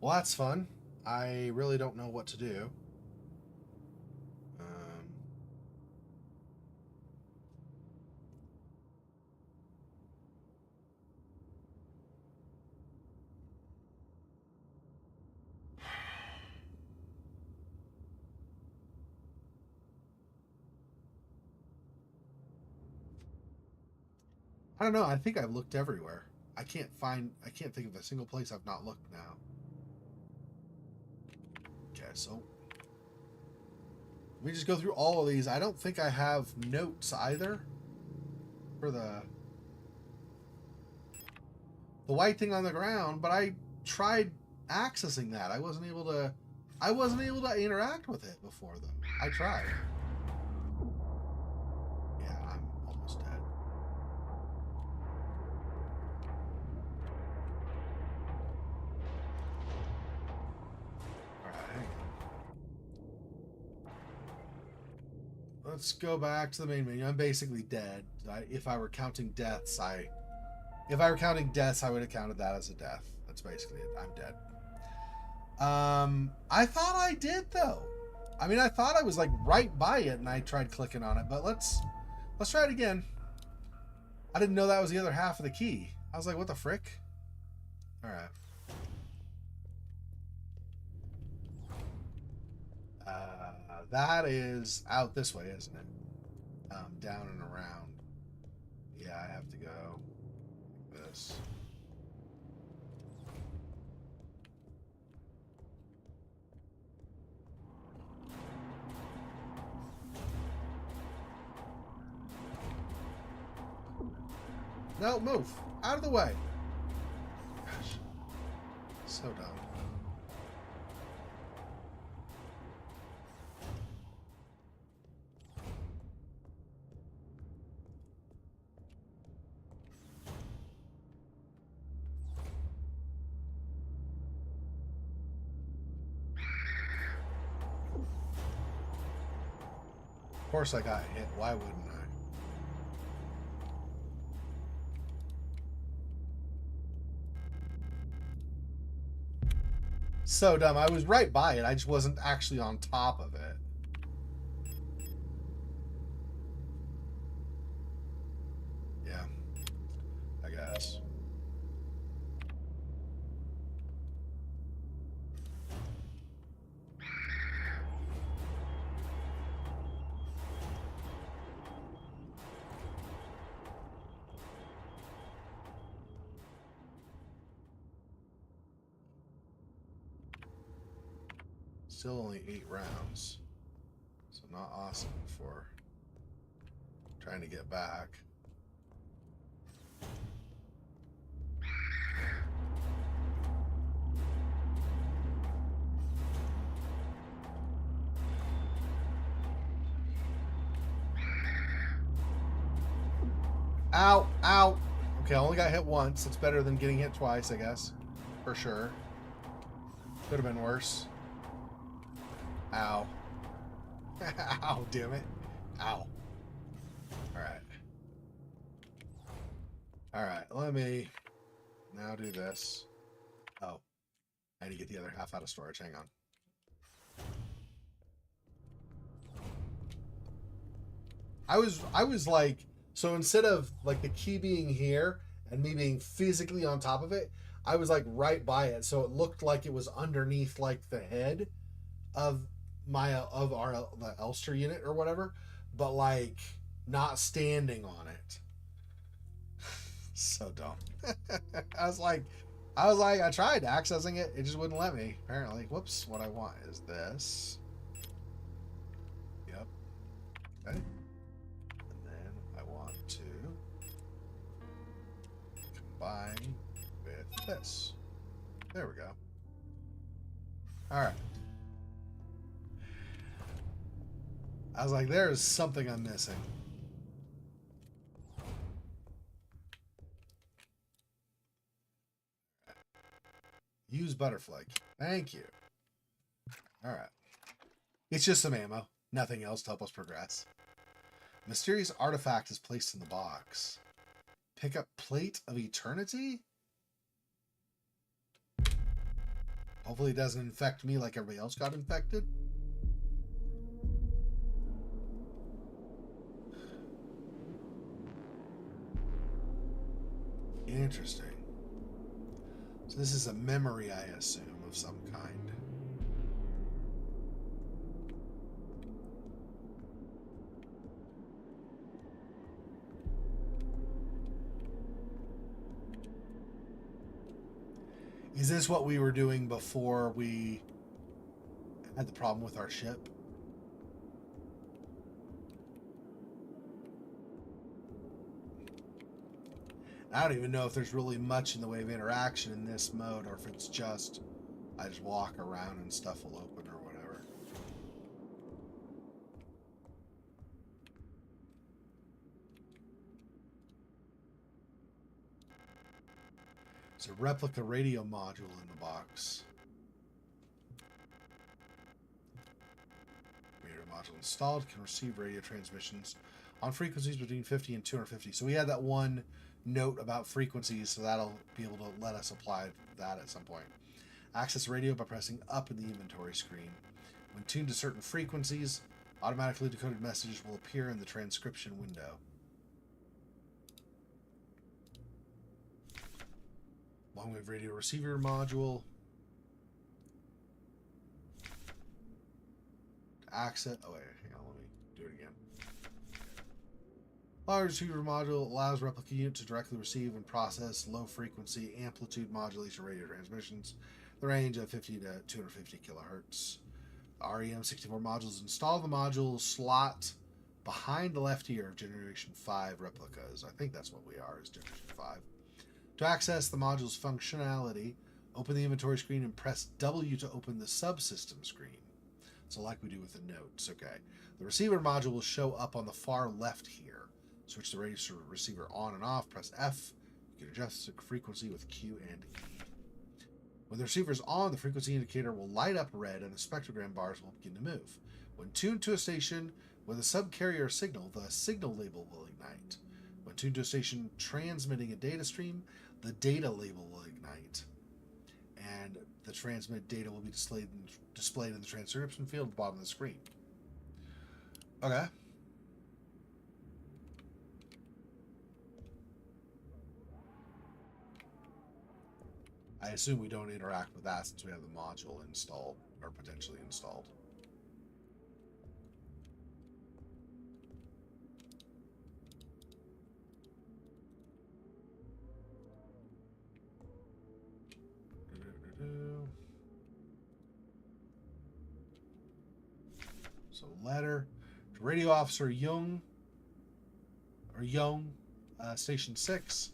Well, that's fun. I really don't know what to do. I don't know. I think I've looked everywhere. I can't think of a single place I've not looked now. Okay, so let me just go through all of these. I don't think I have notes either for the white thing on the ground, but I tried accessing that. I wasn't able to interact with it before them. I tried. Yeah, I'm almost dead. Let's go back to the main menu. I'm basically dead. If I were counting deaths, I would have counted that as a death. That's basically it. I'm dead. I thought I did though. I mean, I thought I was like right by it, and I tried clicking on it. But let's try it again. I didn't know that was the other half of the key. I was like, what the frick? All right. That is out this way, isn't it? Down and around. Yeah, I have to go like this. No, move. Out of the way. Gosh. So dumb. Of course I got hit. Why wouldn't I? So dumb. I was right by it. I just wasn't actually on top of it. Yeah. I guess. Still only 8 rounds. So not awesome for trying to get back. Ow! Ow! Okay, I only got hit once. It's better than getting hit twice, I guess. For sure. Could have been worse. Ow. Ow, damn it. Ow. Alright. Alright, let me now do this. Oh. I need to get the other half out of storage. Hang on. I was like, so instead of like the key being here and me being physically on top of it, I was like right by it, so it looked like it was underneath like the head of our the Elster unit or whatever, but like not standing on it. So dumb. I was like, I tried accessing it, it just wouldn't let me. Apparently, whoops. What I want is this. Yep. Okay. And then I want to combine with this. There we go. All right. I was like, there is something I'm missing. Use butterfly. Thank you. All right. It's just some ammo. Nothing else to help us progress. Mysterious artifact is placed in the box. Pick up Plate of Eternity? Hopefully it doesn't infect me like everybody else got infected. Interesting. So this is a memory, I assume, of some kind. Is this what we were doing before we had the problem with our ship? I don't even know if there's really much in the way of interaction in this mode, or if it's just I just walk around and stuff will open or whatever. It's a replica radio module in the box. Radio module installed, can receive radio transmissions on frequencies between 50 and 250. So we had that one note about frequencies, so that'll be able to let us apply that at some point. Access radio by pressing up in the inventory screen. When tuned to certain frequencies, automatically decoded messages will appear in the transcription window. Long-wave radio receiver module. Access. Oh wait, hang on. Let me do it again. Long-wave receiver module allows Replika unit to directly receive and process low-frequency amplitude modulation radio transmissions. The range of 50 to 250 kilohertz. REM64 modules install the module slot behind the left ear of Generation 5 replicas. I think that's what we are, is Generation 5. To access the module's functionality, open the inventory screen and press W to open the subsystem screen. So like we do with the notes, okay. The receiver module will show up on the far left here. Switch the radio receiver on and off, press F. You can adjust the frequency with Q and E. When the receiver is on, the frequency indicator will light up red and the spectrogram bars will begin to move. When tuned to a station with a subcarrier signal, the signal label will ignite. When tuned to a station transmitting a data stream, the data label will ignite. And the transmit data will be displayed in the transcription field at the bottom of the screen. Okay. I assume we don't interact with that since we have the module installed, or potentially installed. So letter to Radio Officer Young, Station 6.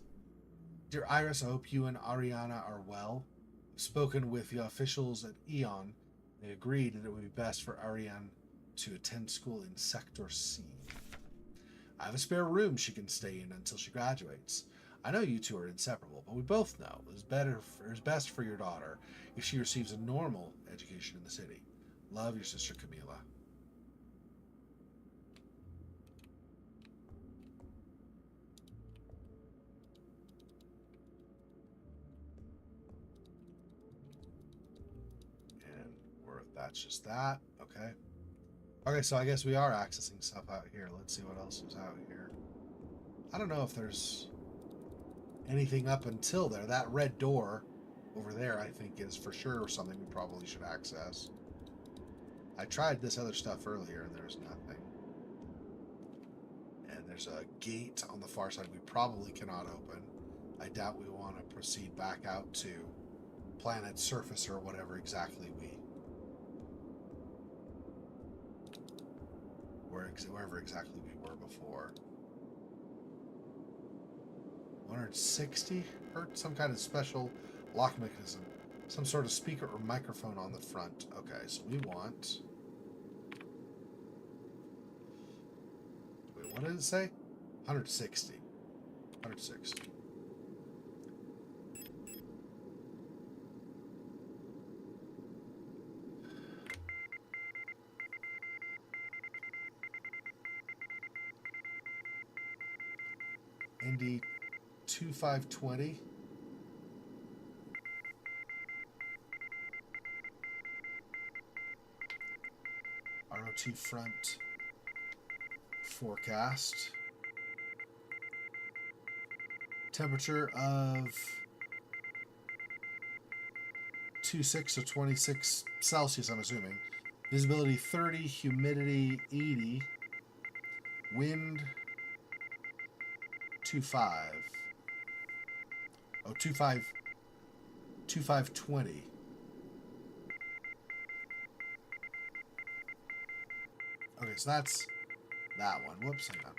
Dear Iris, I hope you and Ariana are well. I've spoken with the officials at Eon. They agreed that it would be best for Ariane to attend school in Sector C. I have a spare room she can stay in until she graduates. I know you two are inseparable, but we both know it is best for your daughter if she receives a normal education in the city. Love, your sister Camila. And that's just that. Okay. Okay, so I guess we are accessing stuff out here. Let's see what else is out here. I don't know if there's anything up until there. That red door over there, I think, is for sure something we probably should access. I tried this other stuff earlier, and there's nothing. And there's a gate on the far side we probably cannot open. I doubt we want to proceed back out to planet's surface or whatever exactly wherever exactly we were before. 160 hertz, some kind of special lock mechanism, some sort of speaker or microphone on the front. Okay, so we want. Wait, what did it say? 160. 160. ND 2520. ROT front forecast. Temperature of 26 to 26 Celsius, I'm assuming. Visibility 30, humidity 80, wind 25. Oh, 2520. Okay, so that's that one. Whoops, hang on.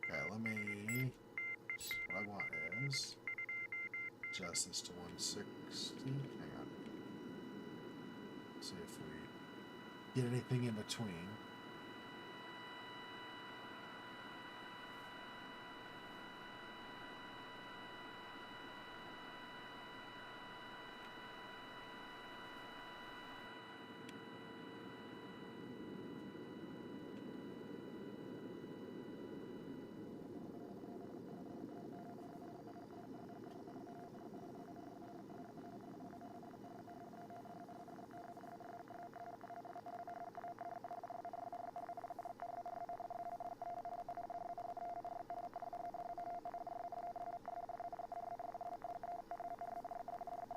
Okay, let me. What I want is adjust this to 160. Hang on. See if we get anything in between.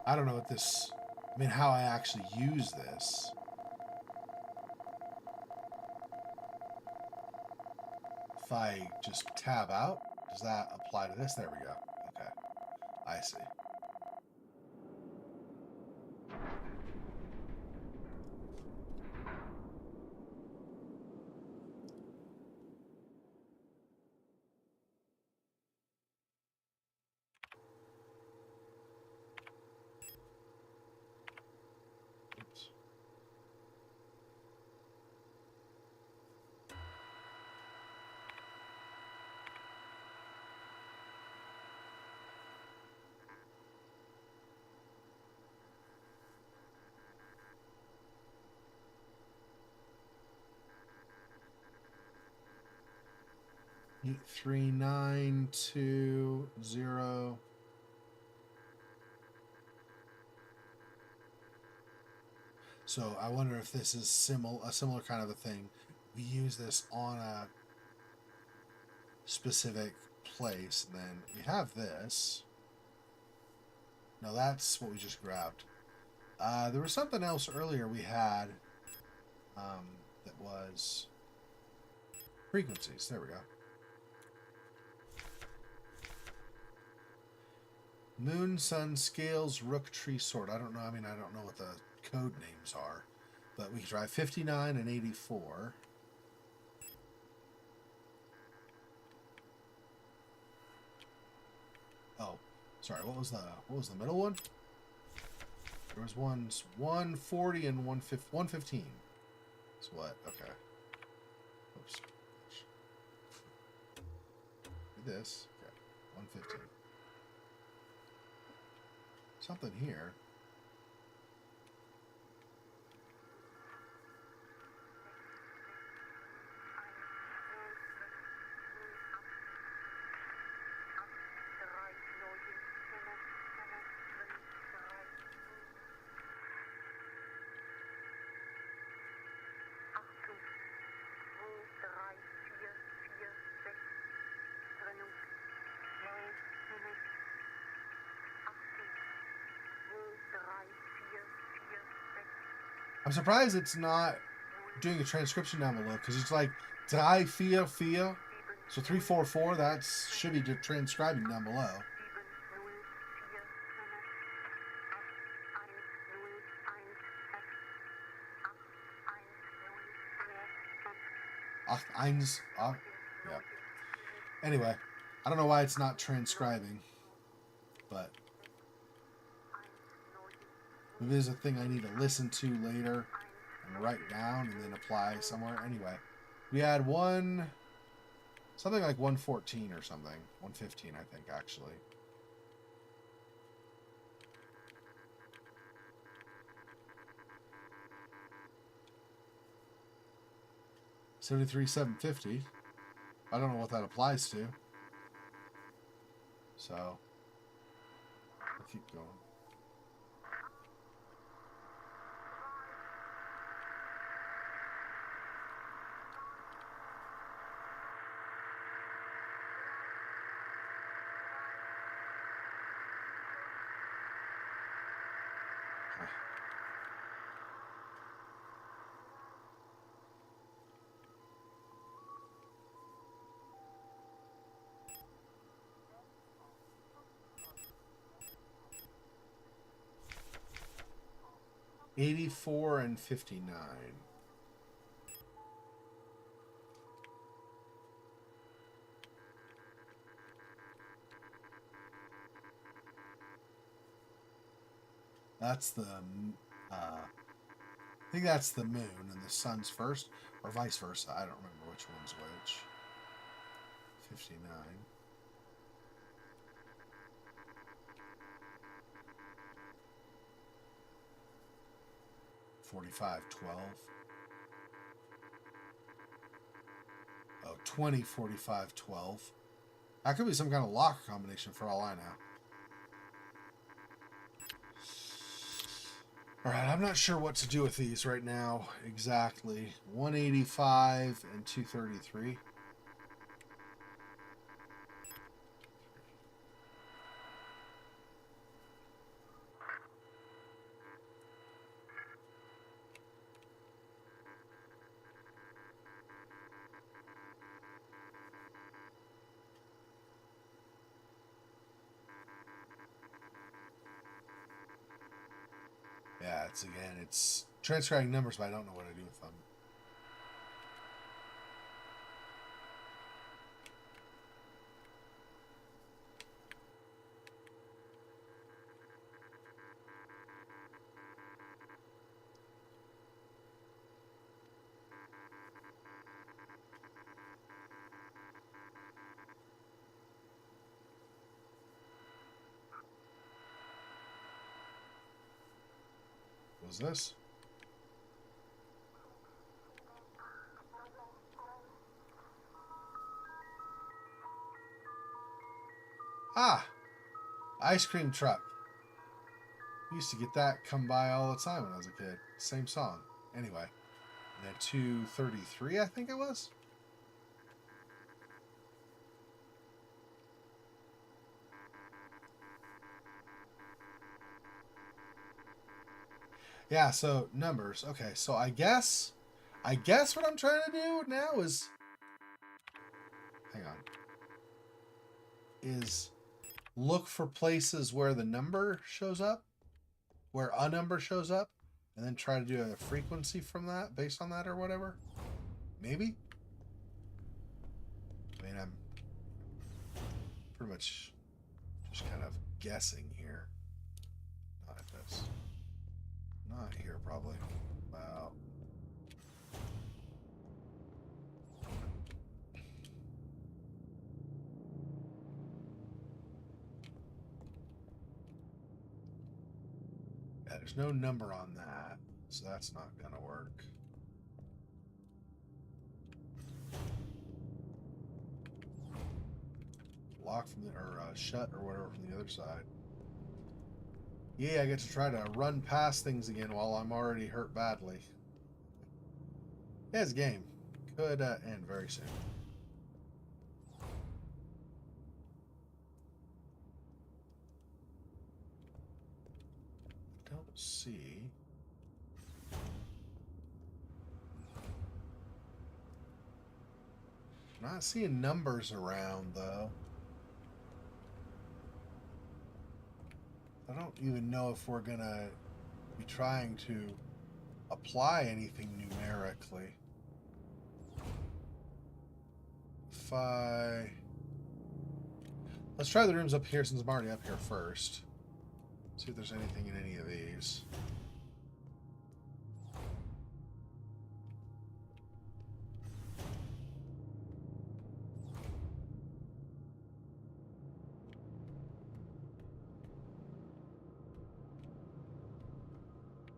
I don't know what this. I mean, how I actually use this. If I just tab out, does that apply to this? There we go. Okay. I see. Oops. Eight 3920. So I wonder if this is a similar kind of a thing. We use this on a specific place, and then we have this. No, that's what we just grabbed. There was something else earlier we had that was frequencies. There we go. Moon, sun, scales, rook, tree, sword. I don't know. I mean, I don't know what the code names are, but we can try 59 and 84. Oh, sorry. What was the middle one? There was 140 and 115. That's what? Okay. Oops. Do this. Okay. 115. Something here. I'm surprised it's not doing a transcription down below because it's like die feel. So 344 that's should be transcribing down below. Eins, yeah. Anyway, I don't know why it's not transcribing, but maybe there's a thing I need to listen to later and write down and then apply somewhere. Anyway, we had something like 114 or something. 115, I think, actually. $73,750. I don't know what that applies to. So, I'll keep going. $84 and $59. That's the, I think that's the moon and the sun's first, or vice versa. I don't remember which one's which. 59. $45.12. Oh, $20.45.12. That could be some kind of lock combination for all I know. Alright, I'm not sure what to do with these right now exactly. 185 and 233. Yeah, it's transcribing numbers, but I don't know what to do with them. What was this? Ah! Ice cream truck. We used to get that come by all the time when I was a kid. Same song. Anyway. And then 233, I think it was? Yeah, so numbers. Okay, so I guess what I'm trying to do now is, hang on, is look for places where the number shows up, where a number shows up, and then try to do a frequency from that, based on that or whatever. Maybe? I mean, I'm pretty much just kind of guessing here. Not at this. Not here, probably. Wow. Yeah, there's no number on that, so that's not gonna work. Lock from the, or shut or whatever from the other side. Yeah, I get to try to run past things again while I'm already hurt badly. Yeah, this game could end very soon. I don't see Not seeing numbers around, though. I don't even know if we're gonna be trying to apply anything numerically. If I... Let's try the rooms up here since I'm already up here first. See if there's anything in any of these.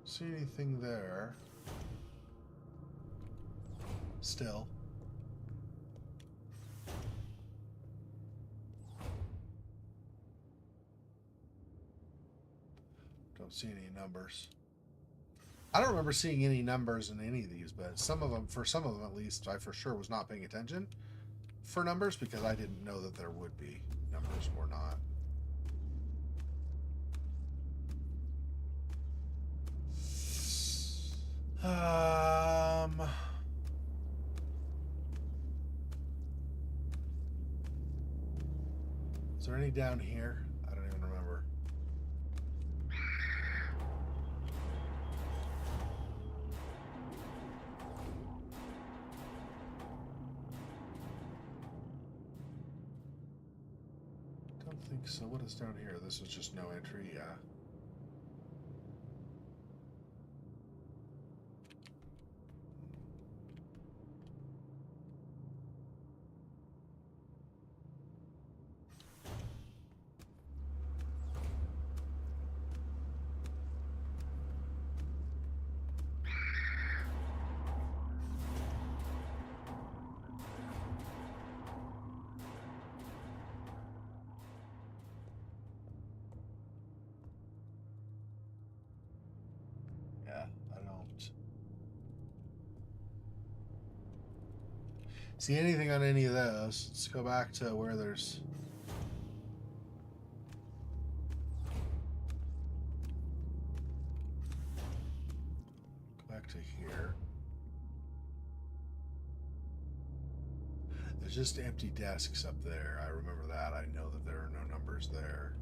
See anything there? Still. Don't see any numbers. I don't remember seeing any numbers in any of these, but some of them, for some of them at least, I for sure was not paying attention for numbers because I didn't know that there would be numbers or not. Is there any down here? I don't even remember. Don't think so. What is down here? This is just no entry, yeah. See anything on any of those. Let's go back to where there's... Go back to here. There's just empty desks up there. I remember that. I know that there are no numbers there.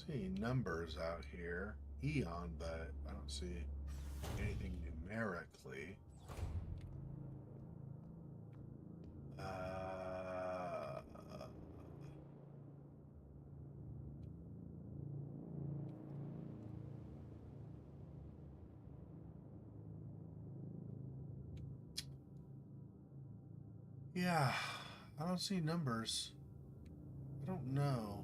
See numbers out here. Eon, but I don't see anything numerically. Yeah, I don't see numbers. I don't know.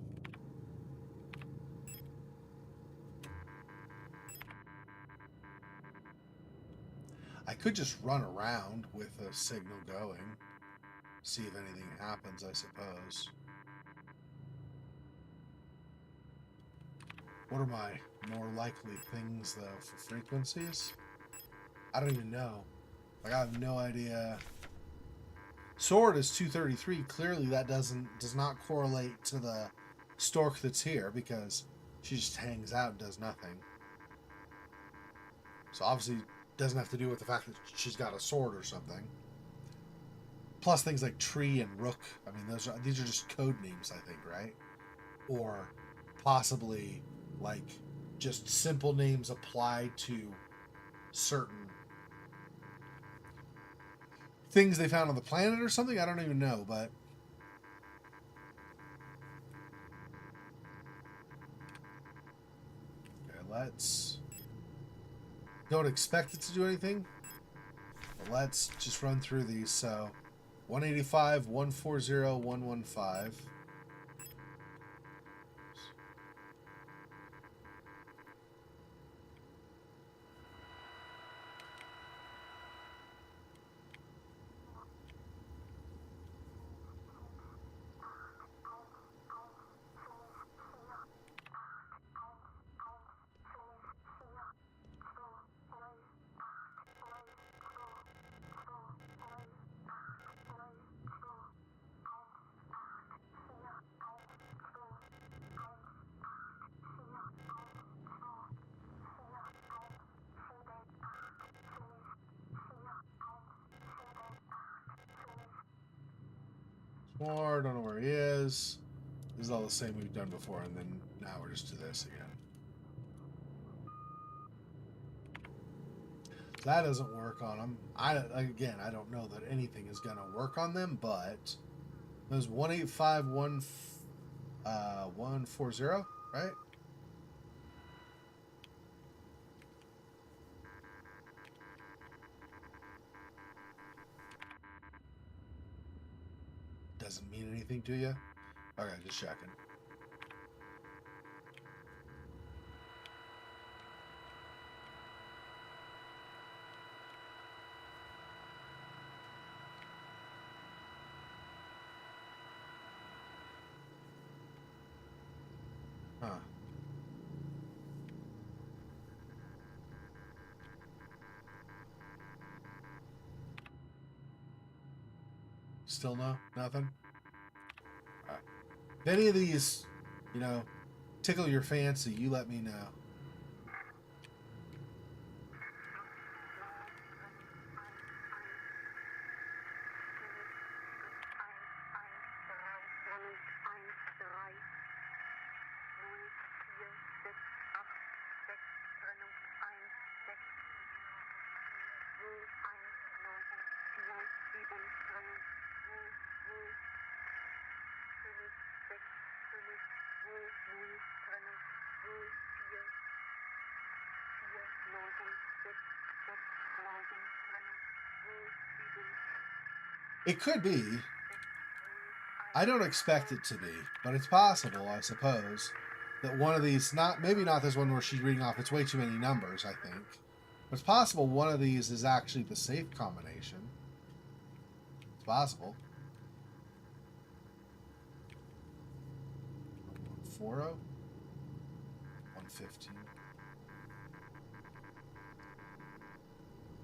I could just run around with a signal going, see if anything happens, I suppose. What are my more likely things, though, for frequencies? I don't even know. Like, I have no idea. Sword is 233. Clearly, that does not correlate to the stork that's here because she just hangs out and does nothing. So obviously, doesn't have to do with the fact that she's got a sword or something. Plus things like tree and rook. I mean, these are just code names, I think, right? Or possibly like just simple names applied to certain things they found on the planet or something. I don't even know, but okay, let's... Don't expect it to do anything, but let's just run through these. So 185, 140, 115. more. Don't know where he is. This is all the same we've done before, and then now we're just to this again. That doesn't work on them. Again, I don't know that anything is going to work on them, but there's 185-140, right? Doesn't mean anything to you? Okay, just checking. Huh. Still no? Nothing? Alright. If any of these, you know, tickle your fancy, you let me know. It could be. I don't expect it to be, but it's possible, I suppose, that one of these, maybe not this one where she's reading off, it's way too many numbers, I think. But it's possible one of these is actually the safe combination. It's possible. 140? 115.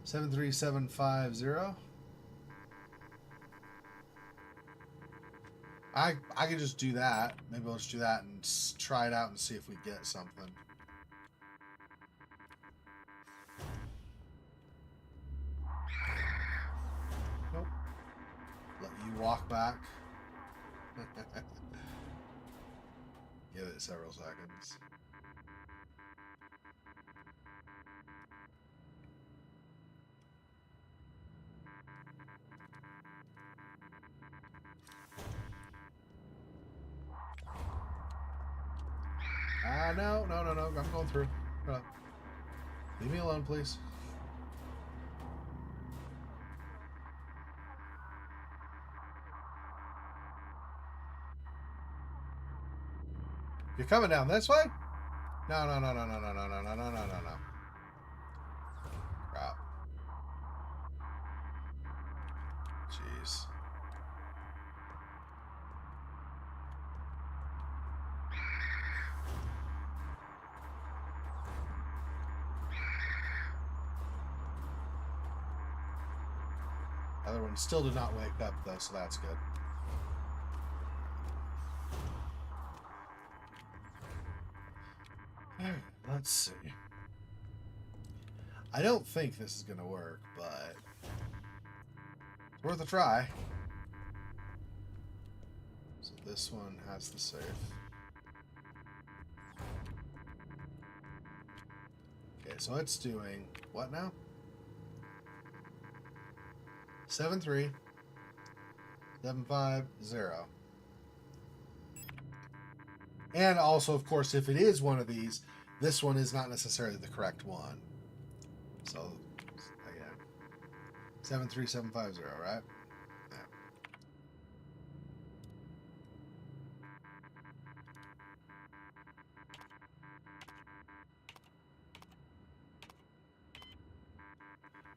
73750. I can just do that. Maybe I'll just do that and try it out and see if we get something. Nope. Let you walk back. Give it several seconds. No. I'm going through. Leave me alone, please. You're coming down this way? No. Crap. Jeez. Other one still did not wake up, though, so that's good. Alright, let's see. I don't think this is going to work, but it's worth a try. So this one has the safe. Okay, so it's doing what now? 73750. And also, of course, if it is one of these, this one is not necessarily the correct one. So, again, 73750, right? Yeah.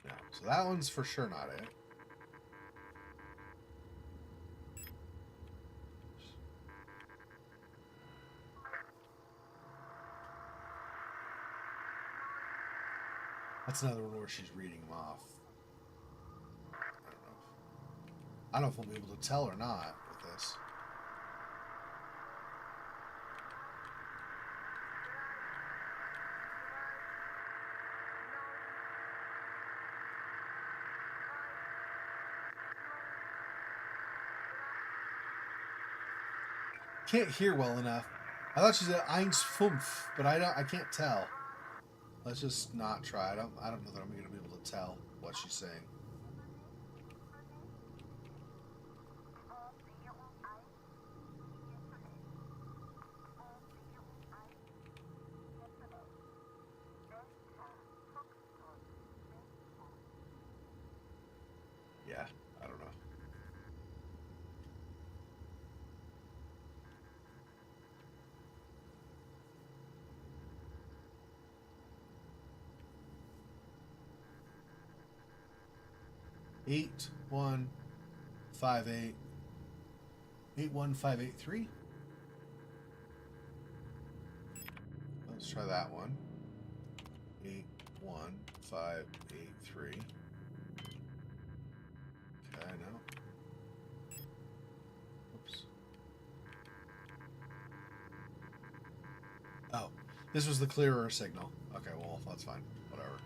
No, so that one's for sure not it. That's another one where she's reading them off. I don't know if we'll be able to tell or not with this. can't hear well enough. I thought she said eins fünf, but I can't tell. Let's just not try. I don't know that I'm going to be able to tell what she's saying. Yeah, I don't know. Eight 1 5 8 81583. Let's try that one. 81583. Okay, no. Oops. Oh, this was the clearer signal. Okay, well, that's fine. Whatever.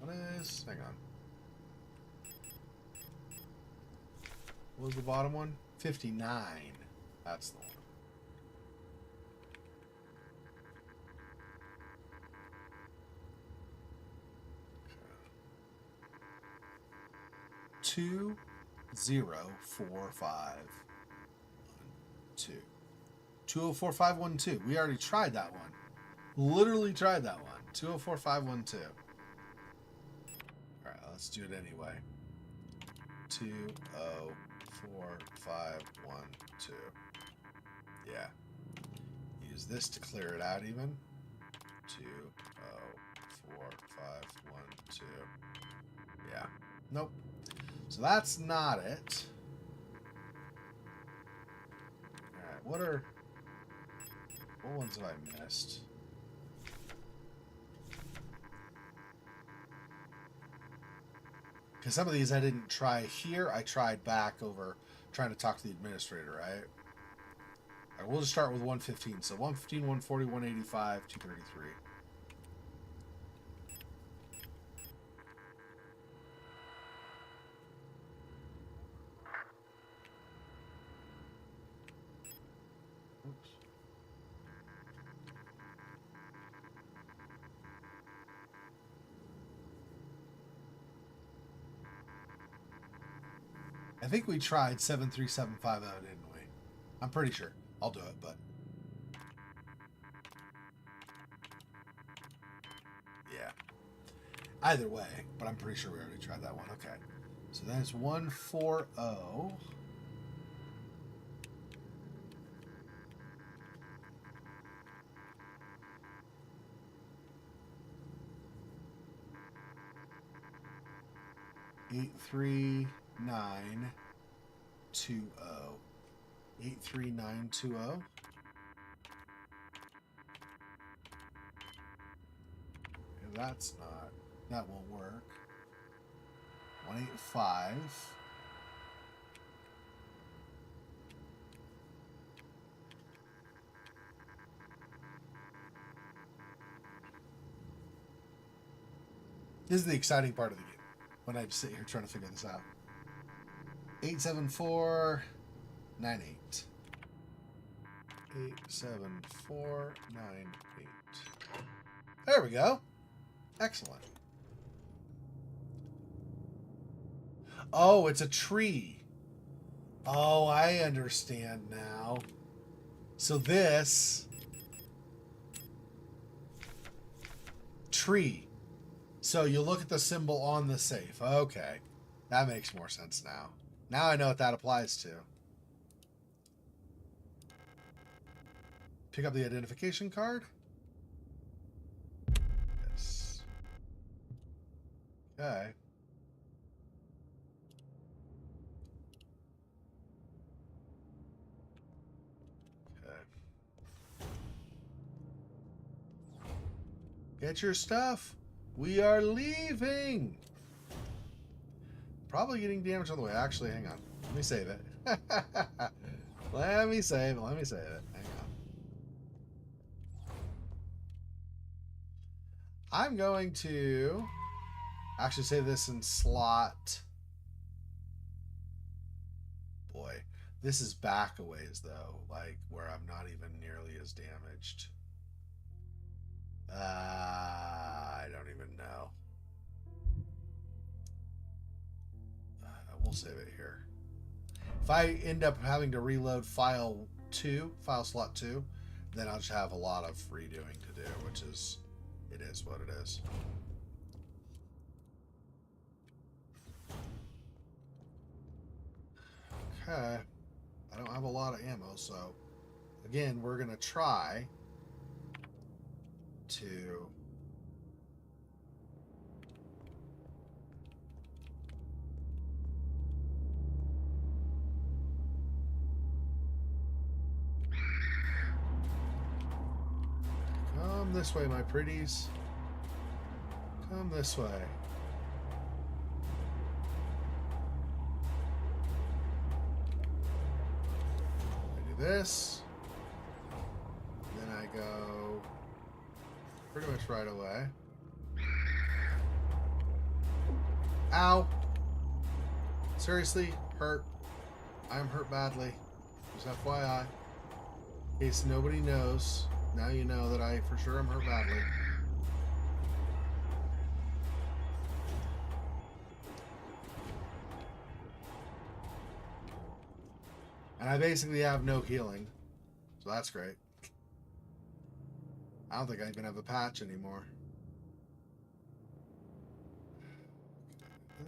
What is... Hang on. What was the bottom one? 59. That's the one. Okay. 204512. 204512. We already tried that one. Literally tried that one. 204512. Alright, let's do it anyway. 204512. Yeah. Use this to clear it out even. 204512. Yeah. Nope. So that's not it. Alright, what ones have I missed? Because some of these I didn't try here. I tried back over trying to talk to the administrator, right? All right, we'll just start with 115. So 115, 140, 185, 233. Oops. I think we tried 73750, didn't we? I'm pretty sure. I'll do it, but... Yeah. Either way, but I'm pretty sure we already tried that one. Okay. So that's 140. 83920. 83920. That's not. That won't work. 185. This is the exciting part of the game. When I sit here trying to figure this out. 87498. 87498. There we go. Excellent. Oh, it's a tree. Oh, I understand now. So this tree. So you look at the symbol on the safe. Okay. That makes more sense now. Now I know what that applies to. Pick up the identification card. Yes. Okay. Okay. Get your stuff. We are leaving. Probably getting damage on the way. Actually, hang on. Let me save it. Let me save it. Hang on. I'm going to Actually, say this in slot. Boy, this is back a ways though, like where I'm not even nearly as damaged. I don't even know. We'll save it here. If I end up having to reload file slot 2, then I'll just have a lot of redoing to do, which is, it is what it is. Okay. I don't have a lot of ammo, so again, we're going to try to come this way, my pretties. Come this way. I do this. Then I go pretty much right away. Ow! Seriously, hurt. I'm hurt badly. Just FYI. In case nobody knows. Now you know that I for sure am hurt badly. And I basically have no healing. So that's great. I don't think I even have a patch anymore.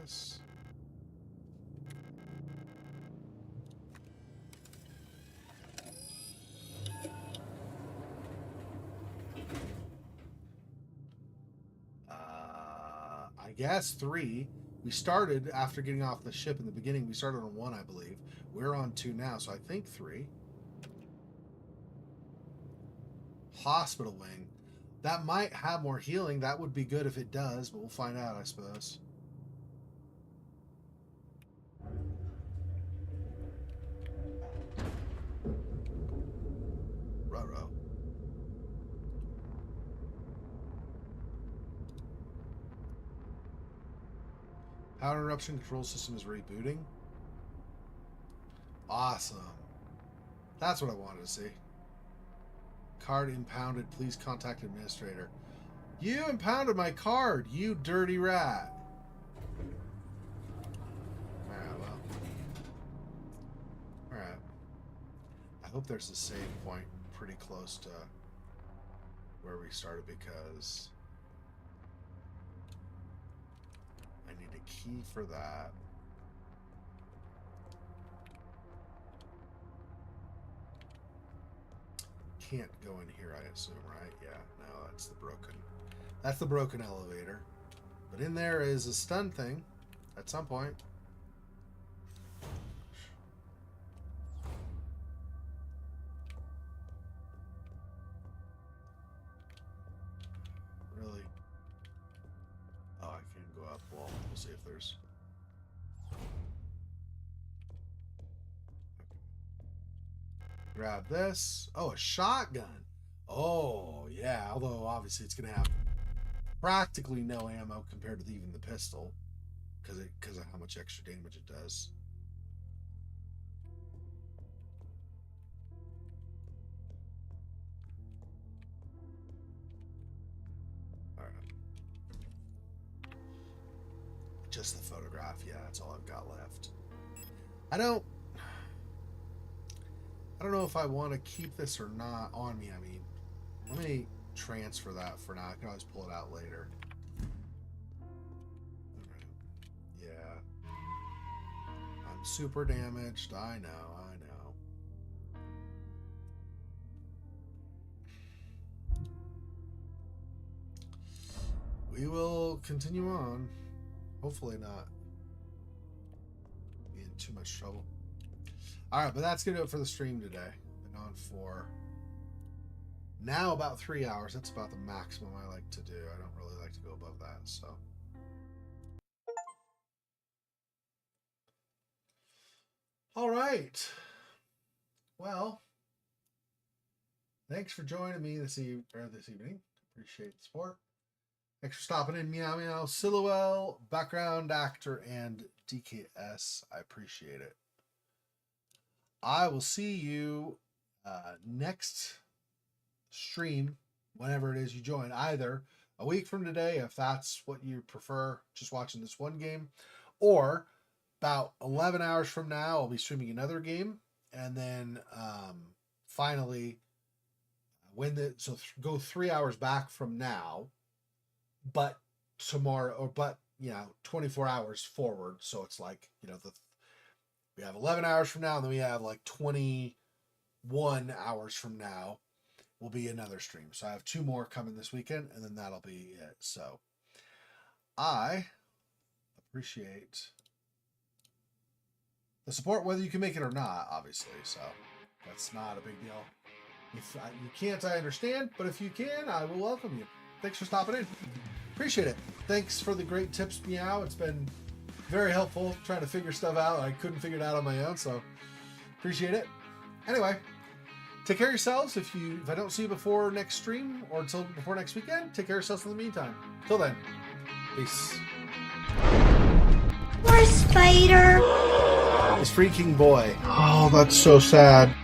This. I guess 3. We started after getting off the ship in the beginning. We started on 1, I believe. We're on 2 now, so I think 3. Hospital wing. That might have more healing. That would be good if it does, but we'll find out, I suppose. Ruh-roh. Power interruption control system is rebooting. Awesome. That's what I wanted to see. Card impounded. Please contact administrator. You impounded my card, you dirty rat. Alright, well. Alright. I hope there's a save point pretty close to where we started because I need a key for that. Can't go in here, I assume, right? Yeah, no, that's the broken elevator. But in there is a stun thing at some point. Really? Oh, I can't go up. Well, we'll see if there's... Grab this. Oh, a shotgun. Oh, yeah. Although, obviously, it's going to have practically no ammo compared to even the pistol. Because of how much extra damage it does. Alright. Just the photograph. Yeah, that's all I've got left. I don't know if I want to keep this or not on me. I mean, let me transfer that for now. I can always pull it out later. Yeah. I'm super damaged. I know. We will continue on. Hopefully not be in too much trouble. Alright, but that's going to do it for the stream today. Been on for now about 3 hours. That's about the maximum I like to do. I don't really like to go above that, so. Alright. Well, thanks for joining me this evening. Appreciate the support. Thanks for stopping in, Meow Meow, Silhouette, background actor, and DKS. I appreciate it. I will see you next stream, whenever it is you join, either a week from today, if that's what you prefer, just watching this one game, or about 11 hours from now, I'll be streaming another game, and then finally, go 3 hours back from now, but tomorrow, or 24 hours forward. So it's like, we have 11 hours from now, and then we have like 21 hours from now will be another stream. So I have 2 more coming this weekend, and then that'll be it. So I appreciate the support, whether you can make it or not, obviously. So that's not a big deal. If you can't, I understand, but if you can, I will welcome you. Thanks for stopping in. Appreciate it. Thanks for the great tips, Meow. It's been very helpful trying to figure stuff out. I couldn't figure it out on my own, so appreciate it. Anyway, take care of yourselves. If I don't see you before next stream or until before next weekend, take care of yourselves in the meantime. Till then, peace. Poor spider. This freaking boy. Oh, that's so sad.